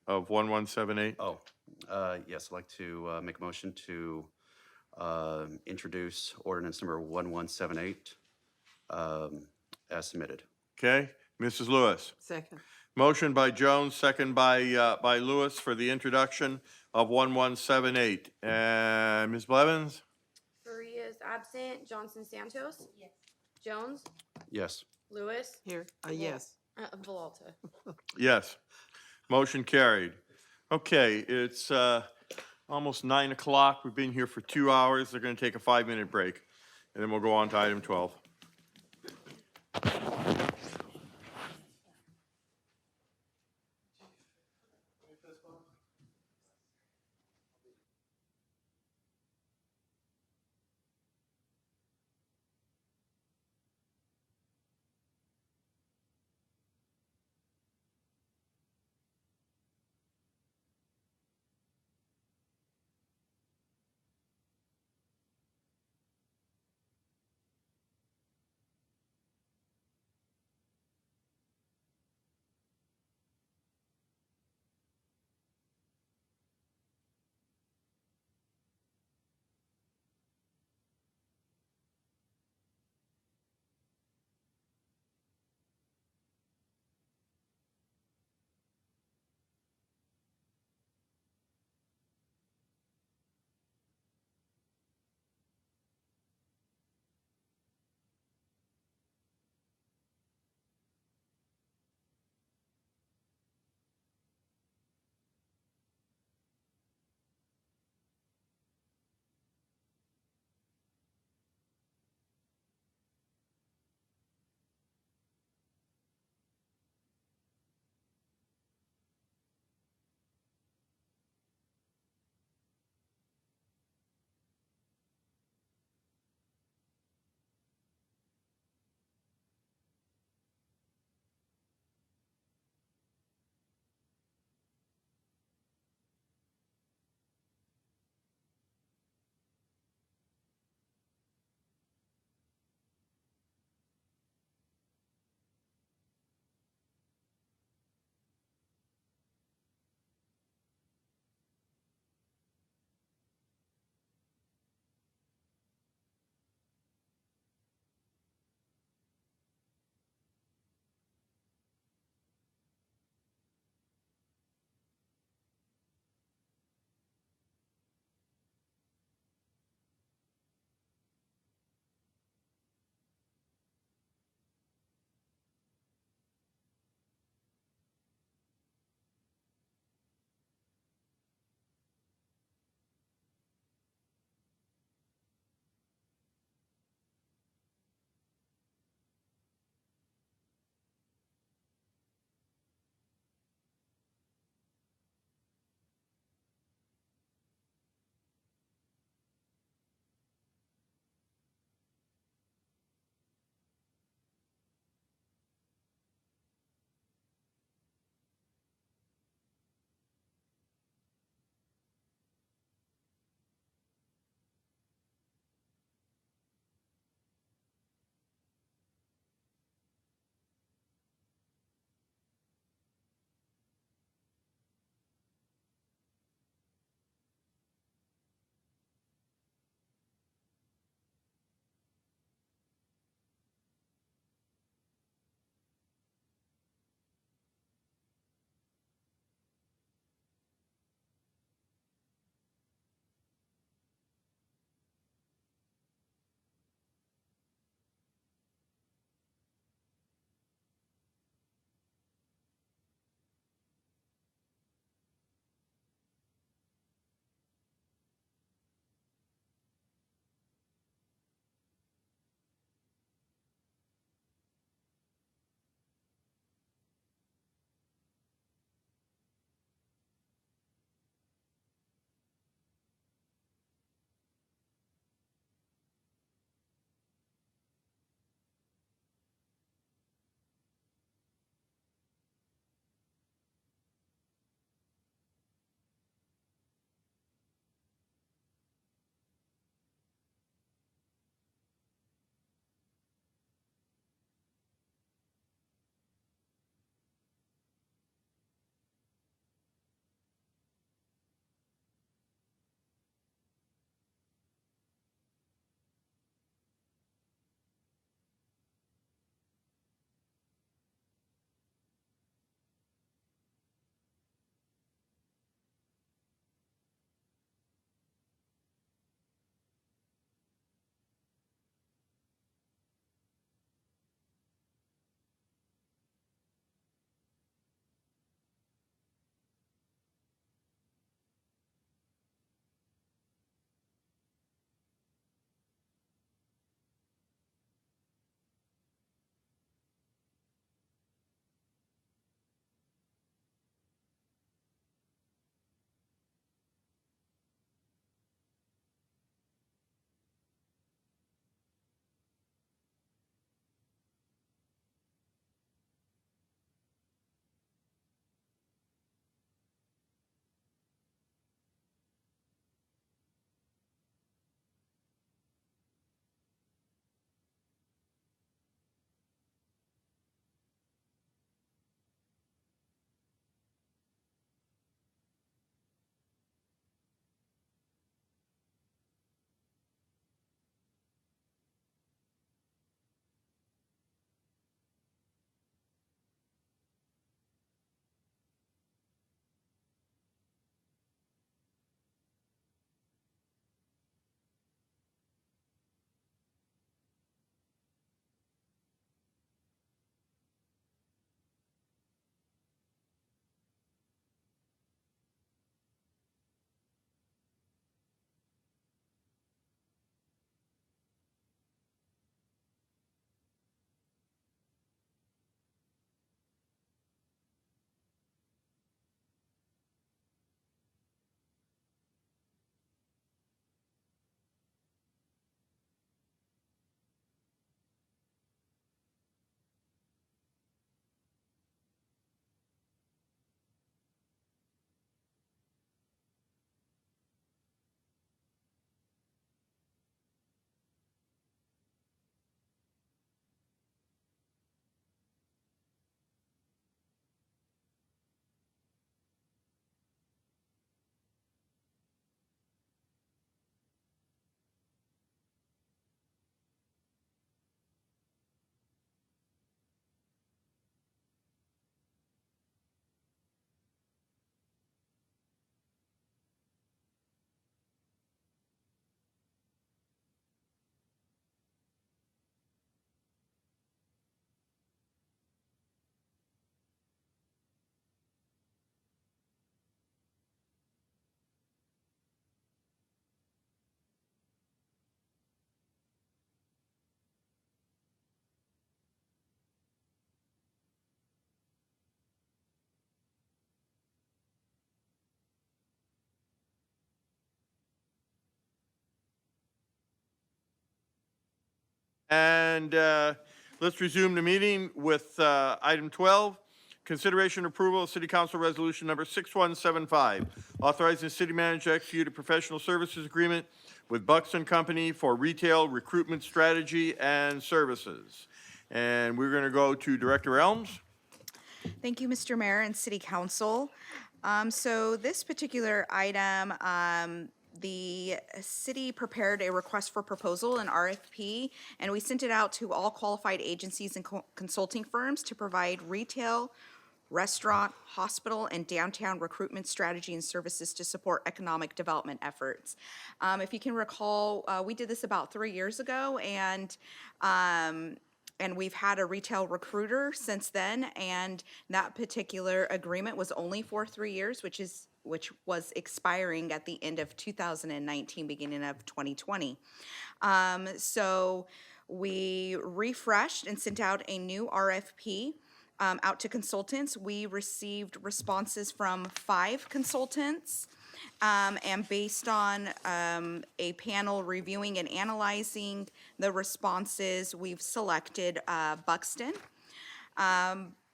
of 1178. Oh, yes, I'd like to make a motion to introduce ordinance number 1178 as submitted. Okay, Mrs. Lewis. Second. Motion by Jones, second by Lewis for the introduction of 1178. And Ms. Blevins? Faria is absent. Johnson Santos? Yes. Jones? Yes. Lewis? Here, yes. Villalta? Yes. Motion carried. Okay, it's almost 9 o'clock. We've been here for 2 hours. They're going to take a 5-minute break, and then we'll go on to item 12. And let's resume the meeting with item 12, consideration and approval of City Council Resolution Number 6175, authorizing the city manager to execute a professional services agreement with Buxton Company for retail recruitment strategy and services. And we're going to go to Director Elms. Thank you, Mr. Mayor and City Council. So this particular item, the city prepared a request for proposal, an RFP, and we sent it out to all qualified agencies and consulting firms to provide retail, restaurant, hospital, and downtown recruitment strategy and services to support economic development efforts. If you can recall, we did this about 3 years ago, and we've had a retail recruiter since then, and that particular agreement was only for 3 years, which was expiring at the end of 2019, beginning of 2020. So we refreshed and sent out a new RFP out to consultants. We received responses from 5 consultants. And based on a panel reviewing and analyzing the responses, we've selected Buxton.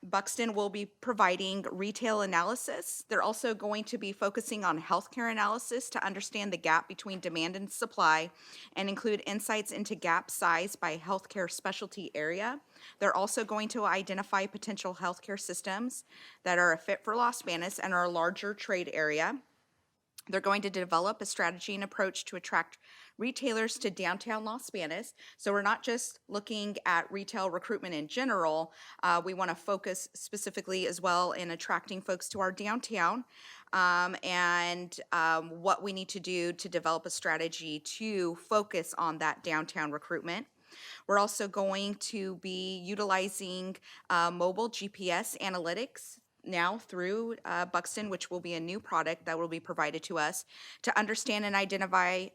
Buxton will be providing retail analysis. They're also going to be focusing on healthcare analysis to understand the gap between demand and supply and include insights into gap size by healthcare specialty area. They're also going to identify potential healthcare systems that are a fit for Los Banos and our larger trade area. They're going to develop a strategy and approach to attract retailers to downtown Los Banos. So we're not just looking at retail recruitment in general. We want to focus specifically as well in attracting folks to our downtown and what we need to do to develop a strategy to focus on that downtown recruitment. We're also going to be utilizing mobile GPS analytics now through Buxton, which will be a new product that will be provided to us to understand and identify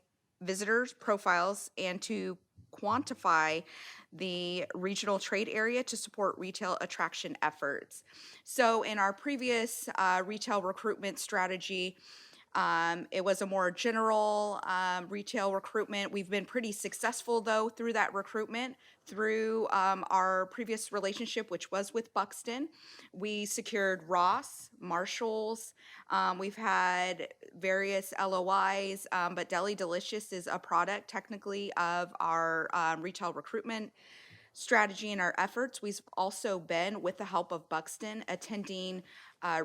visitors' profiles and to quantify the regional trade area to support retail attraction efforts. So in our previous retail recruitment strategy, it was a more general retail recruitment. We've been pretty successful, though, through that recruitment. Through our previous relationship, which was with Buxton, we secured Ross, Marshalls. We've had various LOIs, but Deli Delicious is a product technically of our retail recruitment strategy and our efforts. We've also been, with the help of Buxton, attending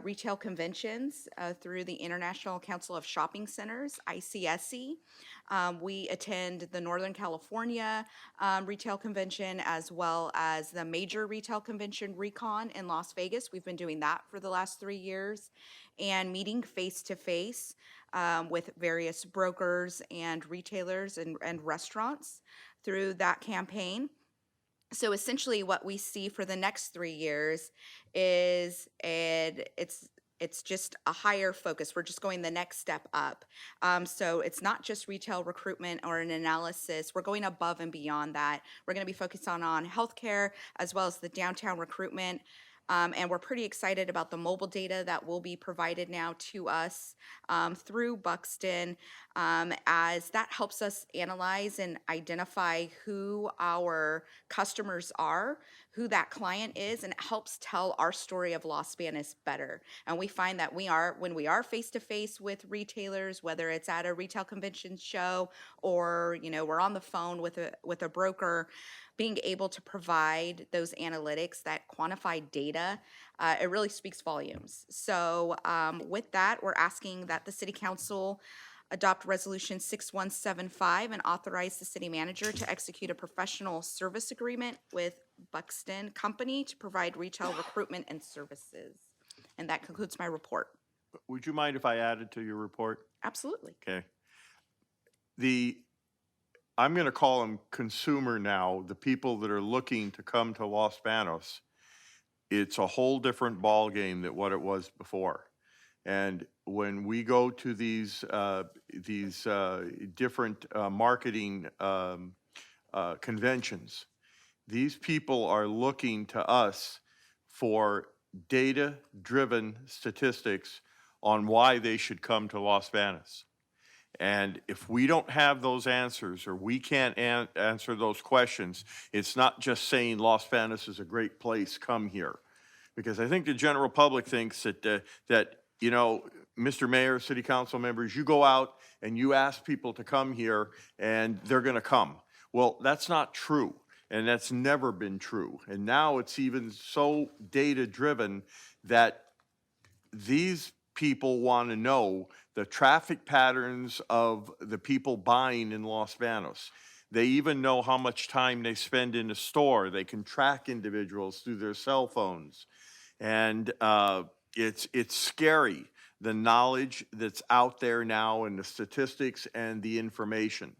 retail conventions through the International Council of Shopping Centers, ICSC. We attend the Northern California Retail Convention as well as the major retail convention, Recon, in Las Vegas. We've been doing that for the last 3 years and meeting face-to-face with various brokers and retailers and restaurants through that campaign. So essentially what we see for the next 3 years is it's just a higher focus. We're just going the next step up. So it's not just retail recruitment or an analysis. We're going above and beyond that. We're going to be focused on healthcare as well as the downtown recruitment. And we're pretty excited about the mobile data that will be provided now to us through Buxton, as that helps us analyze and identify who our customers are, who that client is, and it helps tell our story of Los Banos better. And we find that when we are face-to-face with retailers, whether it's at a retail convention show or we're on the phone with a broker, being able to provide those analytics, that quantified data, it really speaks volumes. So with that, we're asking that the City Council adopt Resolution 6175 and authorize the city manager to execute a professional service agreement with Buxton Company to provide retail recruitment and services. And that concludes my report. Would you mind if I added to your report? Absolutely. Okay. I'm going to call them consumer now, the people that are looking to come to Los Banos. It's a whole different ballgame than what it was before. And when we go to these different marketing conventions, these people are looking to us for data-driven statistics on why they should come to Los Banos. And if we don't have those answers, or we can't answer those questions, it's not just saying Los Banos is a great place, come here. Because I think the general public thinks that, you know, Mr. Mayor, city council members, you go out and you ask people to come here and they're gonna come. Well, that's not true, and that's never been true. And now it's even so data-driven that these people want to know the traffic patterns of the people buying in Los Banos. They even know how much time they spend in the store. They can track individuals through their cell phones. And it's scary, the knowledge that's out there now and the statistics and the information.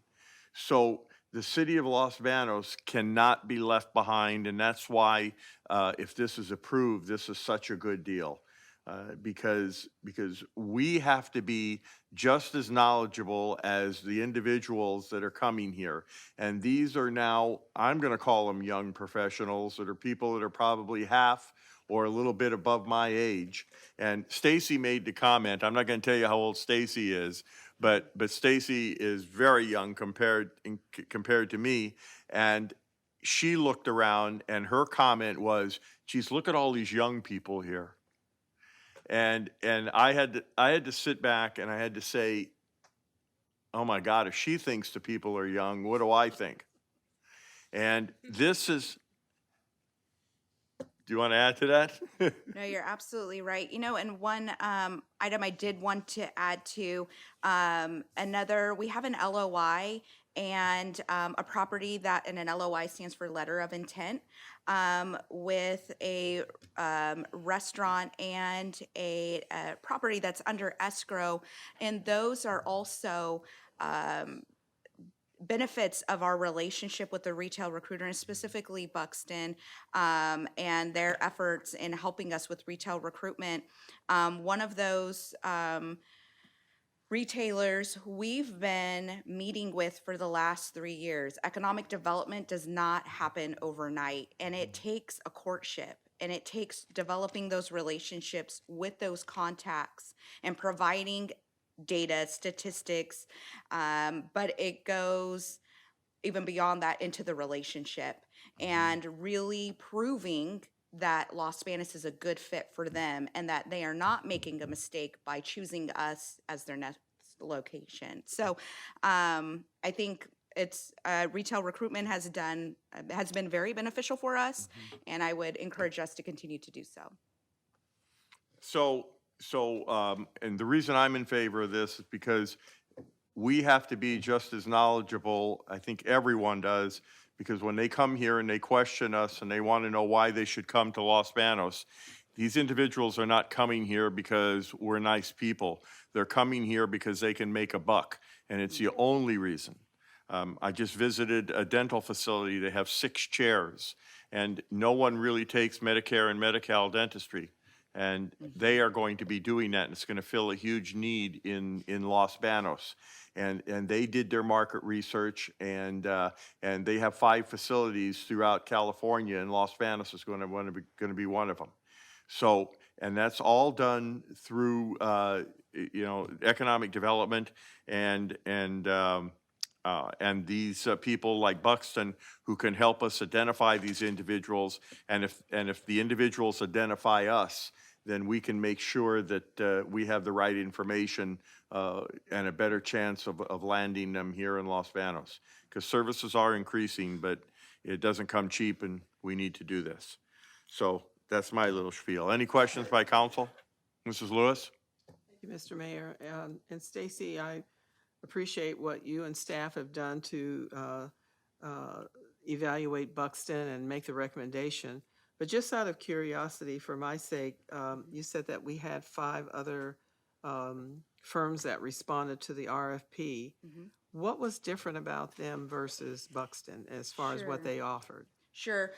So the city of Los Banos cannot be left behind, and that's why if this is approved, this is such a good deal. Because we have to be just as knowledgeable as the individuals that are coming here. And these are now, I'm going to call them young professionals, that are people that are probably half or a little bit above my age. And Stacy made the comment, I'm not going to tell you how old Stacy is, but Stacy is very young compared to me. And she looked around and her comment was, geez, look at all these young people here. And I had to sit back and I had to say, oh my God, if she thinks the people are young, what do I think? And this is, do you want to add to that? No, you're absolutely right. You know, and one item I did want to add to, we have an LOI and a property that, and an LOI stands for letter of intent, with a restaurant and a property that's under escrow. And those are also benefits of our relationship with the retail recruiter, and specifically Buxton, and their efforts in helping us with retail recruitment. One of those retailers we've been meeting with for the last 3 years. Economic development does not happen overnight, and it takes a courtship, and it takes developing those relationships with those contacts and providing data, statistics, but it goes even beyond that into the relationship and really proving that Los Banos is a good fit for them and that they are not making a mistake by choosing us as their next location. So I think it's retail recruitment has been very beneficial for us, and I would encourage us to continue to do so. And the reason I'm in favor of this is because we have to be just as knowledgeable, I think everyone does, because when they come here and they question us and they want to know why they should come to Los Banos, these individuals are not coming here because we're nice people. They're coming here because they can make a buck, and it's the only reason. I just visited a dental facility. They have 6 chairs, and no one really takes Medicare and Medi-Cal dentistry. And they are going to be doing that, and it's going to fill a huge need in Los Banos. And they did their market research, and they have 5 facilities throughout California, and Los Banos is going to be one of them. So, and that's all done through economic development and these people like Buxton who can help us identify these individuals. And if the individuals identify us, then we can make sure that we have the right information and a better chance of landing them here in Los Banos. Because services are increasing, but it doesn't come cheap, and we need to do this. So that's my little spiel. Any questions by council? Mrs. Lewis? Thank you, Mr. Mayor. And Stacy, I appreciate what you and staff have done to evaluate Buxton and make the recommendation. But just out of curiosity, for my sake, you said that we had 5 other firms that responded to the RFP. What was different about them versus Buxton as far as what they offered? Sure.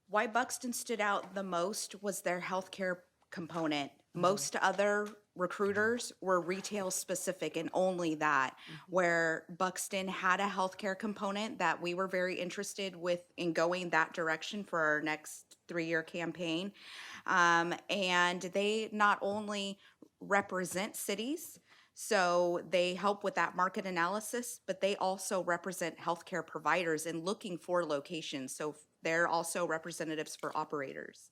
Why Buxton stood out the most was their healthcare component. Most other recruiters were retail specific and only that, where Buxton had a healthcare component that we were very interested in going that direction for our next 3-year campaign. And they not only represent cities, So they help with that market analysis, but they also represent healthcare providers in looking for locations. So they're also representatives for operators.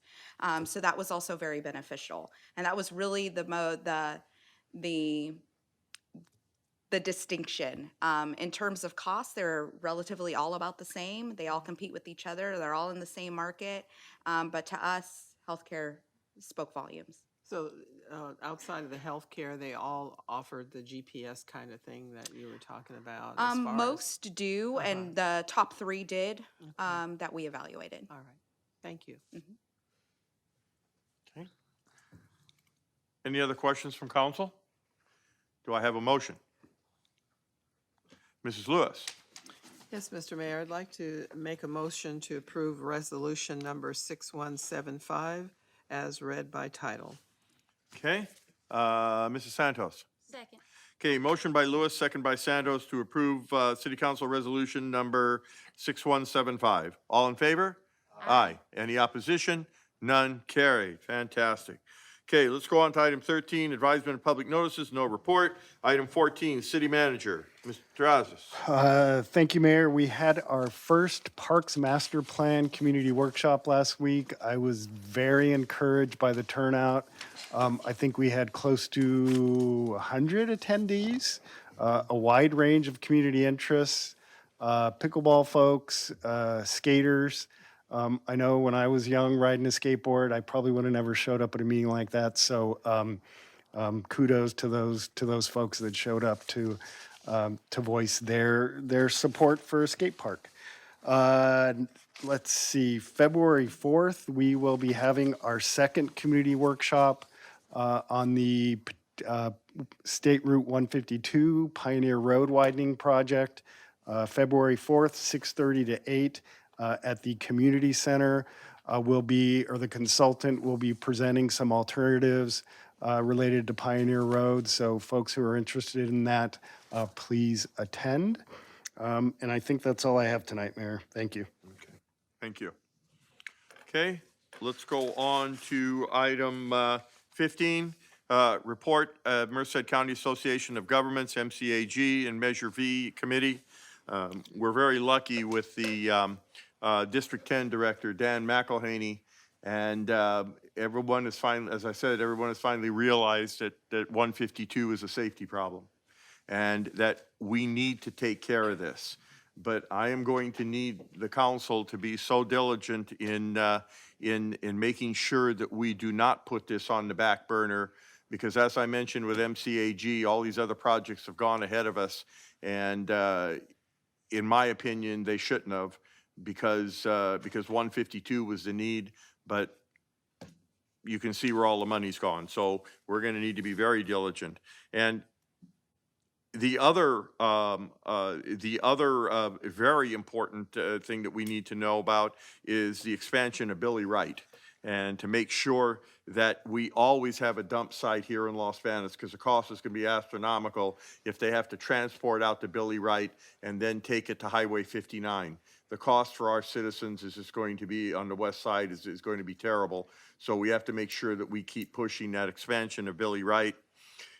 So that was also very beneficial. And that was really the distinction. In terms of cost, they're relatively all about the same. They all compete with each other. They're all in the same market. But to us, healthcare spoke volumes. So outside of the healthcare, they all offered the GPS kind of thing that you were talking about as far as? Most do, and the top 3 did that we evaluated. All right, thank you. Okay. Any other questions from council? Do I have a motion? Mrs. Lewis. Yes, Mr. Mayor, I'd like to make a motion to approve resolution number 6175 as read by title. Okay. Mrs. Santos. Second. Okay, motion by Lewis, second by Santos to approve City Council Resolution number 6175. All in favor? Aye. Any opposition? None. Carried. Fantastic. Okay, let's go on to item 13, advisement of public notices, no report. Item 14, city manager, Mr. Terrazas. Thank you, Mayor. We had our first Parks Master Plan Community Workshop last week. I was very encouraged by the turnout. I think we had close to 100 attendees, a wide range of community interests, pickleball folks, skaters. I know when I was young riding a skateboard, I probably would have never showed up at a meeting like that. So kudos to those folks that showed up to voice their support for a skate park. Let's see, February 4th, we will be having our second community workshop on the State Route 152 Pioneer Road Widening Project. February 4th, 6:30 to 8 at the community center. The consultant will be presenting some alternatives related to Pioneer Road. So folks who are interested in that, please attend. And I think that's all I have tonight, Mayor. Thank you. Okay. Thank you. Okay, let's go on to item 15. Report, Merced County Association of Governments, MCAG, and Measure V Committee. We're very lucky with the District 10 Director, Dan McElhaney, and everyone is finally, as I said, everyone has finally realized that 152 is a safety problem and that we need to take care of this. But I am going to need the council to be so diligent in making sure that we do not put this on the back burner, because as I mentioned with MCAG, all these other projects have gone ahead of us, and in my opinion, they shouldn't have, because 152 was the need, but you can see where all the money's gone. So we're going to need to be very diligent. And the other very important thing that we need to know about is the expansion of Billy Wright, and to make sure that we always have a dump site here in Los Banos, because the cost is going to be astronomical if they have to transport out to Billy Wright and then take it to Highway 59. The cost for our citizens is just going to be, on the west side, is going to be terrible. So we have to make sure that we keep pushing that expansion of Billy Wright.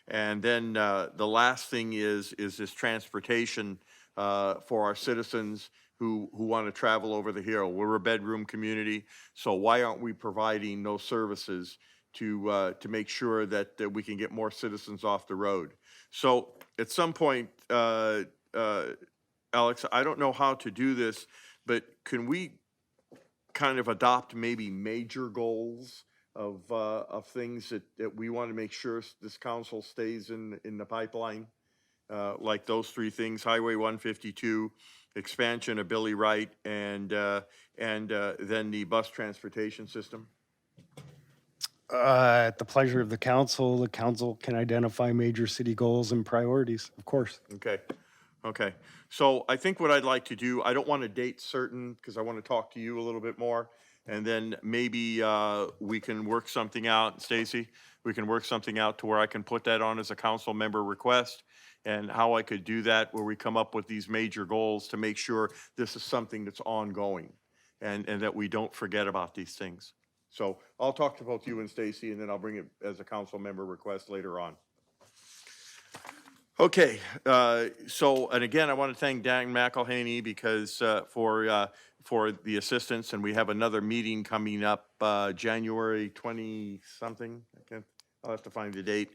And then the last thing is this transportation for our citizens who want to travel over the hill. We're a bedroom community, so why aren't we providing those services to make sure that we can get more citizens off the road? So at some point, Alex, I don't know how to do this, but can we kind of adopt maybe major goals of things that we want to make sure this council stays in the pipeline? Like those three things: Highway 152, expansion of Billy Wright, and then the bus transportation system. At the pleasure of the council can identify major city goals and priorities, of course. Okay. Okay. So I think what I'd like to do, I don't want to date certain, because I want to talk to you a little bit more, and then maybe we can work something out, Stacy. We can work something out to where I can put that on as a council member request, and how I could do that, where we come up with these major goals to make sure this is something that's ongoing, and that we don't forget about these things. So I'll talk to both you and Stacy, and then I'll bring it as a council member request later on. Okay, so, and again, I want to thank Dan McElhaney because, for the assistance, and we have another meeting coming up, January 20-something, I'll have to find the date,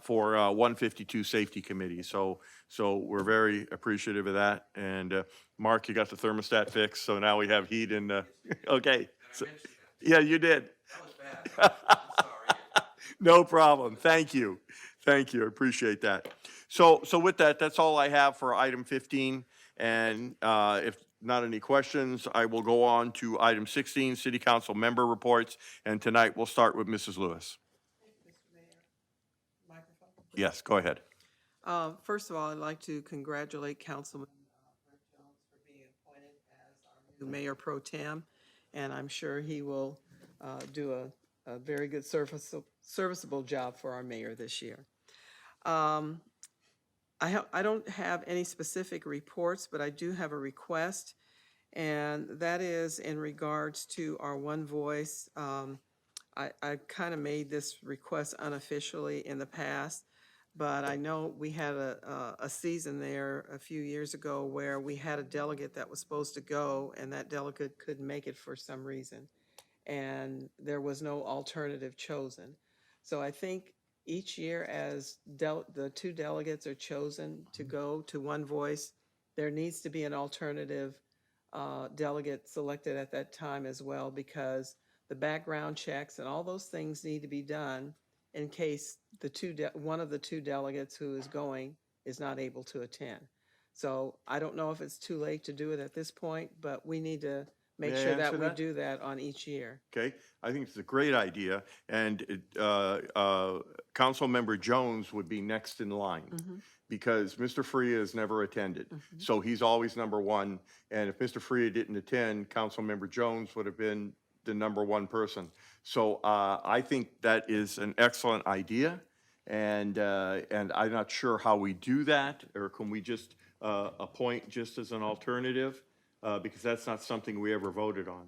for 152 Safety Committee. So we're very appreciative of that. And Mark, you got the thermostat fixed, so now we have heat and, okay. So- Yeah, you did. That was bad. I'm sorry. No problem. Thank you. Thank you. I appreciate that. So with that, that's all I have for item 15. And if not any questions, I will go on to item 16, City Council member reports. And tonight we'll start with Mrs. Lewis. Yes, go ahead. First of all, I'd like to congratulate Councilman Brett Jones for being appointed as our new Mayor Pro Tem, and I'm sure he will do a very good serviceable job for our mayor this year. I don't have any specific reports, but I do have a request, and that is in regards to our One Voice. I kind of made this request unofficially in the past, but I know we had a season there a few years ago where we had a delegate that was supposed to go, and that delegate couldn't make it for some reason, and there was no alternative chosen. So I think each year as the two delegates are chosen to go to One Voice, there needs to be an alternative delegate selected at that time as well, because the background checks and all those things need to be done in case one of the two delegates who is going is not able to attend. So I don't know if it's too late to do it at this point, but we need to make May I sure that answer we that? do that on each year. Okay, I think it's a great idea. And Councilmember Jones would be next in line because Mr. Freya has never attended. So he's always number one. And if Mr. Freya didn't attend, Councilmember Jones would have been the number one person. So I think that is an excellent idea. And I'm not sure how we do that, or can we just appoint just as an alternative? Because that's not something we ever voted on.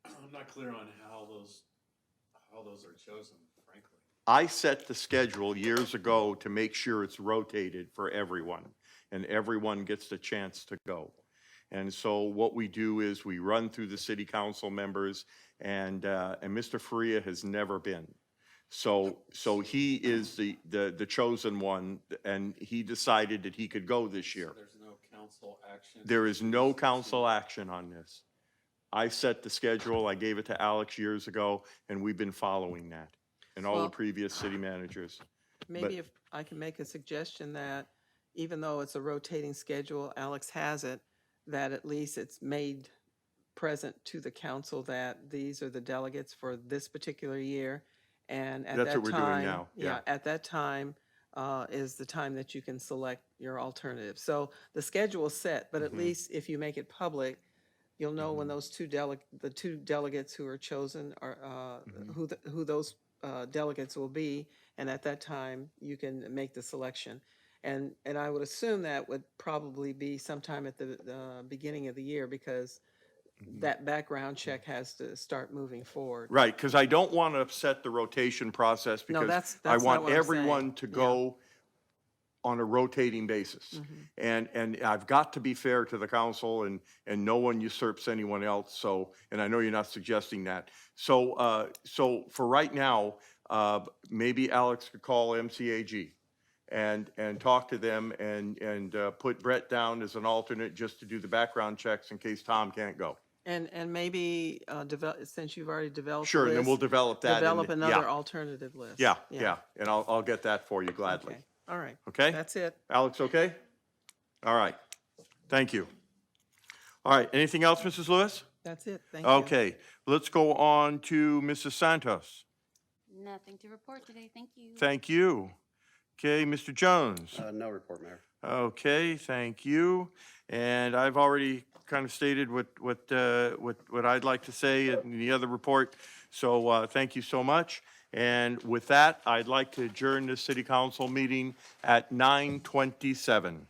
I'm not clear on how those are chosen, frankly. I set the schedule years ago to make sure it's rotated for everyone, and everyone gets the chance to go. And so what we do is we run through the city council members, and Mr. Faria has never been. So he is the chosen one, and he decided that he could go this year. There's no council action. There is no council action on this. I set the schedule, I gave it to Alex years ago, and we've been following that, and all the Well, previous city managers. Maybe if I can make a suggestion that even though it's a rotating schedule, Alex has it, that at least it's made present to the council that these are the delegates for this particular year. And at that time. That's what we're doing now, yeah. At that time is the time that you can select your alternative. So the schedule is set, but at least if you make it public, you'll know when those the two delegates who are chosen are, who those delegates will be, and at that time, you can make the selection. And I would assume that would probably be sometime at the beginning of the year, because that background check has to start moving forward. Right, because I don't want to upset the rotation process, No, because that's I not want what I'm everyone saying. to Yeah. go on a rotating basis. And I've got to be fair to the council, and no one usurps anyone else, so, and I know you're not suggesting that. So for right now, maybe Alex could call MCAG and talk to them and put Brett down as an alternate just to do the background checks in case Tom can't go. And maybe since you've already developed. Sure, and then we'll list, develop that. Develop yeah. another alternative list. Yeah, and I'll get that for you gladly. Okay. All right. Okay? That's it. Alex, okay? All right. Thank you. All right, anything else, Mrs. Lewis? That's it. Thank you. Okay, let's go on to Mrs. Santos. Nothing to report today, thank you. Thank you. Okay, Mr. Jones. No report, Mayor. Okay, thank you. And I've already kind of stated what I'd like to say in the other report. So thank you so much. And with that, I'd like to adjourn this city council meeting at 9:27.